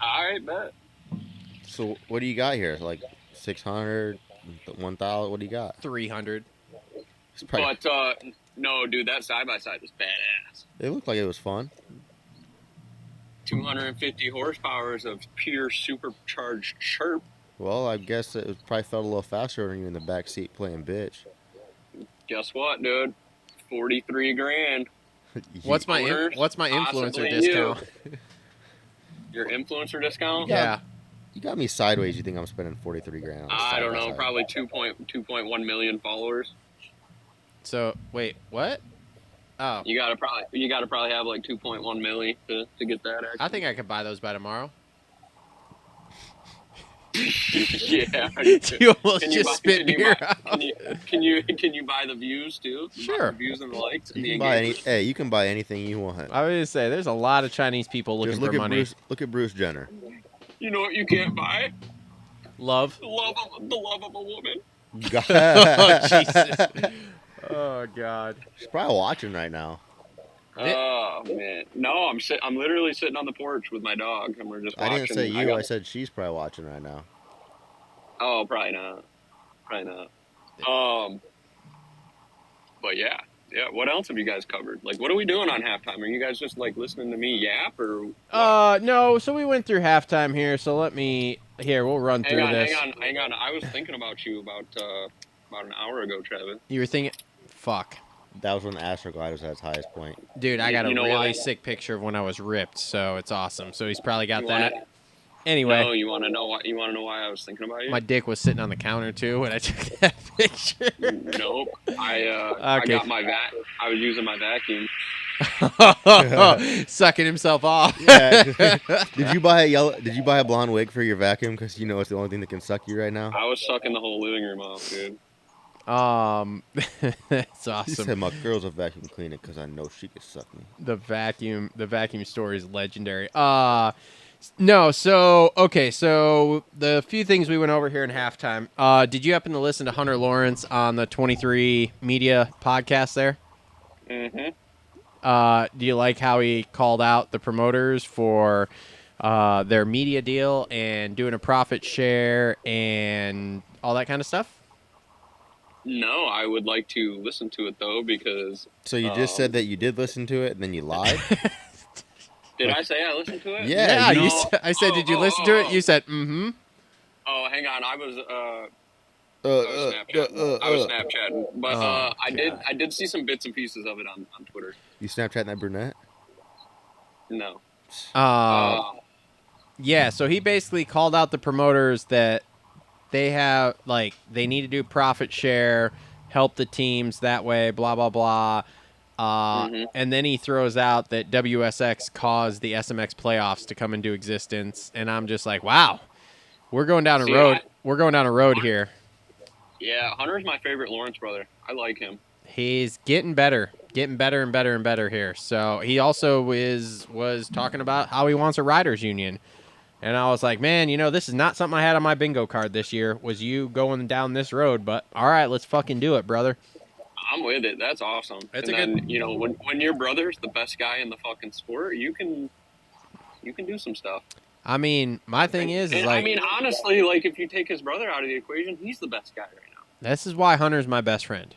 All right, bet. So what do you got here? Like 600, 1,000? What do you got? 300. It's probably, But, no, dude, that side-by-side was badass. it looked like it was fun. 250 horsepower of pure supercharged chirp. Well, I guess it probably felt a little faster when you were in the back seat playing bitch. Guess what, dude? 43 grand. What's my Owners, influencer possibly discount? Your influencer discount? Yeah. You got me sideways. You think I'm spending 43 grand on a I don't know, side-by-side. probably 2.1 million followers. So, wait, what? Oh, You gotta probably have like 2.1 milli to get that. Actually. I think I could buy those by tomorrow. Yeah. You almost Can you just buy- spit can you beer buy- out. Can you buy the views too? You buy Sure. the views and the likes. And You the can buy engagement? hey, you can buy anything you want. I was going to say, there's a lot of Chinese people looking Just look for at money. Look at Bruce Jenner. You know what you can't buy? Love. The love of a woman. Oh, Jesus. Oh, God. She's probably watching right now. Oh man, no! I'm literally sitting on the porch with my dog, and we're just watching. I didn't say you. I said she's probably watching right now. Oh, probably not. But yeah. What else have you guys covered? Like, what are we doing on halftime? Are you guys just like listening to me yap, or? No. So we went through halftime here. So we'll run through this. Hang on. I was thinking about you about an hour ago, Travis. You were thinking, fuck. That was when the Astroglide was at its highest point. Dude, I got a You know really why? sick picture of when I was ripped, so it's awesome. So he's probably got You that. wanna- Anyway, No, you want to know why? You want to know why I was thinking about you? my dick was sitting on the counter too when I took that picture. Nope. I Okay. got my I was using my vacuum. Sucking himself off. Yeah. Did you buy a blonde wig for your vacuum? Because you know it's the only thing that can suck you right now. I was sucking the whole living room off, dude. That's He awesome. said my girl's a vacuum cleaner because I know she can suck me. The vacuum story is legendary. No, so okay, so the few things we went over here in halftime. Did you happen to listen to Hunter Lawrence on the 23 Media podcast there? Mm-hmm. Do you like how he called out the promoters for their media deal and doing a profit share and all that kind of stuff? No, I would like to listen to it though because. So you just said that you did listen to it and then you lied? Did I say I listened to it? Yeah, Yeah, No. I said, did you listen to it? You said, mm-hmm. Oh, hang on. I was Snapchatting, but I did see some bits and pieces of it on Twitter. You Snapchatting that brunette? No. Yeah, so he basically called out the promoters that they have, like, they need to do profit share, help the teams that way, blah, blah, blah. And then he throws out that WSX caused the SMX playoffs to come into existence. And I'm just like, wow, we're going down a road. We're going down a road here. Yeah, Hunter's my favorite Lawrence brother. I like him. He's getting better and better and better here. So he also was talking about how he wants a riders union. And I was like, man, this is not something I had on my bingo card this year, was you going down this road. But all right, let's fucking do it, brother. I'm with it. That's awesome. When your brother's the best guy in the fucking sport, you can do some stuff. I mean, my thing is like, I mean, honestly, like if you take his brother out of the equation, he's the best guy right now. This is why Hunter's my best friend.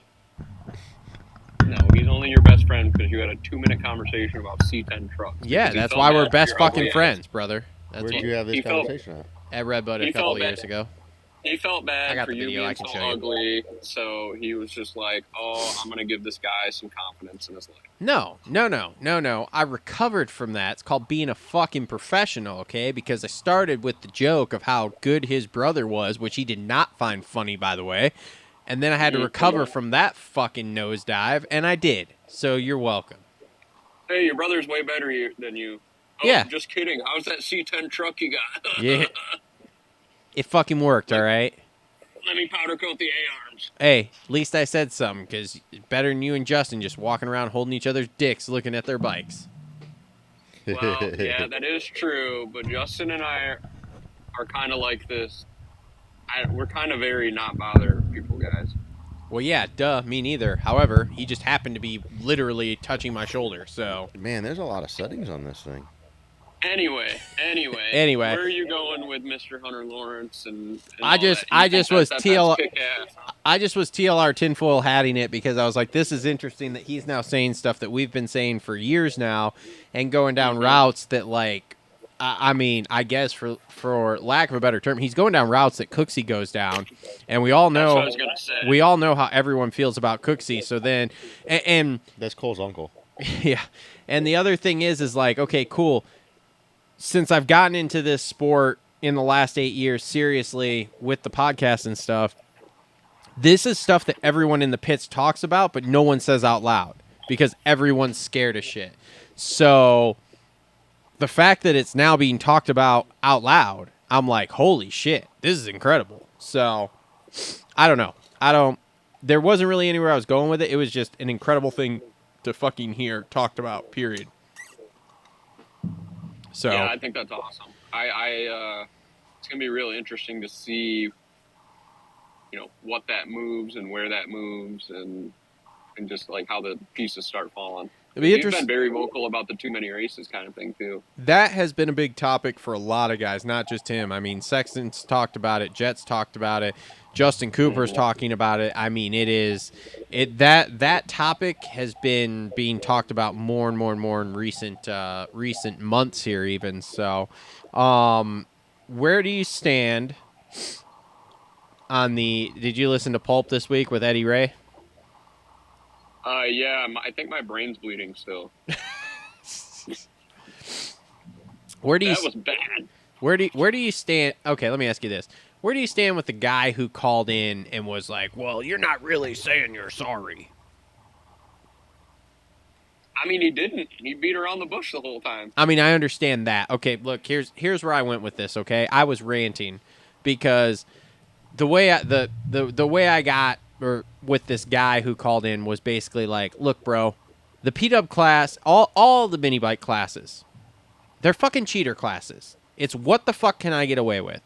No, he's only your best friend because you had a 2-minute conversation about C10 trucks. Yeah, that's why we're best fucking friends, brother. Where did you have this conversation at Redbud a couple of years ago. He felt bad for you video. being so ugly, so he was just like, oh, I'm going to give this guy some confidence in his life. No. I recovered from that. It's called being a fucking professional, okay? Because I started with the joke of how good his brother was, which he did not find funny, by the way. And then I had to recover from that fucking nosedive, and I did. So you're welcome. Hey, your brother's way better than you. Oh, yeah. Just kidding. How's that C10 truck you got? Yeah. It fucking worked, all right? Let me powder coat the A-arms. Hey, at least I said something, because it's better than you and Justin just walking around holding each other's dicks looking at their bikes. Well, yeah, that is true, but Justin and I are kind of like this. We're kind of very not bother people, guys. Well, yeah, duh, me neither. However, he just happened to be literally touching my shoulder, so... Man, there's a lot of settings on this thing. Anyway. Where are you going with Mr. Hunter Lawrence I just was TLR tinfoil hatting it because I was like, this is interesting that he's now saying stuff that we've been saying for years now and going down routes that, like, I mean, I guess for lack of a better term, he's going down routes that Cooksey goes down, and we all know that's what I was gonna say. We all know how everyone feels about Cooksey. So then, and that's Cole's uncle. Yeah, and the other thing is like, okay, cool. Since I've gotten into this sport in the last 8 years, seriously, with the podcast and stuff, this is stuff that everyone in the pits talks about, but no one says out loud because everyone's scared of shit. So the fact that it's now being talked about out loud, I'm like, holy shit, this is incredible. So I don't know. There wasn't really anywhere I was going with it. It was just an incredible thing to fucking hear talked about, period. So yeah, I think that's awesome. It's gonna be really interesting to see, what that moves and where that moves, and just like how the pieces start falling. You've been very vocal about the too many races kind of thing too. That has been a big topic for a lot of guys, not just him. I mean, Sexton's talked about it, Jet's talked about it, Justin Cooper's talking about it. I mean, that topic has been being talked about more and more and more in recent months here, even. So, where do you stand on the? Did you listen to Pulp this week with Eddie Ray? Yeah, I think my brain's bleeding still. That was bad. Where do you stand? Okay, let me ask you this. Where do you stand with the guy who called in and was like, well, you're not really saying you're sorry? I mean, he didn't. He beat around the bush the whole time. I mean, I understand that. Okay, look, here's where I went with this, okay? I was ranting because the way I got with this guy who called in was basically like, look, bro, the P-Dub class, all the mini bike classes, they're fucking cheater classes. It's what the fuck can I get away with?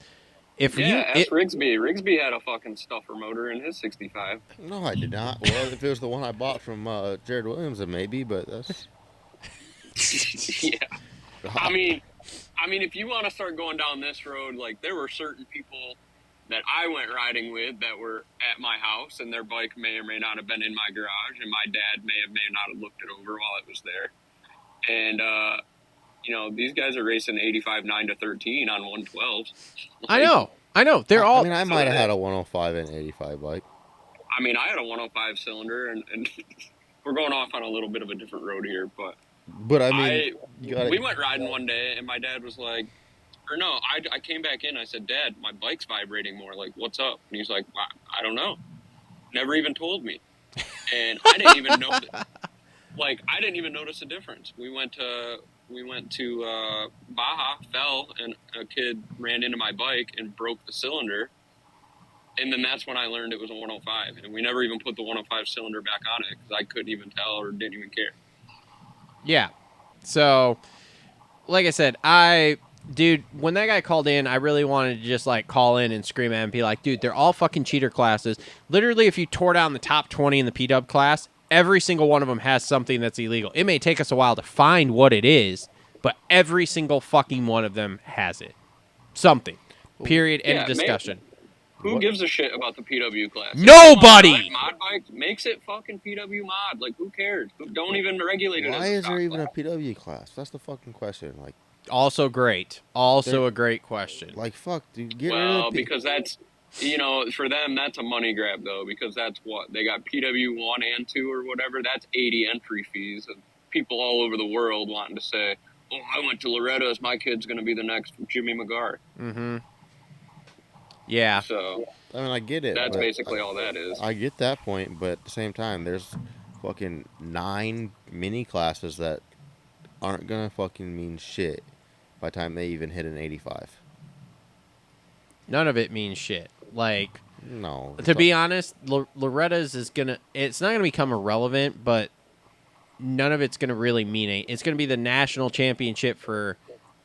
Ask Rigsby. Rigsby had a fucking stuffer motor in his 65. No, I did not. Well, if it was the one I bought from Jared Williams, then maybe, but that's... Yeah. I mean, I mean, if you want to start going down this road, like there were certain people that I went riding with that were at my house, and their bike may or may not have been in my garage, and my dad may not have looked it over while it was there. And these guys are racing 85 9-13 on 112s. I know. They're all. I mean, I might have had a 105 and 85 bike. I mean, I had a 105 cylinder, and we're going off on a little bit of a different road here, but I mean, we went riding one day, and my dad was like, or no, I came back in. I said, Dad, my bike's vibrating more. Like, what's up? And he's like, I don't know. Never even told me. And I didn't even know. I didn't even notice a difference. We went to Baja, fell, and a kid ran into my bike and broke the cylinder. And then that's when I learned it was a 105. And we never even put the 105 cylinder back on it because I couldn't even tell or didn't even care. Yeah. So, like I said, dude, when that guy called in, I really wanted to just, like, call in and scream at him and be like, dude, they're all fucking cheater classes. Literally, if you tore down the top 20 in the P-Dub class, every single one of them has something that's illegal. It may take us a while to find what it is, but every single fucking one of them has it. Something. Period. End of discussion. Who gives a shit about the PW class? Nobody! Mod bike makes it fucking PW mod. Like, who cares? Don't even regulate it. Why is there even a PW class? That's the fucking question. Like, also great. Also a great question. Like, fuck, dude. Get rid well, of because that's, for them, that's a money grab, though, because that's what? They got PW 1 and 2 or whatever. That's 80 entry fees of people all over the world wanting to say, oh, I went to Lorettas. My kid's going to be the next Jimmy McGar. Mm-hmm. Yeah. So, I mean, I get it. That's basically all that is. I get that point, but at the same time, there's fucking 9 mini classes that aren't going to fucking mean shit by the time they even hit an 85. None of it means shit. Like, no. To be honest, Loretta's is going to, it's not going to become irrelevant, but none of it's going to really mean anything. It's going to be the national championship for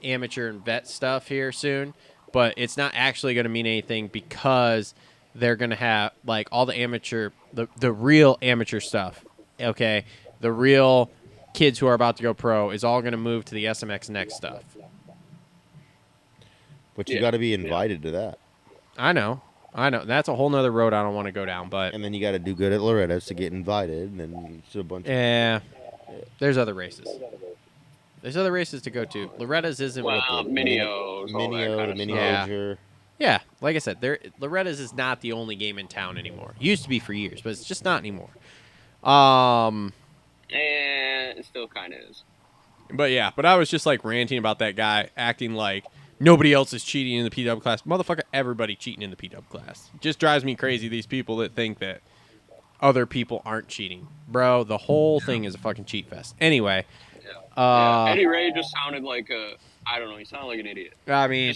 amateur and vet stuff here soon, but it's not actually going to mean anything because they're going to have, like, all the amateur, the real amateur stuff, okay? The real kids who are about to go pro is all going to move to the SMX Next stuff. But you got to be invited to that. I know. That's a whole nother road I don't want to go down, but... And then you got to do good at Loretta's to get invited, and then it's a bunch of... Yeah. There's other races. There's other races to go to. Loretta's isn't... Mini-O's, Mini-O. Yeah, like I said, Loretta's is not the only game in town anymore. It used to be for years, but it's just not anymore. And it still kind of is. But yeah, I was just like ranting about that guy acting like nobody else is cheating in the PW class. Motherfucker, everybody cheating in the PW class. It just drives me crazy, these people that think that other people aren't cheating. Bro, the whole thing is a fucking cheat fest. Anyway. Eddie Ray just sounded like I don't know, he sounded like an idiot. I mean...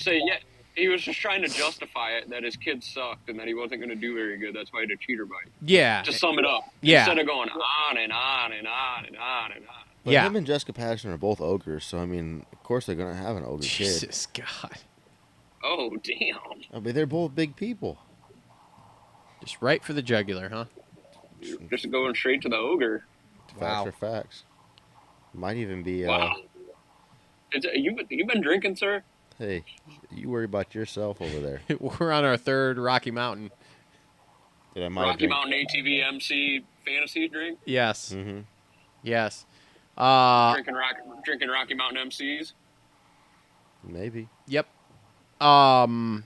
He was just trying to justify it that his kid sucked and that he wasn't going to do very good. That's why he had a cheater bike. Yeah. To sum it up. Yeah. Instead of going on and on and on and on and on. But him and Jessica Patterson are both ogres, so, I mean, of course they're going to have an ogre kid. Jesus, God. Oh, damn. I mean, they're both big people. Just right for the jugular, huh? Just going straight to the ogre. Facts are facts. Might even be... Wow. You been drinking, sir? Hey, you worry about yourself over there. We're on our third Rocky Mountain. Rocky Mountain ATV MC fantasy drink? Yes. Mm-hmm. Yes. Drinking Rocky Mountain MCs? Maybe. Yep. I'm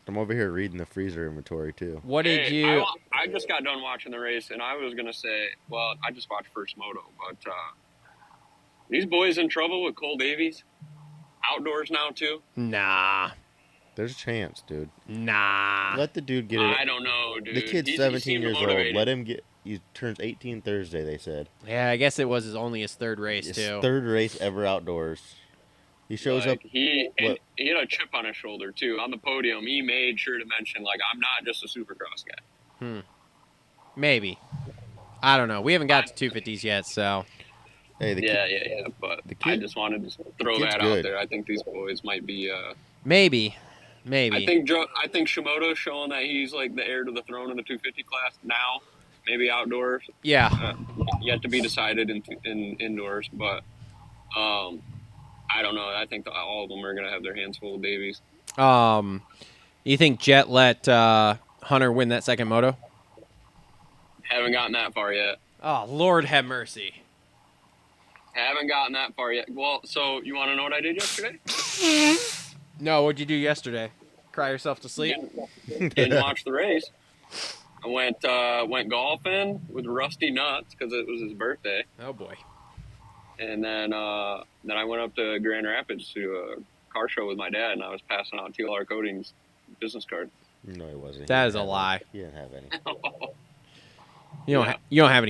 over here reading the freezer inventory, too. What did you... I just got done watching the race, and I was going to say, well, I just watched First Moto, but these boys in trouble with Cole Davies? Outdoors now, too? Nah. There's a chance, dude. Nah. Let the dude get it. I don't know, dude. The kid's 17 years motivated. old. Let him get... He turns 18 Thursday, they said. Yeah, I guess it was only his third race, His too. third race ever outdoors. He shows up... He had a chip on his shoulder, too. On the podium, he made sure to mention, like, I'm not just a Supercross guy. Maybe. I don't know. We haven't got to 250s yet, so... Hey, But I just wanted to throw that out there. I think these boys might be... Maybe. I think Shimoda's showing that he's like the heir to the throne in the 250 class now. Maybe outdoors. Yeah. Yet to be decided in indoors. But I I don't know. I think all of them are going to have their hands full of babies. You think Jet let Hunter win that second moto? Haven't gotten that far yet. Oh, Lord have mercy. Haven't gotten that far yet. Well, so you want to know what I did yesterday? No, what'd you do yesterday? Cry yourself to sleep? Didn't watch the race. I went golfing with Rusty Nuts because it was his birthday. Oh, boy. And then I went up to Grand Rapids to a car show with my dad, and I was passing out TLR Coatings business card. No, he wasn't. That is a lie. He didn't have any. You don't have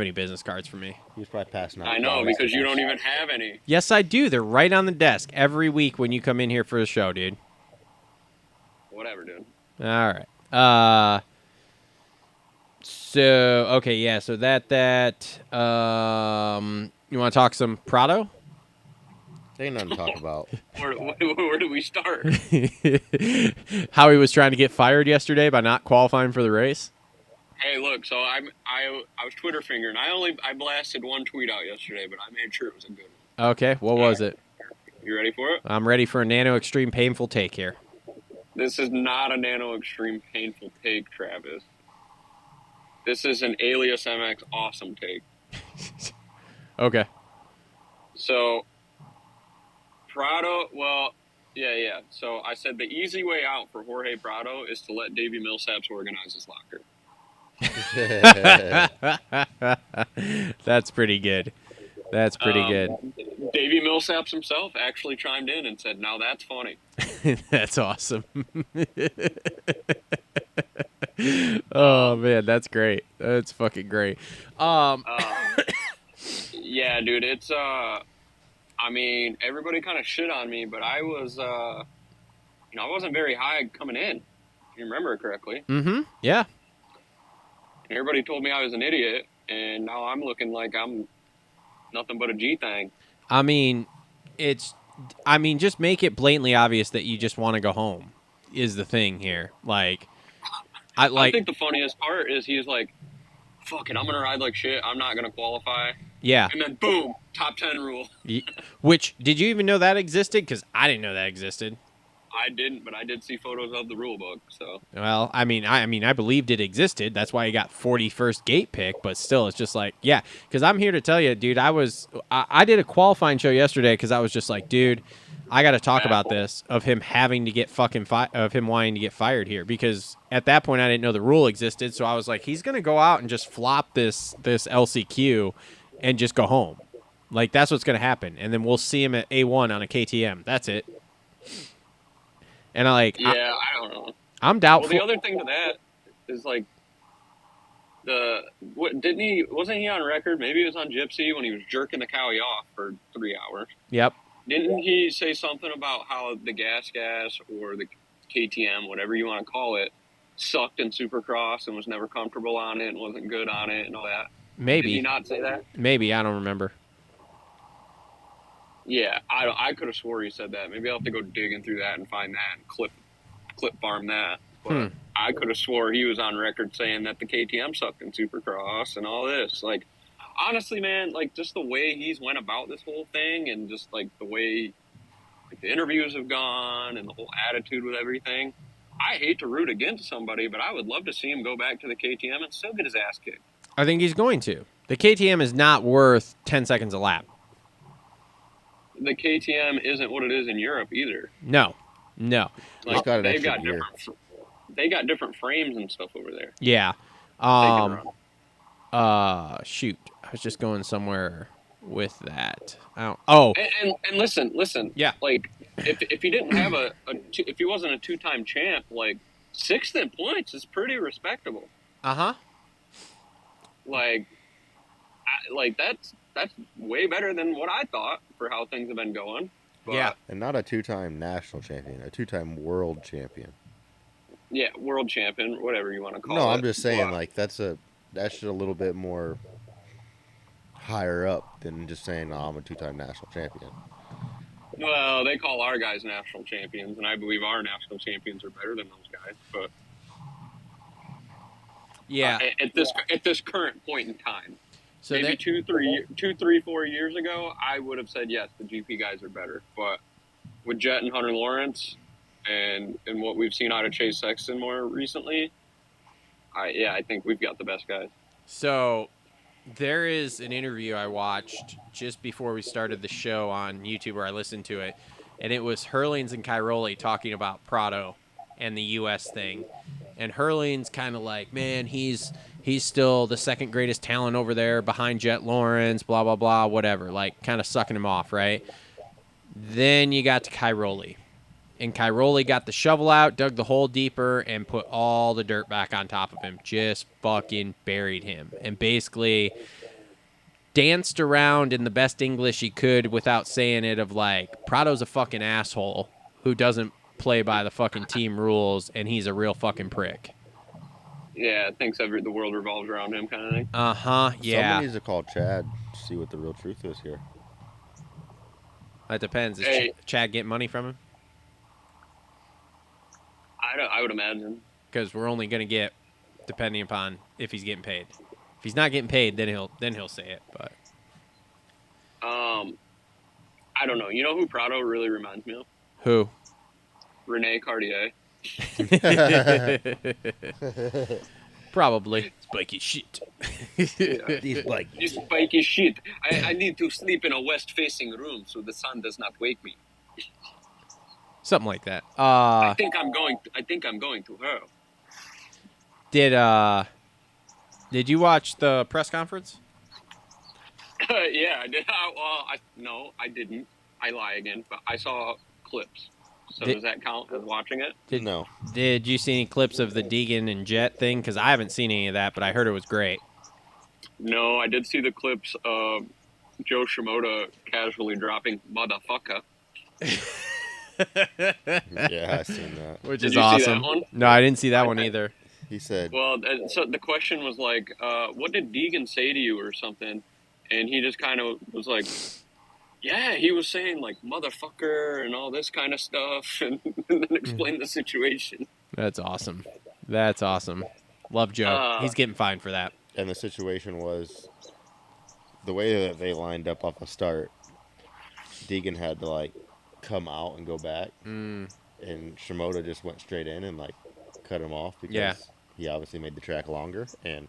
any business cards for me. He was probably passing out. I know, because you don't even have any. Yes, I do. They're right on the desk every week when you come in here for the show, dude. Whatever, dude. All right. So okay, yeah. So that you want to talk some Prado? There ain't nothing to talk about. Where do we start? How he was trying to get fired yesterday by not qualifying for the race. Hey, look. So I was Twitter fingering. I blasted one tweet out yesterday, but I made sure it was a good one. Okay, what was it? You ready for it? I'm ready for a NANO Extreme painful take here. This is not a NANO Extreme painful take, Travis. This is an Alias MX awesome take. Okay. So, Prado, well, yeah. So I said the easy way out for Jorge Prado is to let Davey Millsaps organize his locker. That's pretty good. That's pretty good. Davey Millsaps himself actually chimed in and said, "Now that's funny." That's awesome. Oh man, that's great. That's fucking great. Yeah, dude, it's I mean, everybody kind of shit on me, but I was I wasn't very high coming in. If you remember correctly. Mm-hmm. Yeah. And everybody told me I was an idiot, and now I'm looking like I'm nothing but a G thing. I mean, just make it blatantly obvious that you just want to go home is the thing here. Like, I think the funniest part is he's like, fuck it, I'm going to ride like shit. I'm not going to qualify. Yeah. And then, boom, top 10 rule. Which, did you even know that existed? Because I didn't know that existed. I didn't, but I did see photos of the rule book, so. Well, I believed it existed. That's why he got 41st gate pick, but still, it's just like, yeah. Because I'm here to tell you, dude, I did a qualifying show yesterday because I was just like, dude, I got to talk about this, of him having to get of him wanting to get fired here. Because at that point, I didn't know the rule existed, so I was like, he's going to go out and just flop this LCQ and just go home. Like, that's what's going to happen. And then we'll see him at A1 on a KTM. That's it. And I don't know. I'm doubtful. Well, the other thing to that is like wasn't he on record? Maybe it was on Gypsy when he was jerking the Kawi off for 3 hours. Yep. Didn't he say something about how the gas or the KTM, whatever you want to call it, sucked in Supercross and was never comfortable on it and wasn't good on it and all that? Maybe. Did he not say that? Maybe. I don't remember. Yeah, I could have swore he said that. Maybe I'll have to go digging through that and find that and clip farm that. But I could have swore he was on record saying that the KTM sucked in Supercross and all this. Like, honestly, man, like, just the way he's went about this whole thing and just, like, the way the interviews have gone and the whole attitude with everything, I hate to root against somebody, but I would love to see him go back to the KTM and still get his ass kicked. I think he's going to. The KTM is not worth 10 seconds a lap. The KTM isn't what it is in Europe either. No. Like, they got different frames and stuff over there. Yeah. Shoot. I was just going somewhere with that. And listen. Yeah. Like, if he didn't have if he wasn't a 2-time champ, like, 6th in points is pretty respectable. Uh-huh. Like, that's way better than what I thought for how things have been going. But, yeah. And not a 2-time national champion, a 2-time world champion. Yeah, world champion, whatever you want to call it. No, I'm just saying, like, that's a little bit more higher up than just saying, I'm a 2-time national champion. Well, they call our guys national champions, and I believe our national champions are better than those guys. But yeah, at this current point in time. So maybe 4 years ago, I would have said yes, the GP guys are better. But with Jet and Hunter Lawrence, and what we've seen out of Chase Sexton more recently, I think we've got the best guys. So there is an interview I watched just before we started the show on YouTube, where I listened to it, and it was Hurlings and Cairoli talking about Prado and the U.S. thing. And Hurlings kind of like, man, he's still the second greatest talent over there behind Jet Lawrence, blah, blah, blah, whatever, like kind of sucking him off, right? Then you got to Cairoli. And Cairoli got the shovel out, dug the hole deeper, and put all the dirt back on top of him. Just fucking buried him. And basically danced around in the best English he could without saying it of like, Prado's a fucking asshole who doesn't play by the fucking team rules, and he's a real fucking prick. Yeah, thinks the world revolves around him kind of thing. Uh-huh, yeah. Someone needs to call Chad to see what the real truth is here. That depends. Is Hey. Chad getting money from him? I would imagine. Because we're only going to get, depending upon if he's getting paid. If he's not getting paid, then he'll say it. But I don't know. You know who Prado really reminds me of? who? Rene Cartier. Probably. Spiky shit. These like This spiky shit. I need to sleep in a west-facing room so the sun does not wake me. Something like that. I think I'm going to her. Did you watch the press conference? Yeah, I did. No, I didn't. I lie again, but I saw clips. So does that count as watching it? no. Did you see any clips of the Degan and Jet thing? Because I haven't seen any of that, but I heard it was great. No, I did see the clips of Joe Shimoda casually dropping motherfucker. Yeah, I seen that. Which Did is you see awesome. that one? No, I didn't see that one either. He said, Well, so the question was like, what did Degan say to you or something? And he just kind of was like, yeah, he was saying like motherfucker and all this kind of stuff, and then explained the situation. That's awesome. That's awesome. Love Joe. He's getting fined for that. and the situation was the way that they lined up off the start. Degan had to like come out and go back, and Shimoda just went straight in and like cut him off because he obviously made the track longer, and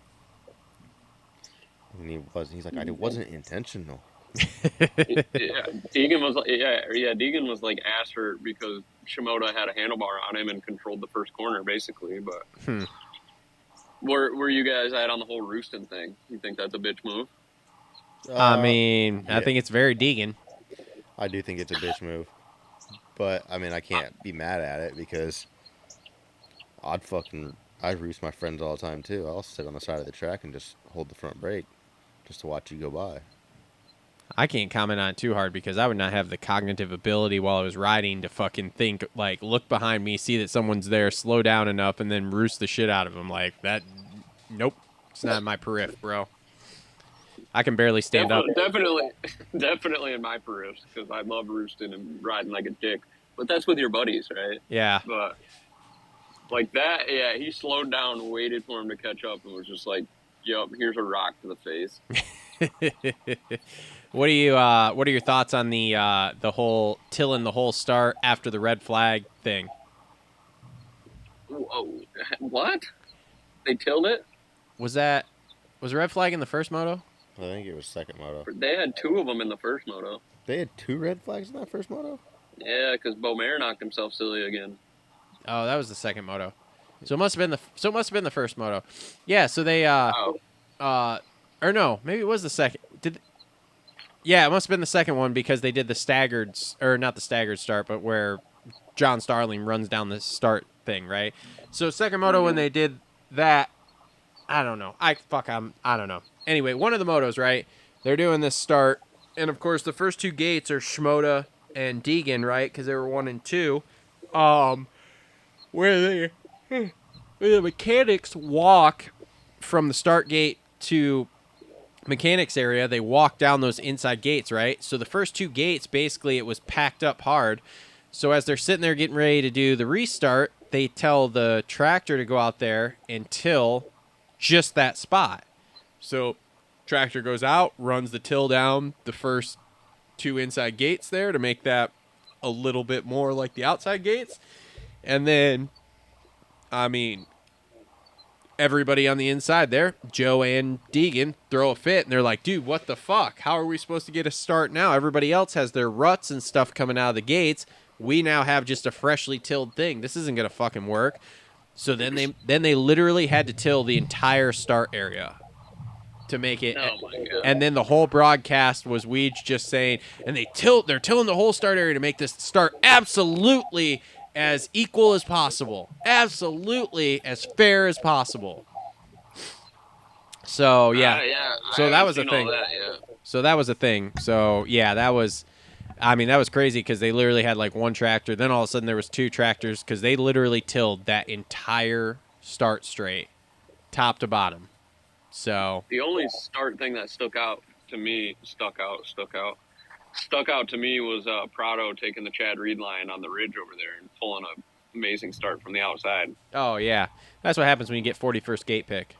he's like, it wasn't intentional. Degan was Degan was like ass hurt because Shimoda had a handlebar on him and controlled the first corner basically. But where you guys at on the whole Roosting thing? You think that's a bitch move? I mean, I think it's very Degan. I do think it's a bitch move, but I mean, I can't be mad at it because I roost my friends all the time too. I'll sit on the side of the track and just hold the front brake just to watch you go by. I can't comment on it too hard because I would not have the cognitive ability while I was riding to fucking think, like, look behind me, see that someone's there, slow down enough, and then roost the shit out of them. Like, that, nope, it's not in my periph, bro. I can barely stand up. Definitely in my periffs because I love roosting and riding like a dick. But that's with your buddies, right? Yeah. But like that, yeah, he slowed down, waited for him to catch up, and was just like, "Yup, here's a rock to the face." What are your thoughts on the whole tilling the whole start after the red flag thing? Whoa, what? They tilled it? Was red flag in the first moto? I think it was second moto. They had two of them in the first moto. They had 2 red flags in that first moto? Yeah, because Beaumare knocked himself silly again. Oh, that was the second moto. So it must have been the first moto. Yeah, so they or no, maybe it was the second. Yeah, it must have been the second one because they did the staggered, or not the staggered start, but where John Starling runs down the start thing, right? So second moto when they did that, I don't know. I don't know. Anyway, one of the motos, right? They're doing this start, and of course the first 2 gates are Shimoda and Degan, right? Because they were 1 and 2. Where the mechanics walk from the start gate to mechanics area, they walk down those inside gates, right? So the first 2 gates, basically, it was packed up hard. So as they're sitting there getting ready to do the restart, they tell the tractor to go out there and till just that spot. So Tractor goes out, runs the till down the first 2 inside gates there to make that a little bit more like the outside gates. And then, I mean, everybody on the inside there, Joe and Degan, throw a fit, and they're like, dude, what the fuck? How are we supposed to get a start now? Everybody else has their ruts and stuff coming out of the gates. We now have just a freshly tilled thing. This isn't going to fucking work. So then they literally had to till the entire start area to make it. Oh my God. And then the whole broadcast was Weege just saying, and they're tilling the whole start area to make this start absolutely as equal as possible, absolutely as fair as possible. So yeah, so that was a thing. So that was a thing. So yeah, that was crazy because they literally had like 1 tractor. Then all of a sudden there was 2 tractors because they literally tilled that entire start straight, top to bottom. So The only start thing that stuck out to me was Prado taking the Chad Reed line on the ridge over there and pulling an amazing start from the outside. oh yeah, that's what happens when you get 41st gate pick.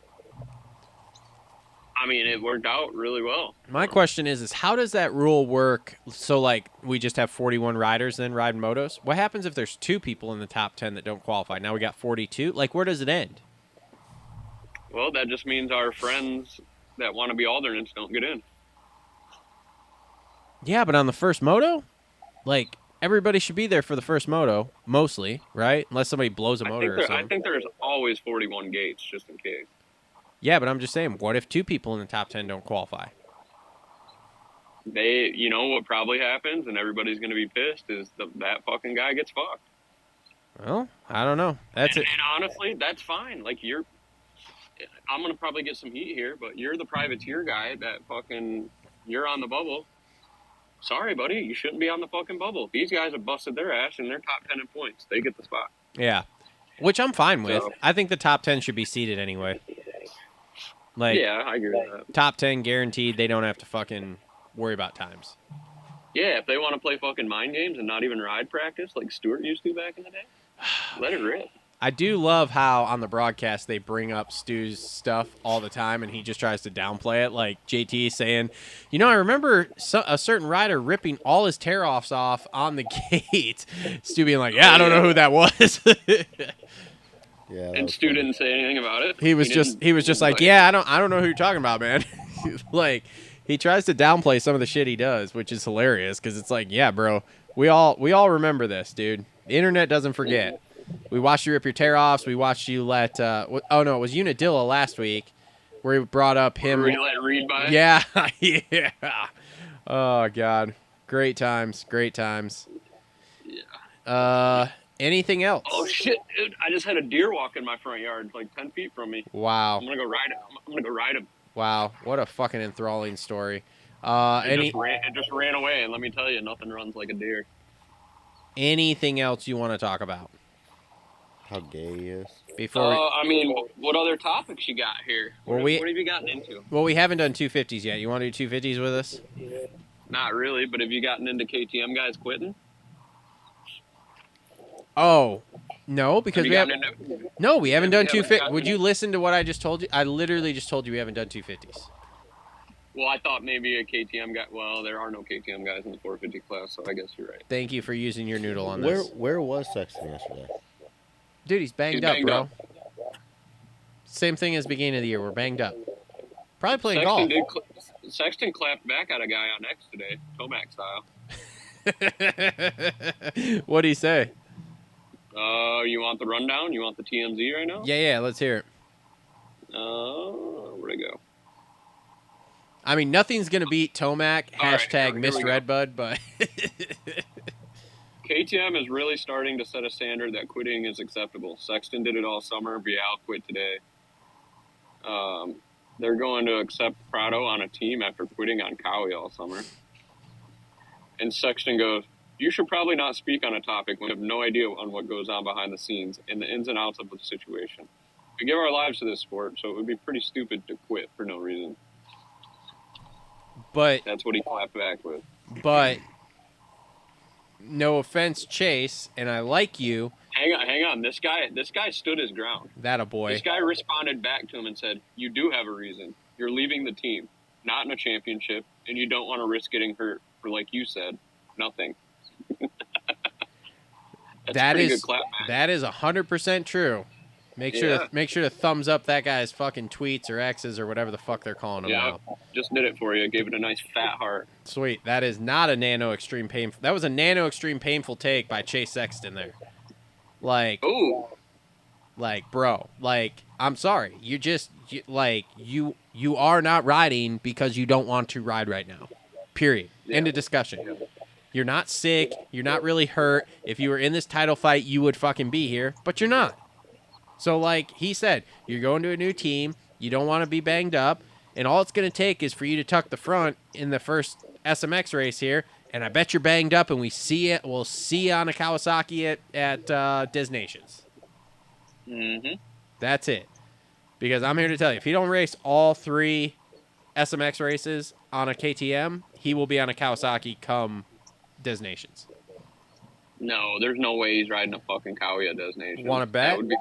I mean, it worked out really well. My question is how does that rule work? So like we just have 41 riders then riding motos. What happens if there's 2 people in the top 10 that don't qualify? Now we got 42. Like where does it end? Well, that just means our friends that want to be alternates don't get in. Yeah, but on the first moto, like everybody should be there for the first moto, mostly, right? Unless somebody blows a motor or something. I think there's always 41 gates just in case. Yeah, but I'm just saying, what if 2 people in the top 10 don't qualify? You know what probably happens, and everybody's going to be pissed, is that fucking guy gets fucked. Well, I don't know. That's it. And honestly, that's fine. Like I'm going to probably get some heat here, but you're the privateer guy that you're on the bubble. Sorry, buddy, you shouldn't be on the fucking bubble. These guys have busted their ass, and they're top 10 in points. They get the spot. Yeah, which I'm fine with. So, I think the top 10 should be seated anyway. Like, yeah, I agree with that. Top 10 guaranteed. They don't have to fucking worry about times. Yeah, if they want to play fucking mind games and not even ride practice like Stewart used to back in the day, let it rip. I do love how on the broadcast they bring up Stu's stuff all the time, and he just tries to downplay it. Like JT saying, I remember a certain rider ripping all his tear-offs off on the gate. Stu being like, I don't know who that was. Yeah, And Stu didn't say anything about it. He was just like, I don't know who you're talking about, man. Like, he tries to downplay some of the shit he does, which is hilarious because it's like, yeah, bro, we all remember this, dude. The internet doesn't forget. We watched you rip your tear-offs. We watched you let it was Unadilla last week where he brought up him. Where you let Reed by? Yeah, yeah. Oh, God. Great times. Yeah. Anything else? Oh, shit, dude. I just had a deer walk in my front yard, like 10 feet from me. Wow. I'm going to go ride him. Wow. What a fucking enthralling story. It just ran away, and let me tell you, nothing runs like a deer. Anything else you want to talk about? How gay he is. What other topics you got here? What have you gotten into? Well, we haven't done 250s yet. You want to do 250s with us? Not really, but have you gotten into KTM guys quitting? Oh, no, because we haven't done 250s. Would you listen to what I just told you? I literally just told you we haven't done 250s. Well, I thought maybe a KTM guy. Well, there are no KTM guys in the 450 class, so I guess you're right. Thank you for using your noodle on this. Where was Sexton yesterday? Dude, he's banged up, bro. Same thing as beginning of the year. We're banged up. Probably playing golf. Sexton clapped back at a guy on X today, Tomac style. What'd he say? You want the rundown? You want the TMZ right now? Yeah, let's hear it. Where'd it go? I mean, nothing's going to beat Tomac, hashtag missed Redbud, but... KTM is really starting to set a standard that quitting is acceptable. Sexton did it all summer. Bial quit today. They're going to accept Prado on a team after quitting on Kawi all summer. And Sexton goes, you should probably not speak on a topic when you have no idea on what goes on behind the scenes and the ins and outs of the situation. We give our lives to this sport, so it would be pretty stupid to quit for no reason. But that's what he clapped back with. But no offense, Chase, and I like you. Hang on. This guy stood his ground. That a boy. This guy responded back to him and said, "You do have a reason. You're leaving the team." not in a championship, and you don't want to risk getting hurt for, like you said, nothing. That pretty is good clap, man. that is 100% true. Make sure to thumbs up that guy's fucking tweets or X's or whatever the fuck they're calling them now. Just did it for you. Gave it a nice fat heart. Sweet. That is not a nano extreme painful. That was a nano extreme painful take by Chase Sexton there. Like, Oh, like, bro, like, I'm sorry. You are not riding because you don't want to ride right now. Period. End of discussion. You're not sick. You're not really hurt. If you were in this title fight, you would fucking be here, but you're not. So, like he said, you're going to a new team. You don't want to be banged up. And all it's going to take is for you to tuck the front in the first SMX race here. And I bet you're banged up, and we'll see you on a Kawasaki at Des Nations. mm-hmm. That's it. Because I'm here to tell you, if he don't race all 3 SMX races on a KTM, he will be on a Kawasaki come Des Nations. No, there's no way he's riding a fucking Kawi at Des Nations. Want to bet? That would be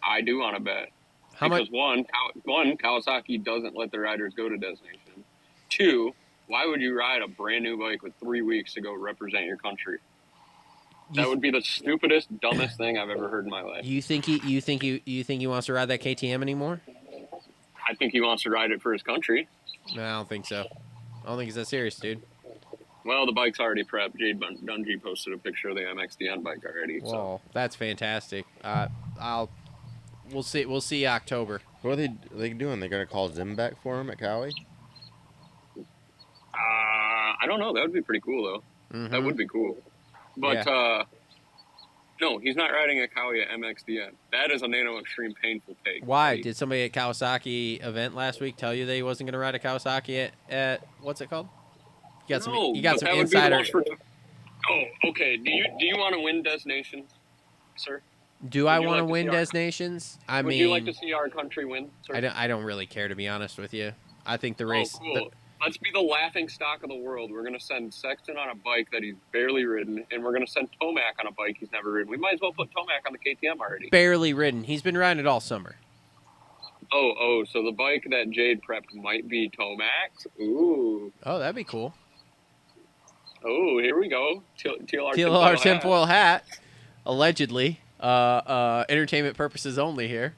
I do want to bet. How much? Because one, Kawasaki doesn't let the riders go to Des Nations. 2, why would you ride a brand new bike with 3 weeks to go represent your country? That would be the stupidest, dumbest thing I've ever heard in my life. You think he wants to ride that KTM anymore? I think he wants to ride it for his country. No, I don't think so. I don't think he's that serious, dude. Well, the bike's already prepped. Jade Dungy posted a picture of the MXDN bike already. So. Well, that's fantastic. We'll see October. What are they doing? They're gonna call Zim back for him at Kawi? I don't know. That would be pretty cool, though. Mm-hmm. That would be cool. But, no, he's not riding a Kawi at MXDN. That is a Nano Extreme painful take. Why? Did somebody at Kawasaki event last week tell you that he wasn't going to ride a Kawasaki at what's it called? You got some insider. Oh, okay. Do you want to win Des Nations, sir? Do I want to win Des Nations? I mean, would you like to see our country win, sir? I don't really care, to be honest with you. I think the race. Oh, cool. Let's be the laughing stock of the world. We're going to send Sexton on a bike that he's barely ridden, and we're going to send Tomac on a bike he's never ridden. We might as well put Tomac on the KTM already. Barely ridden. He's been riding it all summer. Oh, so the bike that Jade prepped might be Tomac's? Ooh. Oh, that'd be cool. Oh, here we go. TLR Tinfoil Hat. Allegedly. Entertainment purposes only here.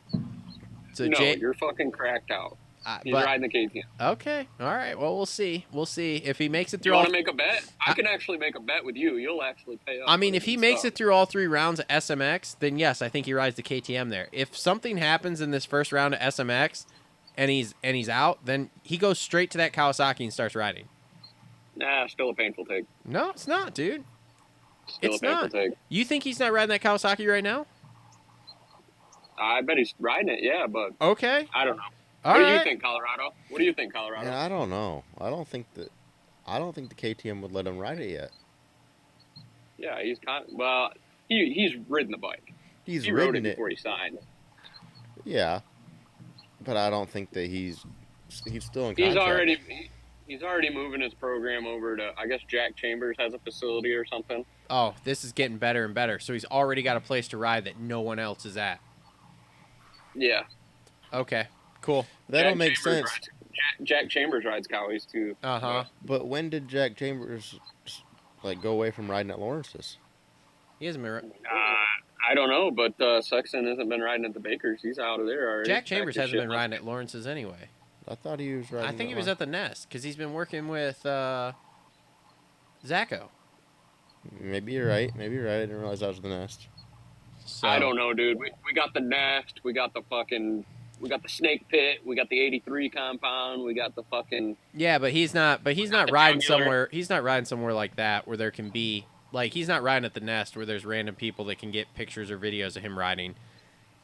So no, you're fucking cracked out. He's riding the KTM. Okay. All right. Well, we'll see. We'll see. If he makes it through you want to make a bet? I can actually make a bet with you. You'll actually pay up. I mean, if he makes it through all 3 rounds of SMX, then yes, I think he rides the KTM there. If something happens in this first round of SMX and he's out, then he goes straight to that Kawasaki and starts riding. Nah, still a painful take. No, it's not, dude. Still it's a painful not. take. You think he's not riding that Kawasaki right now? I bet he's riding it, yeah, but okay. I don't know. All what right. do you think, Colorado? What do you think, Colorado? Yeah, I don't know. I don't think the KTM would let him ride it yet. Yeah, he's ridden the bike. He rode ridden it before he signed. Yeah, but I don't think that he's still in contract. He's already moving his program over to, I guess Jack Chambers has a facility or something. Oh, this is getting better and better. So he's already got a place to ride that no one else is at. Yeah. Okay, cool. That'll make sense. Jack Chambers rides Kawis too. Uh-huh. But when did Jack Chambers go away from riding at Lawrence's? He hasn't been. I don't know, but Sexton hasn't been riding at the Bakers. He's out of there already. Jack Chambers hasn't been riding at Lawrence's anyway. I thought he was riding. I think he was at the Nest because he's been working with Zacho. Maybe you're right. I didn't realize that was the Nest. So. I don't know, dude. We got the Nest. We got the Snake Pit. We got the 83 compound. We got the fucking. Yeah, but he's not riding somewhere. He's not riding somewhere like that where there can be he's not riding at the Nest where there's random people that can get pictures or videos of him riding.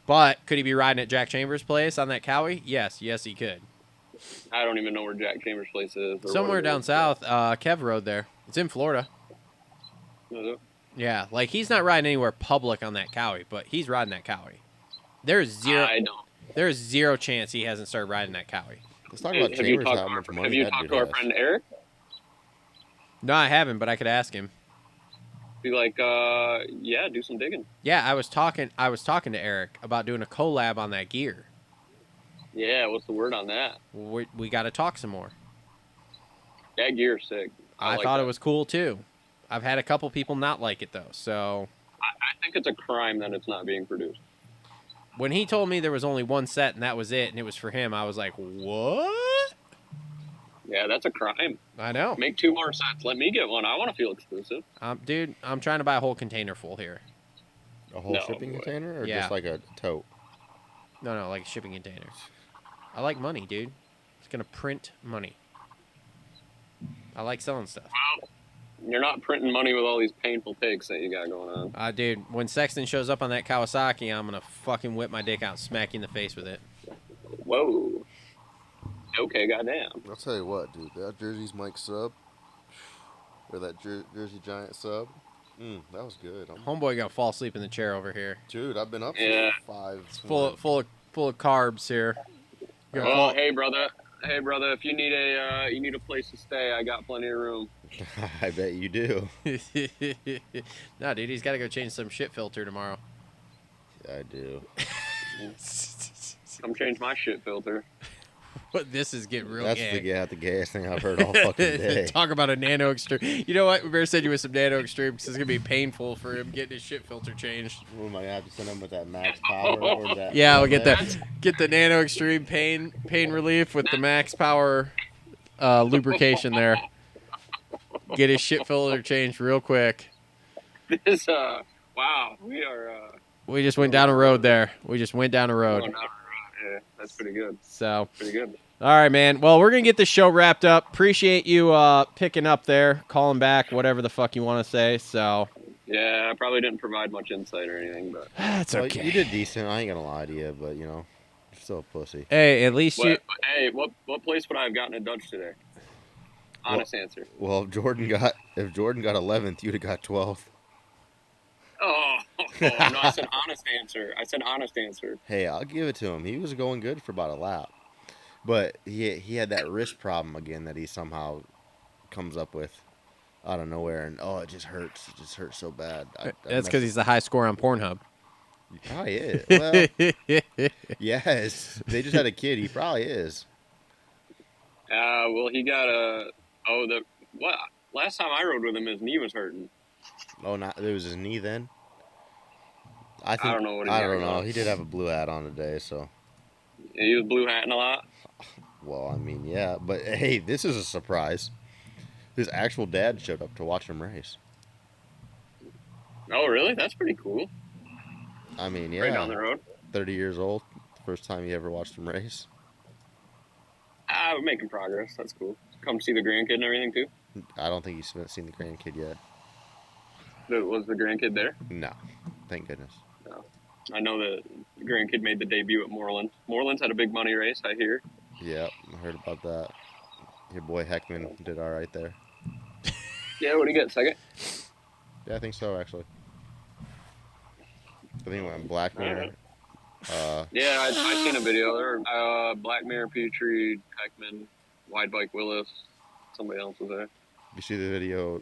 But could he be riding at Jack Chambers' place on that Kawi? Yes, he could. I don't even know where Jack Chambers' place is. Somewhere down south. Kev rode there. It's in Florida. Is it? Yeah, he's not riding anywhere public on that Kawi, but he's riding that Kawi. There's zero chance he hasn't started riding that Kawi. Let's talk about Chambers. How much money have you talked to our friend Eric? No, I haven't, but I could ask him. Be like, do some digging. Yeah, I was talking to Eric about doing a collab on that gear. Yeah, what's the word on that? We got to talk some more. That gear's sick. I like thought that. it was cool too. I've had a couple people not like it though. So I think it's a crime that it's not being produced. when he told me there was only one set and that was it, and it was for him, I was like, what? Yeah, that's a crime. I know. Make 2 more sets. Let me get one. I want to feel exclusive. Dude, I'm trying to buy a whole container full here. A whole No shipping way. container, or Yeah. just like a tote? No, like a shipping container. I like money, dude. It's gonna print money. I like selling stuff. Well, you're not printing money with all these painful takes that you got going on. Dude, when Sexton shows up on that Kawasaki, I'm gonna fucking whip my dick out and smack you in the face with it. Whoa. Okay, goddamn. I'll tell you what, dude. That Jersey's Mike sub, or that Jersey Giant sub, that was good. Homeboy gonna fall asleep in the chair over here. Dude, I've been up Yeah. for 5. Full of carbs here. Oh, hey brother. Hey brother, if you need a place to stay, I got plenty of room. I bet you do. No, dude, he's got to go change some shit filter tomorrow. I do. Come change my shit filter. But this is getting real That's gay. the gayest thing I've heard all fucking day. Talk about a nano extreme. You know what? We better send you with some nano extreme because it's gonna be painful for him getting his shit filter changed. We might have to send him with that max power or that. Yeah, we'll get the nano extreme pain relief with the max power lubrication there. Get his shit filter changed real quick. This wow, we are We just went down a road there. We just went down a road. going down a road. Yeah, that's pretty good. So, Pretty good. all right, man. Well, we're going to get this show wrapped up. Appreciate you picking up there, calling back, whatever the fuck you want to say. So, Yeah, I probably didn't provide much insight or anything, but that's Well, okay. you did decent. I ain't gonna lie to you, but you know, you're still a pussy. Hey, at least you. what place would I have gotten a Dutch today? Honest answer. Well, if Jordan got 11th, you'd have got 12th. Oh, no, I said honest answer. I said honest answer. Hey, I'll give it to him. He was going good for about a lap, but he had that wrist problem again that he somehow comes up with out of nowhere, and it just hurts. It just hurts so bad. That's because he's the high score on Pornhub. He probably is. Well, yes, they just had a kid. He probably is. Well, he got last time I rode with him, his knee was hurting. Oh, not it was his knee then. I don't know what he I got don't know. going. He did have a blue hat on today, so. He was blue hatting a lot. Well, I mean, yeah, but hey, this is a surprise. His actual dad showed up to watch him race. Oh, really? That's pretty cool. I mean, yeah, Right down the road. 30 years old, first time you ever watched him race. We're making progress. That's cool. Come see the grandkid and everything too. I don't think he's seen the grandkid yet. Was the grandkid there? No, thank goodness. No. I know the grandkid made the debut at Moreland. Moreland's had a big money race, I hear. Yep, I heard about that. Your boy Heckman did all right there. Yeah, what do you get? Second? Yeah, I think so, actually. I think it went Black Mirror. Yeah, I seen a video. There were Black Mirror, Petrie, Heckman, Wide Bike Willis. Somebody else was there. You see the video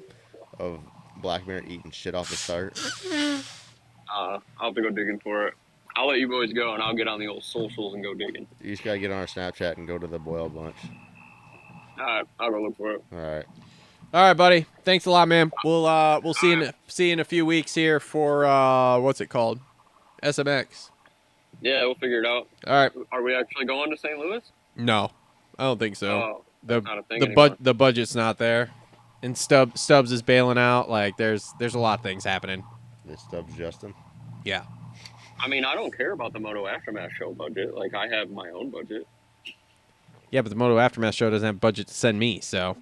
of Black Mirror eating shit off the start? I'll have to go digging for it. I'll let you boys go, and I'll get on the old socials and go digging. You just gotta get on our Snapchat and go to the Boil Bunch. All right, I'll go look for it. All right. All right, buddy. Thanks a lot, man. We'll see you in a few weeks here for what's it called? SMX. Yeah, we'll figure it out. All right. Are we actually going to St. Louis? No, I don't think so. Oh, not a thing the anymore. the budget's not there, and Stubbs is bailing out. Like there's a lot of things happening. This Stubbs Justin. Yeah. I mean, I don't care about the Moto Aftermath Show budget. Like, I have my own budget. Yeah, but the Moto Aftermath Show doesn't have budget to send me, so.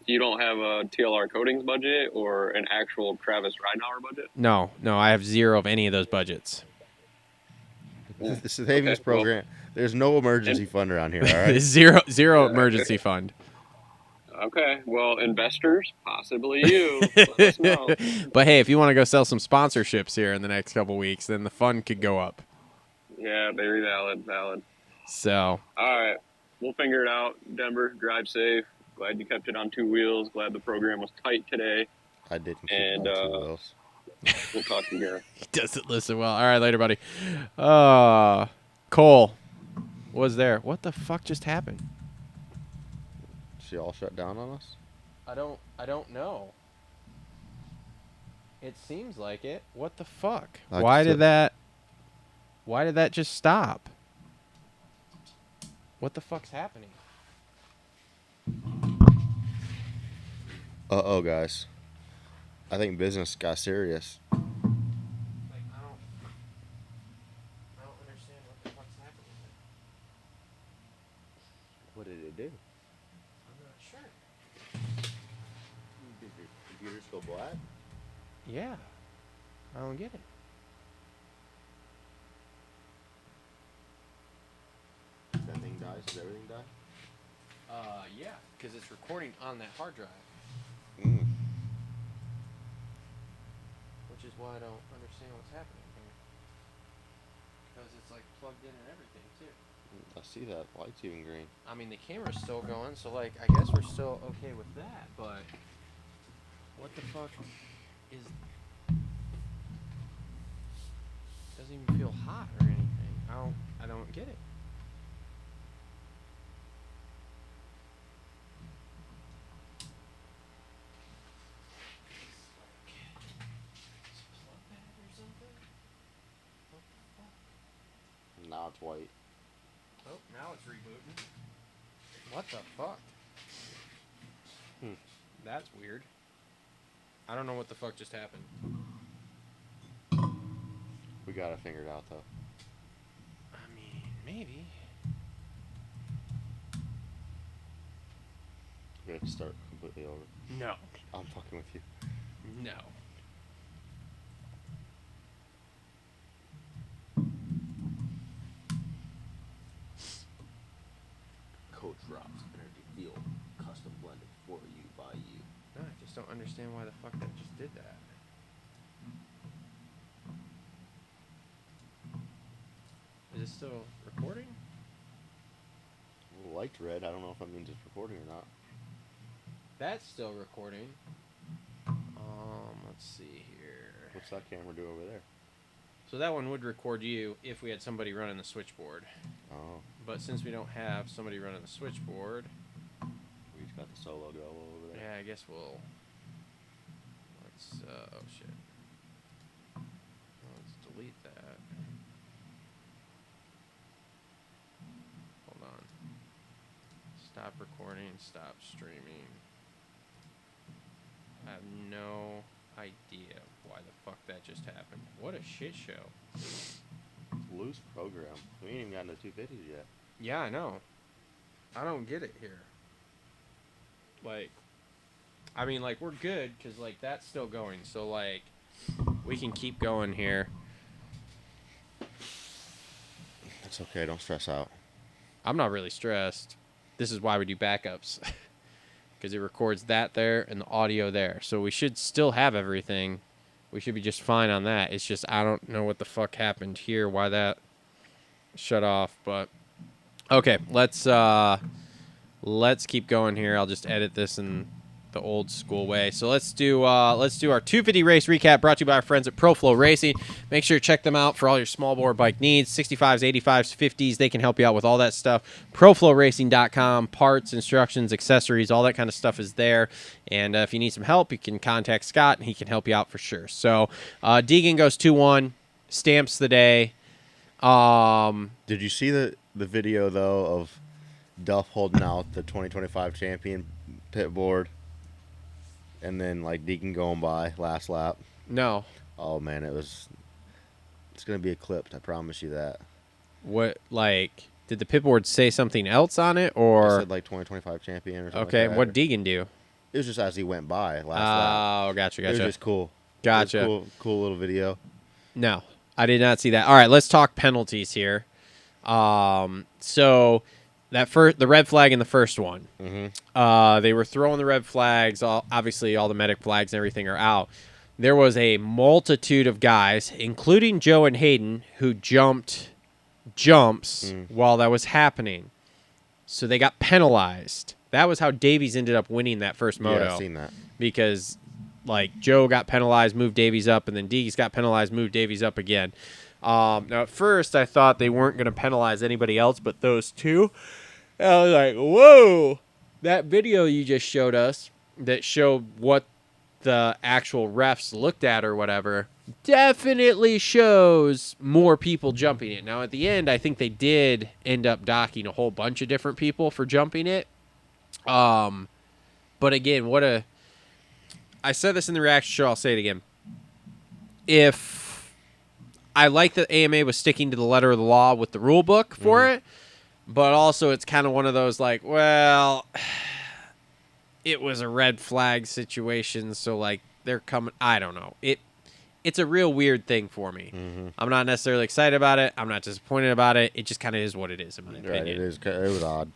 You don't have a TLR Coatings budget or an actual Travis Ridenauer budget? No, I have zero of any of those budgets. The savings Okay, well- program. There's no emergency fund around here, all right? Zero emergency fund. Okay, well, investors, possibly you. Let us know. But hey, if you want to go sell some sponsorships here in the next couple weeks, then the fund could go up. Yeah, very valid. So, All right, we'll figure it out. Denver, drive safe. Glad you kept it on 2 wheels. Glad the program was tight today. I didn't keep And, it on 2 wheels. We'll talk to you here. he doesn't listen well. All right, later, buddy. Cole was there. What the fuck just happened? She all shut down on us? I don't know. It seems like it. What the fuck? Why did that just stop? What the fuck's happening? Uh-oh, guys. I think business got serious. Like, I don't understand what the fuck's happening. What did it do? I'm not sure. Did your computer just go black? Yeah. I don't get it. Does that thing die? Does everything die? Yeah, because it's recording on that hard drive. Which is why I don't understand what's happening here. Because it's like plugged in and everything too. I see that. Light's even green. I mean, the camera's still going, so like, I guess we're still okay with that, but what the fuck is... Doesn't even feel hot or anything. I don't get it. Now it's white. Oh, now it's rebooting. What the fuck? That's weird. I don't know what the fuck just happened. We got it figured out, though. I mean, maybe. We have to start completely over. No. I'm fucking with you. No. Coach Rob's Energy Fuel, custom blended for you by you. No, I just don't understand why the fuck that just did that. Is it still recording? Light red. I don't know if that means it's recording or not. That's still recording. Let's see here. What's that camera do over there? So that one would record you if we had somebody running the switchboard. Oh. But since we don't have somebody running the switchboard, We just got the solo go over there. yeah, I guess we'll... Let's, oh shit. Let's delete that. Hold on. Stop recording, stop streaming. I have no idea why the fuck that just happened. What a shit show. Loose program. We ain't even gotten to 250s yet. Yeah, I know. I don't get it here. Like, I mean, like, we're good because, like, that's still going. So, like, we can keep going here. It's okay. Don't stress out. I'm not really stressed. This is why we do backups. Because it records that there and the audio there. So we should still have everything. We should be just fine on that. It's just I don't know what the fuck happened here, why that shut off. But okay, let's keep going here. I'll just edit this in the old school way. So let's do our 250 race recap brought to you by our friends at Flo Racing. Make sure to check them out for all your small bore bike needs. 65s, 85s, 50s. They can help you out with all that stuff. ProFlowRacing.com. Parts, instructions, accessories, all that kind of stuff is there. And if you need some help, you can contact Scott, and he can help you out for sure. So Degan goes 2-1, stamps the day. Did you see the video, though, of Duff holding out the 2025 champion pit board? And then, like, Deacon going by last lap. No. Oh, man, it's going to be eclipsed. I promise you that. What, like, did the pit board say something else on it, I or? said, like, 2025 champion or something Okay, like that. what'd Degan do? It was just as he went by last lap. Oh, gotcha. It was just cool. Gotcha. It was cool little video. No, I did not see that. All right, let's talk penalties here. So the red flag in the first one, they were throwing the red flags. Obviously, all the medic flags and everything are out. There was a multitude of guys, including Joe and Hayden, who jumped jumps while that was happening. So they got penalized. That was how Davies ended up winning that first moto. Yeah, I've seen that. Because, like, Joe got penalized, moved Davies up, and then Dees got penalized, moved Davies up again. Now, at first, I thought they weren't going to penalize anybody else but those two. And I was like, whoa. that video you just showed us that showed what the actual refs looked at or whatever definitely shows more people jumping it. Now, at the end, I think they did end up docking a whole bunch of different people for jumping it. But again, I said this in the reaction show, I'll say it again. If I like that AMA was sticking to the letter of the law with the rule book for it, but also it's kind of one of those like, well, it was a red flag situation, so like they're coming. I don't know. It's a real weird thing for me. I'm not necessarily excited about it. I'm not disappointed about it. It just kind of is what it is in my opinion. Right, it is. It was odd.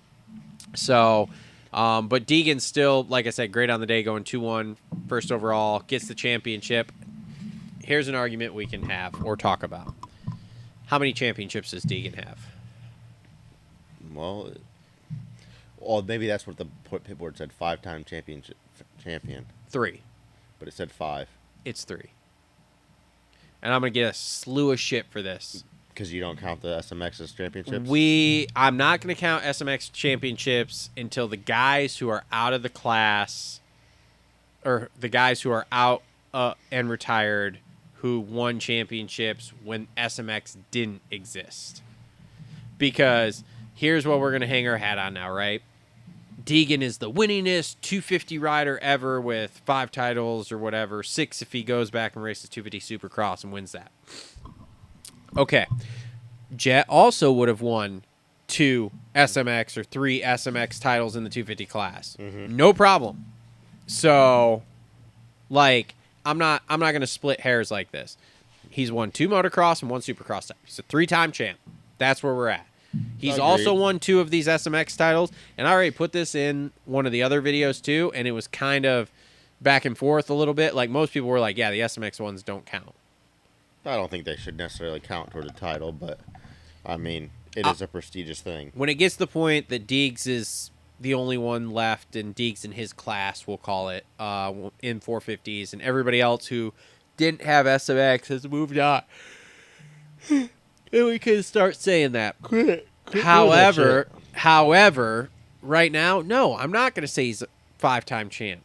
So, but Degan's still, like I said, great on the day, going 2-1, first overall, gets the championship. Here's an argument we can have or talk about. How many championships does Degan have? Well, maybe that's what the pitboard said. 5-time champion. 3. But it said 5. It's 3. And I'm going to get a slew of shit for this. Because you don't count the SMX as championships? I'm not going to count SMX championships until the guys who are out of the class, or the guys who are out and retired, who won championships when SMX didn't exist. Because here's what we're going to hang our hat on now, right? Degan is the winningest 250 rider ever with 5 titles or whatever, 6 if he goes back and races 250 Supercross and wins that. Okay. Jet also would have won 2 SMX or 3 SMX titles in the 250 class. No problem. So, like, I'm not going to split hairs like this. He's won 2 motocross and 1 Supercross titles. He's a 3-time champ. That's where we're at. He's also won 2 of these SMX titles, and I already put this in one of the other videos too, and it was kind of back and forth a little bit. Like, most people were like, yeah, the SMX ones don't count. I don't think they should necessarily count toward the title, but, I mean, it is a prestigious thing. When it gets to the point that Deegs is the only one left, and Deegs in his class, we'll call it, in 450s, and everybody else who didn't have SMX has moved on, and we can start saying that. However, right now, no, I'm not going to say he's a 5-time champ.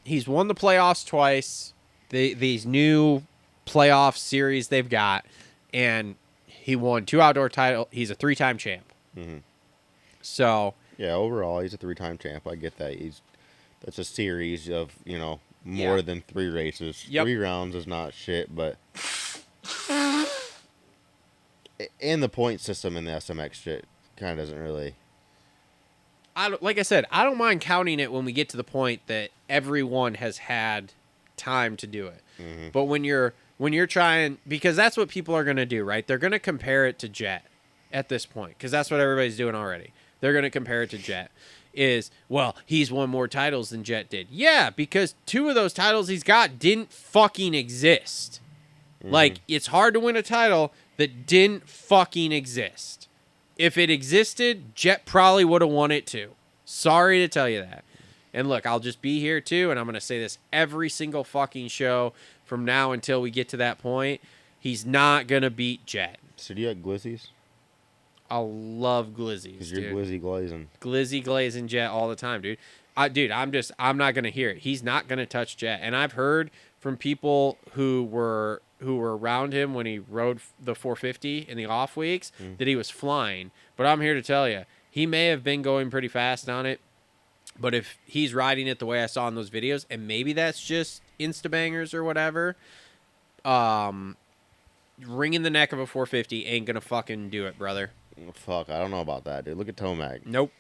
He's won the playoffs twice, these new playoff series they've got, and he won 2 outdoor titles. He's a 3-time champ. So, yeah, overall, he's a 3-time champ. I get that. That's a series of, more than 3 races. 3 rounds is not shit, but and the point system in the SMX shit kind of doesn't really. Like I said, I don't mind counting it when we get to the point that everyone has had time to do it. But when you're trying, because that's what people are going to do, right? They're going to compare it to Jet at this point, because that's what everybody's doing already. They're going to compare it to Jet. Well, he's won more titles than Jet did. Yeah, because 2 of those titles he's got didn't fucking exist. Like, it's hard to win a title that didn't fucking exist. If it existed, Jet probably would have won it too. Sorry to tell you that. And look, I'll just be here too, and I'm going to say this every single fucking show from now until we get to that point. He's not going to beat Jet. So do you like glizzies? I love glizzies, Because you're glizzy glazing. Glizzy glazing Jet all the time, dude. I'm not going to hear it. He's not going to touch Jet. And I've heard from people who were around him when he rode the 450 in the off weeks that he was flying. But I'm here to tell you, he may have been going pretty fast on it. But if he's riding it the way I saw in those videos, and maybe that's just Instabangers or whatever, ringing the neck of a 450 ain't going to fucking do it, brother. Fuck, I don't know about that, dude. Look at Tomac. Nope.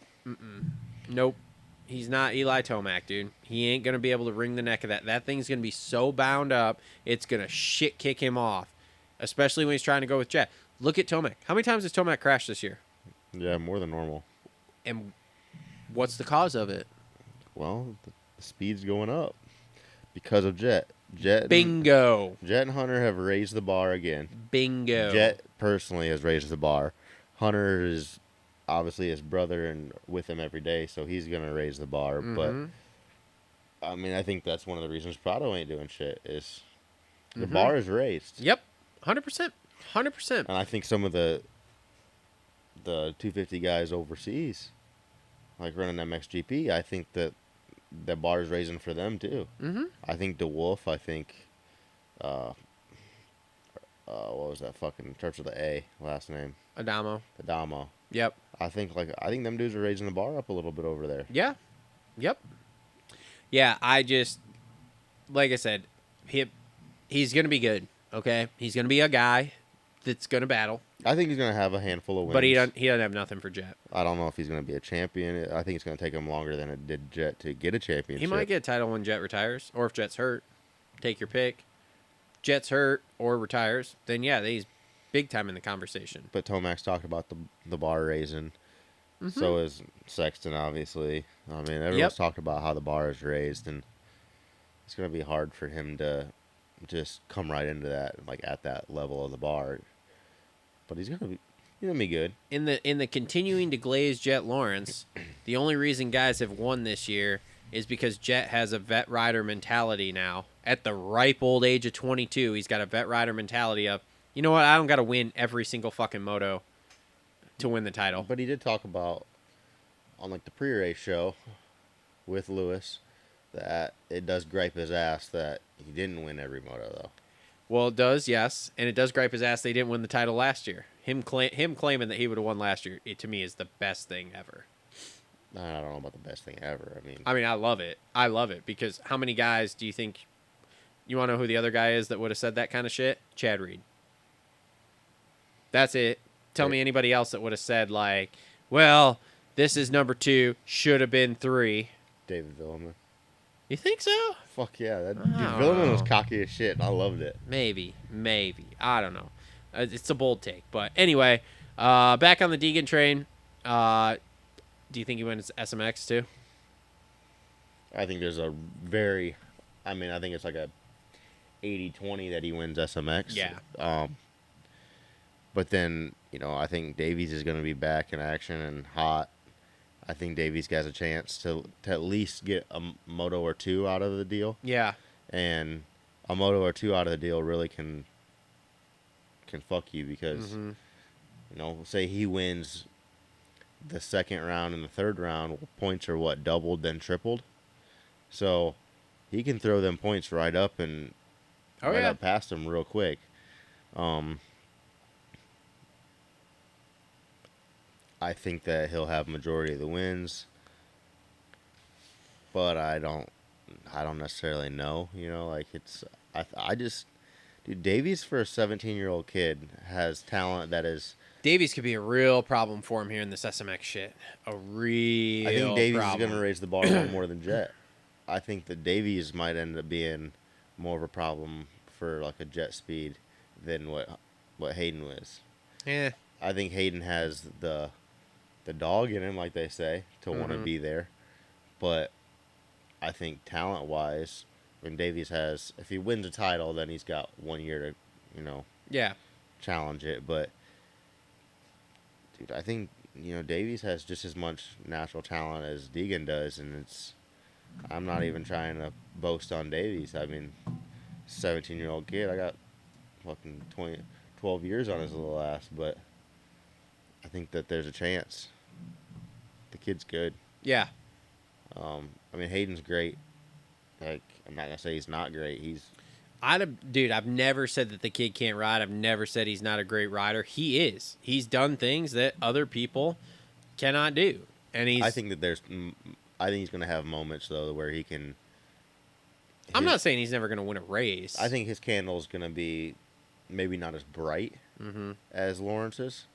Nope. He's not Eli Tomac, dude. He ain't going to be able to wring the neck of that. That thing's going to be so bound up, it's going to shit kick him off, especially when he's trying to go with Jet. Look at Tomac. How many times has Tomac crashed this year? Yeah, more than normal. And what's the cause of it? Well, the speed's going up because of Jet. Bingo. Jet and Hunter have raised the bar again. Bingo. Jet personally has raised the bar. Hunter is obviously his brother and with him every day, so he's going to raise the bar. But, I mean, I think that's one of the reasons Prado ain't doing shit is the bar is raised. Yep. 100%. 100%. And I think some of the 250 guys overseas like running MXGP, I think that the bar is raising for them too. Mm-hmm. I think DeWolf. I think, what was that fucking starts with the A last name? Adamo. Adamo. Yep. I think them dudes are raising the bar up a little bit over there. Yeah. Yep. Yeah, I just, like I said, he's going to be good, okay? He's going to be a guy that's going to battle. I think he's going to have a handful of wins. But he doesn't have nothing for Jet. I don't know if he's going to be a champion. I think it's going to take him longer than it did Jet to get a championship. He might get a title when Jet retires, or if Jet's hurt. Take your pick. Jet's hurt or retires, then yeah, he's big time in the conversation. But Tomax talked about the bar raising. Mm-hmm. So is Sexton, obviously. I mean, everyone's talked about how the bar is raised, and it's going to be hard for him to just come right into that, like at that level of the bar. But he's gonna be good. In the continuing to glaze Jet Lawrence, the only reason guys have won this year is because Jet has a vet rider mentality now. At the ripe old age of 22, he's got a vet rider mentality of, you know what, I don't got to win every single fucking moto to win the title. But he did talk about, on like the pre-race show with Lewis, that it does gripe his ass that he didn't win every moto, though. Well, it does, yes. And it does gripe his ass they didn't win the title last year. Him claiming that he would have won last year, to me, is the best thing ever. I don't know about the best thing ever. I mean, I love it. I love it because how many guys do you think... You want to know who the other guy is that would have said that kind of shit? Chad Reed. That's it. Tell me anybody else that would have said, like, well, this is number 2, should have been 3. David Villeman. You think so? Fuck yeah. Villeman was cocky as shit, and I loved it. Maybe. I don't know. It's a bold take. But anyway, back on the Degan train. Do you think he wins SMX too? I think there's I think it's like a 80-20 that he wins SMX. Yeah. But then, I think Davies is going to be back in action and hot. I think Davies has a chance to at least get a moto or 2 out of the deal. Yeah. And a moto or 2 out of the deal really can fuck you because, say he wins the second round and the third round, points are doubled then tripled. So he can throw them points right up and up past them real quick. I think that he'll have majority of the wins, but I don't necessarily know. Dude, Davies for a 17-year-old kid has talent that is. Davies could be a real problem for him here in this SMX shit. I think Davies is going to raise the bar a little more than Jet. I think that Davies might end up being more of a problem for like a Jet speed than what Hayden was. Yeah. I think Hayden has the dog in him, like they say, to want to be there. But I think talent-wise, when Davies if he wins a title, then he's got 1 year to, challenge it. But, dude, I think, Davies has just as much natural talent as Degan does, and I'm not even trying to boast on Davies. I mean, 17-year-old kid, I got fucking 12 years on his little ass, but I think that there's a chance. The kid's good. Yeah. Hayden's great. Like, I'm not gonna say he's not great. I've never said that the kid can't ride. I've never said he's not a great rider. He is. He's done things that other people cannot do, and I think he's gonna have moments though where he can. I'm not saying he's never gonna win a race. I think his candle's gonna be maybe not as bright as Lawrence's,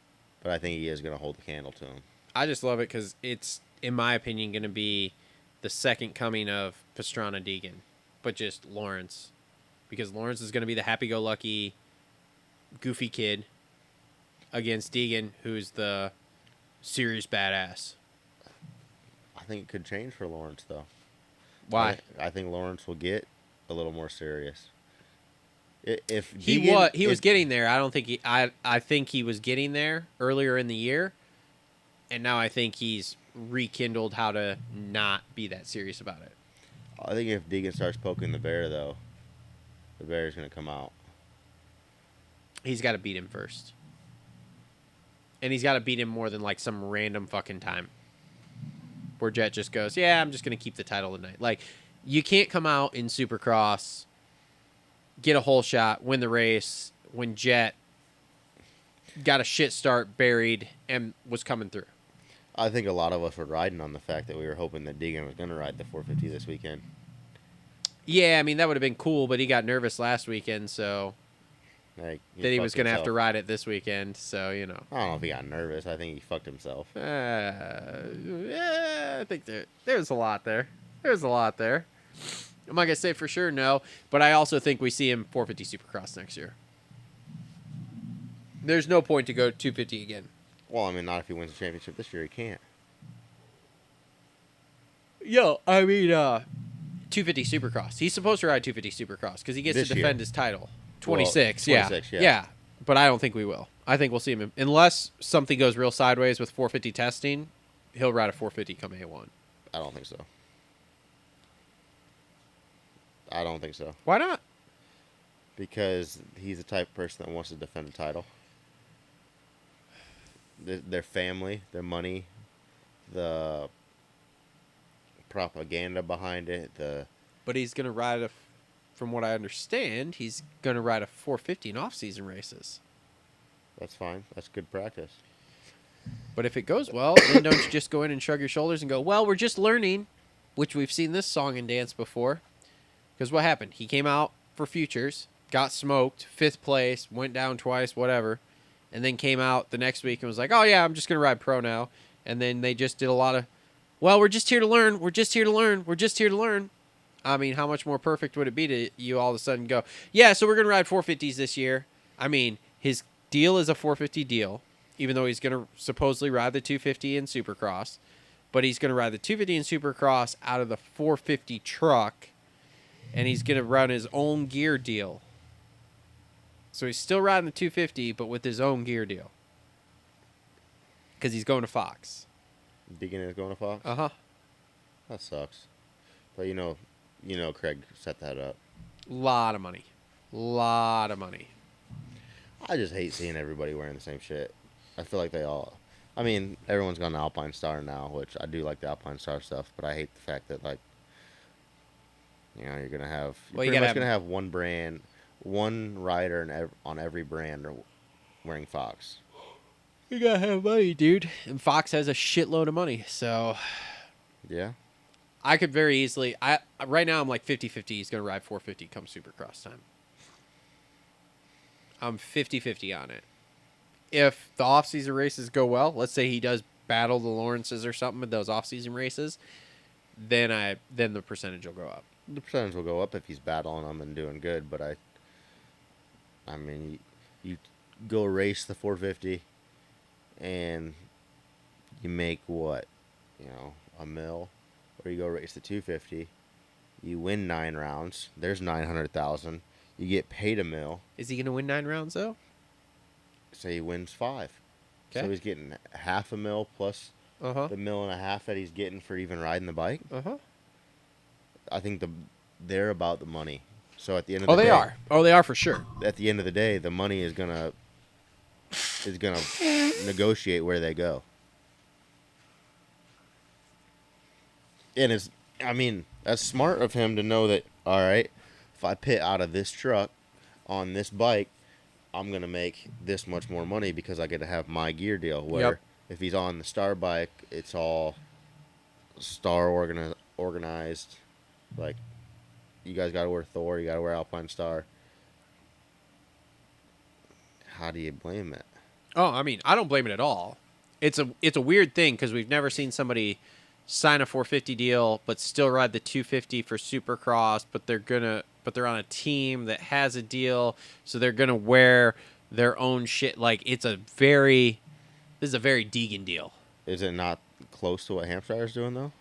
but I think he is gonna hold the candle to him. I just love it because it's, in my opinion, going to be the second coming of Pastrana Degan, but just Lawrence. Because Lawrence is going to be the happy-go-lucky, goofy kid against Degan, who's the serious badass. I think it could change for Lawrence, though. Why? I think Lawrence will get a little more serious. If he was getting there, I think he was getting there earlier in the year. And now I think he's rekindled how to not be that serious about it. I think if Degan starts poking the bear, though, the bear's going to come out. He's got to beat him first. And he's got to beat him more than like some random fucking time. where Jet just goes, yeah, I'm just going to keep the title tonight. Like, you can't come out in Supercross, get a hole shot, win the race, when Jet got a shit start, buried, and was coming through. I think a lot of us were riding on the fact that we were hoping that Degan was going to ride the 450 this weekend. Yeah, I mean, that would have been cool, but he got nervous last weekend, so Like, that he was going to have to himself. ride it this weekend, so, you know. I don't know if he got nervous. I think he fucked himself. Yeah, I think there's a lot there. There's a lot there. I'm not going to say for sure no, but I also think we see him 450 Supercross next year. There's no point to go 250 again. Well, I mean, not if he wins the championship this year. He can't. Yo, I mean, 250 Supercross. He's supposed to ride 250 Supercross because he gets This to defend year. his title. 26, Well, yeah. 26, Yeah, but I don't think we will. I think we'll see him. Unless something goes real sideways with 450 testing, he'll ride a 450 come A1. I don't think so. I don't think so. Why not? Because he's the type of person that wants to defend a title. Their family, their money, the propaganda behind it, But he's going to ride from what I understand, he's going to ride a 450 in off-season races. that's fine. That's good practice. But if it goes well, then don't you just go in and shrug your shoulders and go, well, we're just learning, which we've seen this song and dance before. Because what happened? He came out for Futures, got smoked, 5th place, went down twice, whatever, and then came out the next week and was like, oh, yeah, I'm just going to ride pro now. And then they just did a lot of, well, we're just here to learn. We're just here to learn. We're just here to learn. I mean, how much more perfect would it be to you all of a sudden go, yeah, so we're going to ride 450s this year. I mean, his deal is a 450 deal, even though he's going to supposedly ride the 250 in Supercross. But he's going to ride the 250 in Supercross out of the 450 truck, and he's going to run his own gear deal. So he's still riding the 250, but with his own gear deal. Because he's going to Fox. Degan is going to Fox? Uh-huh. That sucks. But you know Craig set that up. Lot of money. Lot of money. I just hate seeing everybody wearing the same shit. I feel like they all... I mean, everyone's got an Alpine Star now, which I do like the Alpine Star stuff, but I hate the fact that, like, you know, you're going to have... Well, You're you pretty much gotta going to have one brand, one rider on every brand wearing Fox. You gotta have money, dude. And Fox has a shitload of money, so... Yeah? I could very easily... Right now, I'm like 50-50. He's going to ride 450 come Supercross time. I'm 50-50 on it. If the off-season races go well, let's say he does battle the Lawrences or something in those off-season races, then the percentage will go up. The percentage will go up if he's battling them and doing good, but I mean, you go race the 450 and you make what? You know, $1 million. Or you go race the 250, you win 9 rounds. There's 900,000. You get paid $1 million. Is he going to win 9 rounds, though? Say he wins 5. Okay. So he's getting $500,000 plus Uh-huh. the $1.5 million that he's getting for even riding the bike. Uh-huh. I think they're about the money. So at the end of Oh, the day, they are. Oh, they are for sure. at the end of the day, the money is gonna negotiate where they go. And that's smart of him to know that, all right, if I pit out of this truck on this bike, I'm going to make this much more money because I get to have my gear deal. Where Yep. if he's on the Star bike, it's all Star organized. Like, you guys got to wear Thor, you got to wear Alpine Star. How do you blame it? Oh, I mean, I don't blame it at all. It's a weird thing because we've never seen somebody sign a 450 deal but still ride the 250 for Supercross, but they're on a team that has a deal, so they're gonna wear their own shit. Like, this is a very Degan deal. Is it not close to what Hampshire's doing, though?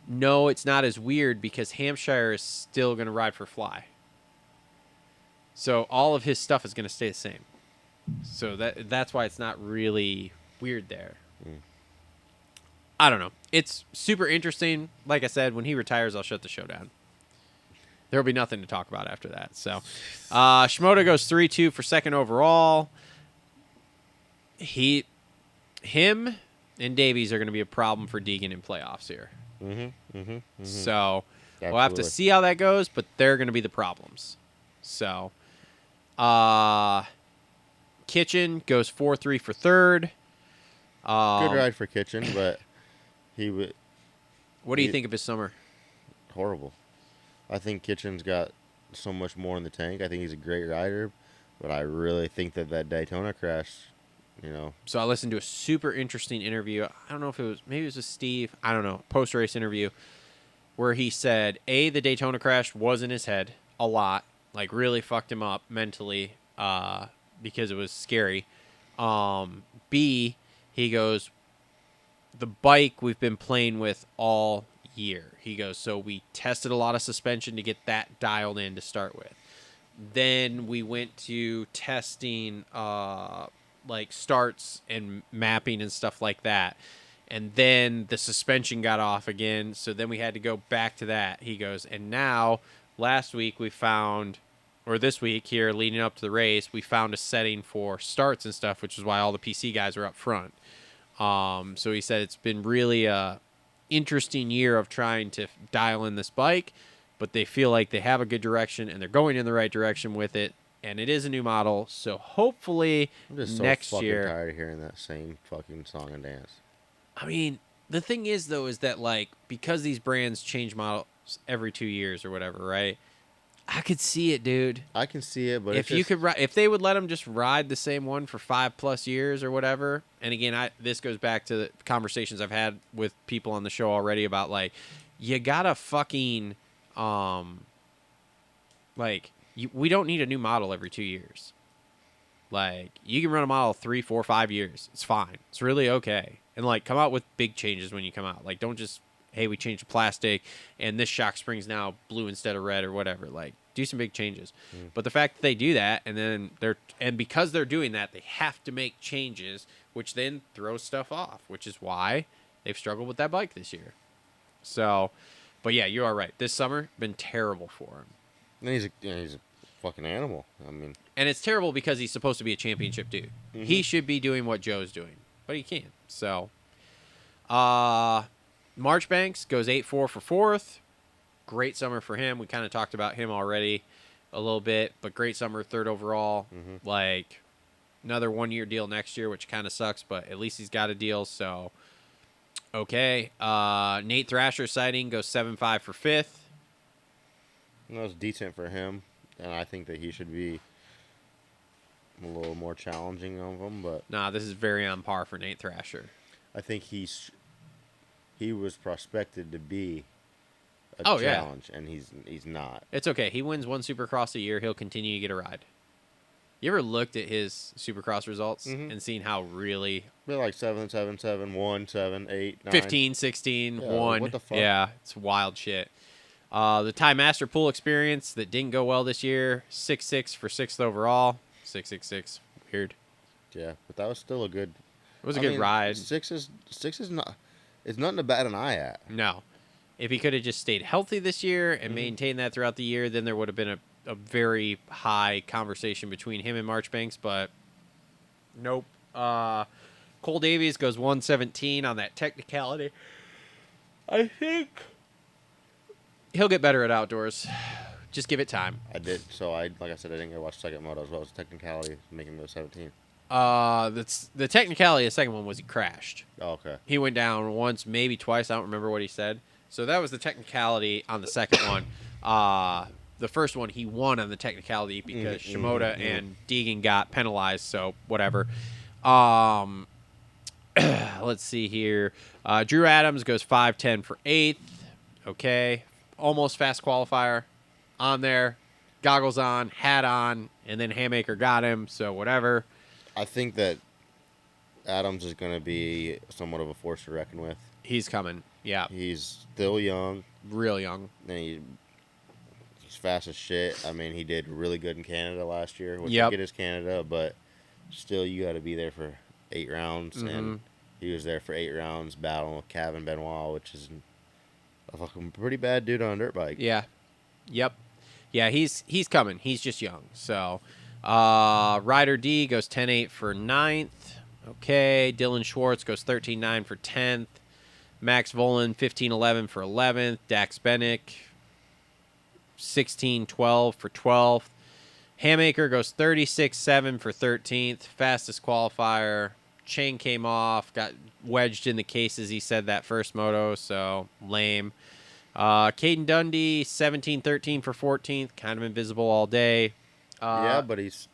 No, it's not as weird because Hampshire is still gonna ride for Fly. So all of his stuff is gonna stay the same. So that's why it's not really weird there. I don't know. It's super interesting. Like I said, when he retires, I'll shut the show down. There'll be nothing to talk about after that. So, Shimoda goes 3-2 for second overall. Him, and Davies are going to be a problem for Degan in playoffs here. So we'll have to Absolutely. see how that goes, but they're going to be the problems. So, Kitchen goes 4-3 for third. Good ride for Kitchen, but he would What do you think of his summer? horrible. I think Kitchen's got so much more in the tank. I think he's a great rider, but I really think that Daytona crash, So I listened to a super interesting interview. I don't know if maybe it was with Steve. I don't know. Post-race interview where he said, A, the Daytona crash was in his head a lot. Like, really fucked him up mentally because it was scary. B, he goes, the bike we've been playing with all year. He goes, so we tested a lot of suspension to get that dialed in to start with. Then we went to testing like starts and mapping and stuff like that. And then the suspension got off again. So then we had to go back to that. He goes, and now last week we found, or this week here leading up to the race, we found a setting for starts and stuff, which is why all the PC guys are up front. So he said it's been really a interesting year of trying to dial in this bike, but they feel like they have a good direction and they're going in the right direction with it. And it is a new model, so hopefully I'm just so next fucking year. tired of hearing that same fucking song and dance. I mean, the thing is though, is that like because these brands change models every 2 years or whatever, right? I could see it, dude. I can see it, but If you could, if they would let them just ride the same one for 5+ years or whatever. And again, this goes back to the conversations I've had with people on the show already about like, you gotta fucking, we don't need a new model every 2 years. Like, you can run a model 3, 4, 5 years. It's fine. It's really okay. And like, come out with big changes when you come out. Like, don't just, hey, we changed the plastic and this shock spring's now blue instead of red or whatever. Like, do some big changes. But the fact that they do that and then because they're doing that, they have to make changes, which then throws stuff off, which is why they've struggled with that bike this year. So, but yeah, you are right. This summer been terrible for him. And he's a fucking animal. I mean, And it's terrible because he's supposed to be a championship dude. He should be doing what Joe's doing, but he can't. So, Marchbanks goes 8-4 for fourth. Great summer for him. We kind of talked about him already a little bit, but great summer, third overall. Like, another 1-year deal next year, which kind of sucks, but at least he's got a deal. So, okay. Nate Thrasher sighting goes 7-5 for fifth. that was decent for him, and I think that he should be a little more challenging of him. But Nah, this is very on par for Nate Thrasher. I think he was prospected to be a Oh, yeah. challenge, and he's not. It's okay. He wins one Supercross a year. He'll continue to get a ride. You ever looked at his Supercross results and seen how really They're like 7, 7, 7, 1, 7, 8, 9. 15, 16, Yeah, 1. what the fuck? Yeah, it's wild shit. The Thai Master Pool experience that didn't go well this year, 6-6 for sixth overall. 6-6-6. Weird. Yeah, but that was still a good. It was a good ride. Six is not. It's nothing to bat an eye at. No. If he could have just stayed healthy this year and maintained that throughout the year, then there would have been a very high conversation between him and Marchbanks, but nope. Cole Davies goes 117 on that technicality. I think he'll get better at outdoors. Just give it time. I did. So like I said, I didn't go watch second moto as well as technicality, making him go 17. That's the technicality. The second one was he crashed. Oh, okay. He went down once, maybe twice. I don't remember what he said. So that was the technicality on the second one. The first one he won on the technicality because Shimoda and Degan got penalized. So whatever. Let's see here. Drew Adams goes 5-10 for eighth. Okay, almost fast qualifier on there. Goggles on, hat on, and then Haymaker got him. So whatever. I think that Adams is going to be somewhat of a force to reckon with. He's coming. Yeah, He's still young, real young. and he's fast as shit. I mean, he did really good in Canada last year, which Yep. it is Canada, but still, you got to be there for 8 rounds, and he was there for 8 rounds battling with Kevin Benoit, which is a fucking pretty bad dude on a dirt bike. Yeah. Yep. Yeah, he's coming. He's just young. So, Ryder D goes 10-8 for ninth. Okay. Dylan Schwartz goes 13.9 for 10th. Max Volan 15.11 for 11th. Dax Bennick 16.12 for 12th. Hammaker goes 36.7 for 13th. Fastest qualifier. Chain came off. Got wedged in the cases, he said, that first moto, so lame. Caden Dundee 17.13 for 14th. Kind of invisible all day. Yeah, but he's,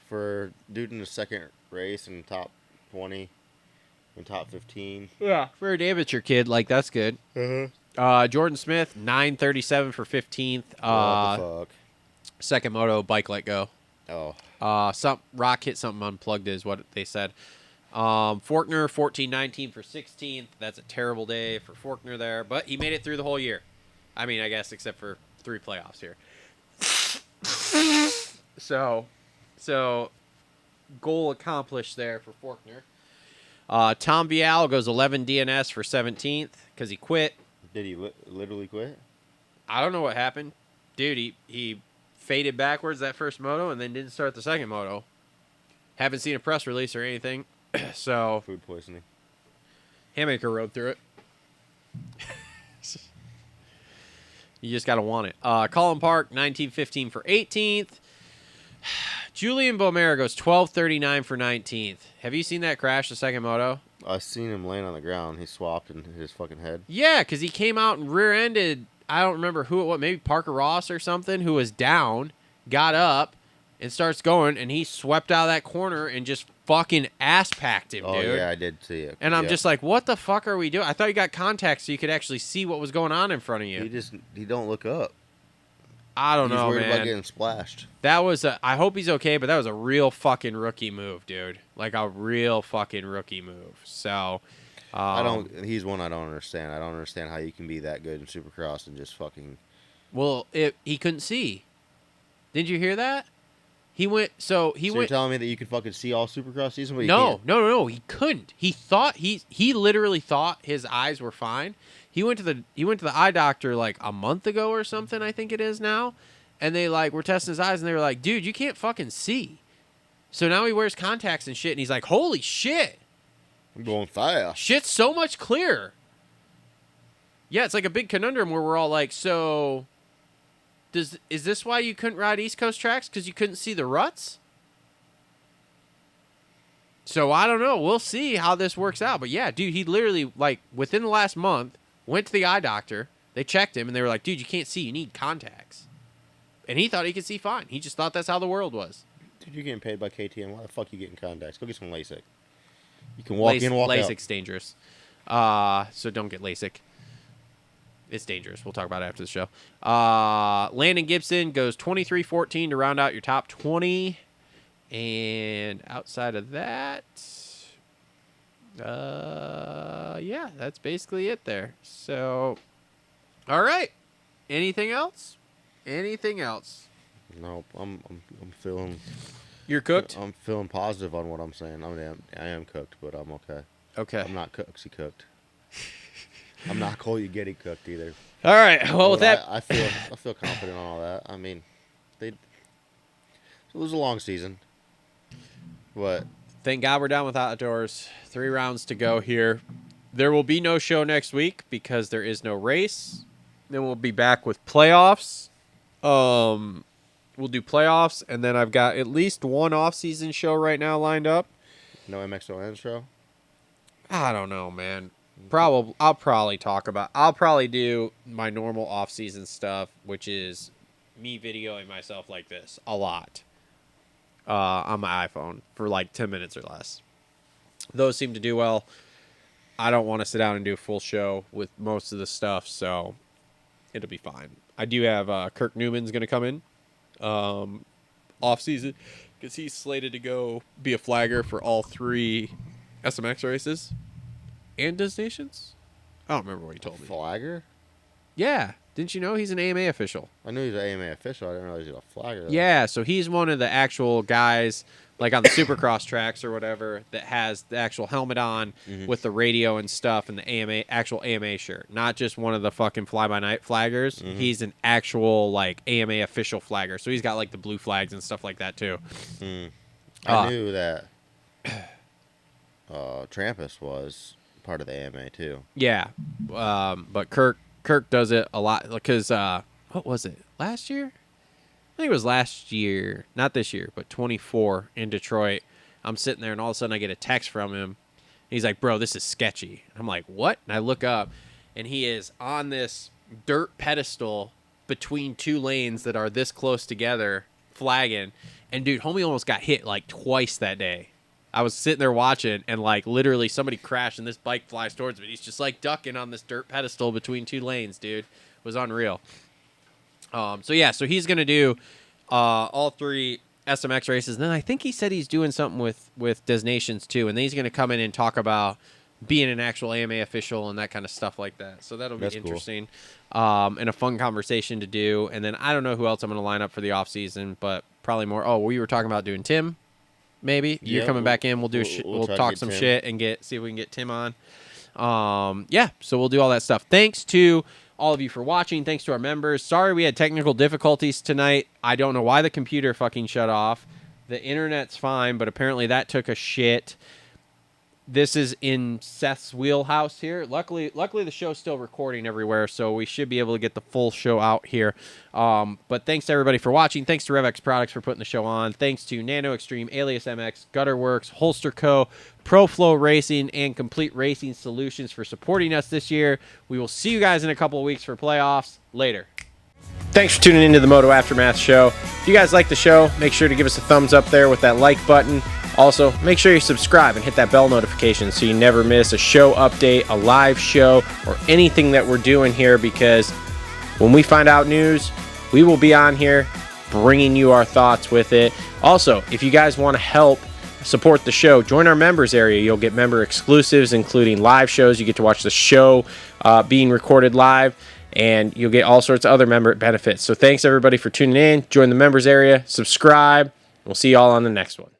for dude in the second race in top 20, in top 15. Yeah. For an amateur kid, like, that's good. Jordan Smith 9.37 for 15th. What the fuck? Second moto, bike let go. Oh. Some rock hit something unplugged is what they said. Forkner 14.19 for 16th. That's a terrible day for Forkner there, but he made it through the whole year. I mean, I guess except for 3 playoffs here. So goal accomplished there for Forkner. Tom Vial goes 11 DNS for 17th because he quit. Did he literally quit? I don't know what happened. Dude, he faded backwards that first moto and then didn't start the second moto. Haven't seen a press release or anything. So Food poisoning. Hammaker rode through it. You just got to want it. Colin Park, 19.15 for 18th. Julian Bomera goes 12.39 for 19th. Have you seen that crash, the second moto? I seen him laying on the ground. He swapped in his fucking head. Yeah, because he came out and rear-ended, I don't remember who it was, maybe Parker Ross or something, who was down, got up, and starts going, and he swept out of that corner and just fucking ass-packed him, Oh, dude. yeah, I did see it. And I'm Yeah. just like, what the fuck are we doing? I thought you got contacts so you could actually see what was going on in front of you. He don't look up. I don't He's know, worried about man. getting splashed. That was I hope he's okay, but that was a real fucking rookie move, dude. Like a real fucking rookie move. So, He's one I don't understand. I don't understand how you can be that good in Supercross and just fucking. Well, he couldn't see. Did you hear that? He went. So You're telling me that you could fucking see all Supercross season, but you No, can't? no. He couldn't. He thought he literally thought his eyes were fine. He went to the eye doctor like a month ago or something, I think it is now, and they like were testing his eyes and they were like, dude, you can't fucking see. So now he wears contacts and shit, and he's like, holy shit, I'm going fast. shit's so much clearer. Yeah, it's like a big conundrum where we're all like, so is this why you couldn't ride East Coast tracks? Because you couldn't see the ruts? So I don't know. We'll see how this works out. But yeah, dude, he literally, like, within the last month, went to the eye doctor. They checked him, and they were like, dude, you can't see. You need contacts. And he thought he could see fine. He just thought that's how the world was. Dude, you're getting paid by KTM. Why the fuck you getting contacts? Go get some LASIK. You can walk in, walk out. LASIK's dangerous. So don't get LASIK. It's dangerous. We'll talk about it after the show. Landon Gibson goes 23.14 to round out your top 20. And outside of that, yeah, that's basically it there. So, all right. Anything else? Anything else? Nope. I'm feeling. You're cooked? I'm feeling positive on what I'm saying. I am cooked, but I'm okay. Okay. I'm not cooksy cooked. I'm not Cole you getty cooked either. All right. Well, with that, I feel confident on all that. I mean, it was a long season. What? thank God we're done with outdoors. 3 rounds to go here. There will be no show next week because there is no race. Then we'll be back with playoffs. We'll do playoffs, and then I've got at least one off-season show right now lined up. No MXON show? I don't know, man. I'll probably do my normal off-season stuff, which is me videoing myself like this a lot on my iPhone for like 10 minutes or less. Those seem to do well. I don't want to sit down and do a full show with most of the stuff, so it'll be fine. I do have Kirk Newman's going to come in off-season because he's slated to go be a flagger for all 3 SMX races and Destinations. I don't remember what he told me. Flagger? Yeah. Didn't you know he's an AMA official? I knew he was an AMA official. I didn't realize he was a flagger. Yeah, so he's one of the actual guys, like on the Supercross tracks or whatever, that has the actual helmet on with the radio and stuff and the actual AMA shirt. Not just one of the fucking fly-by-night flaggers. He's an actual, like, AMA official flagger. So he's got, like, the blue flags and stuff like that, too. I knew that Trampus was part of the AMA too. Yeah, but Kirk does it a lot because what was it last year? I think it was last year, not this year, but 24 in Detroit. I'm sitting there and all of a sudden I get a text from him. He's like, "Bro, this is sketchy." I'm like, "What?" And I look up, and he is on this dirt pedestal between two lanes that are this close together, flagging. And dude, homie almost got hit like twice that day. I was sitting there watching, and like literally somebody crashed, and this bike flies towards me. He's just like ducking on this dirt pedestal between two lanes, dude. It was unreal. So he's gonna do all 3 SMX races. And then I think he said he's doing something with Des Nations too, and then he's gonna come in and talk about being an actual AMA official and that kind of stuff like that. So that'll be interesting. Cool. And a fun conversation to do. And then I don't know who else I'm gonna line up for the off season, but probably more. Oh, we were talking about doing Tim. Maybe you're coming back in. We'll do. We'll talk some shit and see if we can get Tim on. So we'll do all that stuff. Thanks to all of you for watching. Thanks to our members. Sorry we had technical difficulties tonight. I don't know why the computer fucking shut off. The internet's fine, but apparently that took a shit. This is in Seth's wheelhouse here. Luckily the show's still recording everywhere, so we should be able to get the full show out here. But thanks to everybody for watching. Thanks to Rev X Products for putting the show on. Thanks to NANO, XTREME, Alias MX, Gutter Worx, Holster Co., Pro Flo Racing, and Complete Racing Solutions for supporting us this year. We will see you guys in a couple of weeks for playoffs. Later. Thanks for tuning into the Moto Aftermath Show. If you guys like the show, make sure to give us a thumbs up there with that like button. Also, make sure you subscribe and hit that bell notification so you never miss a show update, a live show, or anything that we're doing here, because when we find out news, we will be on here bringing you our thoughts with it. Also, if you guys want to help support the show, join our members area. You'll get member exclusives, including live shows. You get to watch the show being recorded live, and you'll get all sorts of other member benefits. So thanks everybody for tuning in. Join the members area, subscribe. We'll see you all on the next one.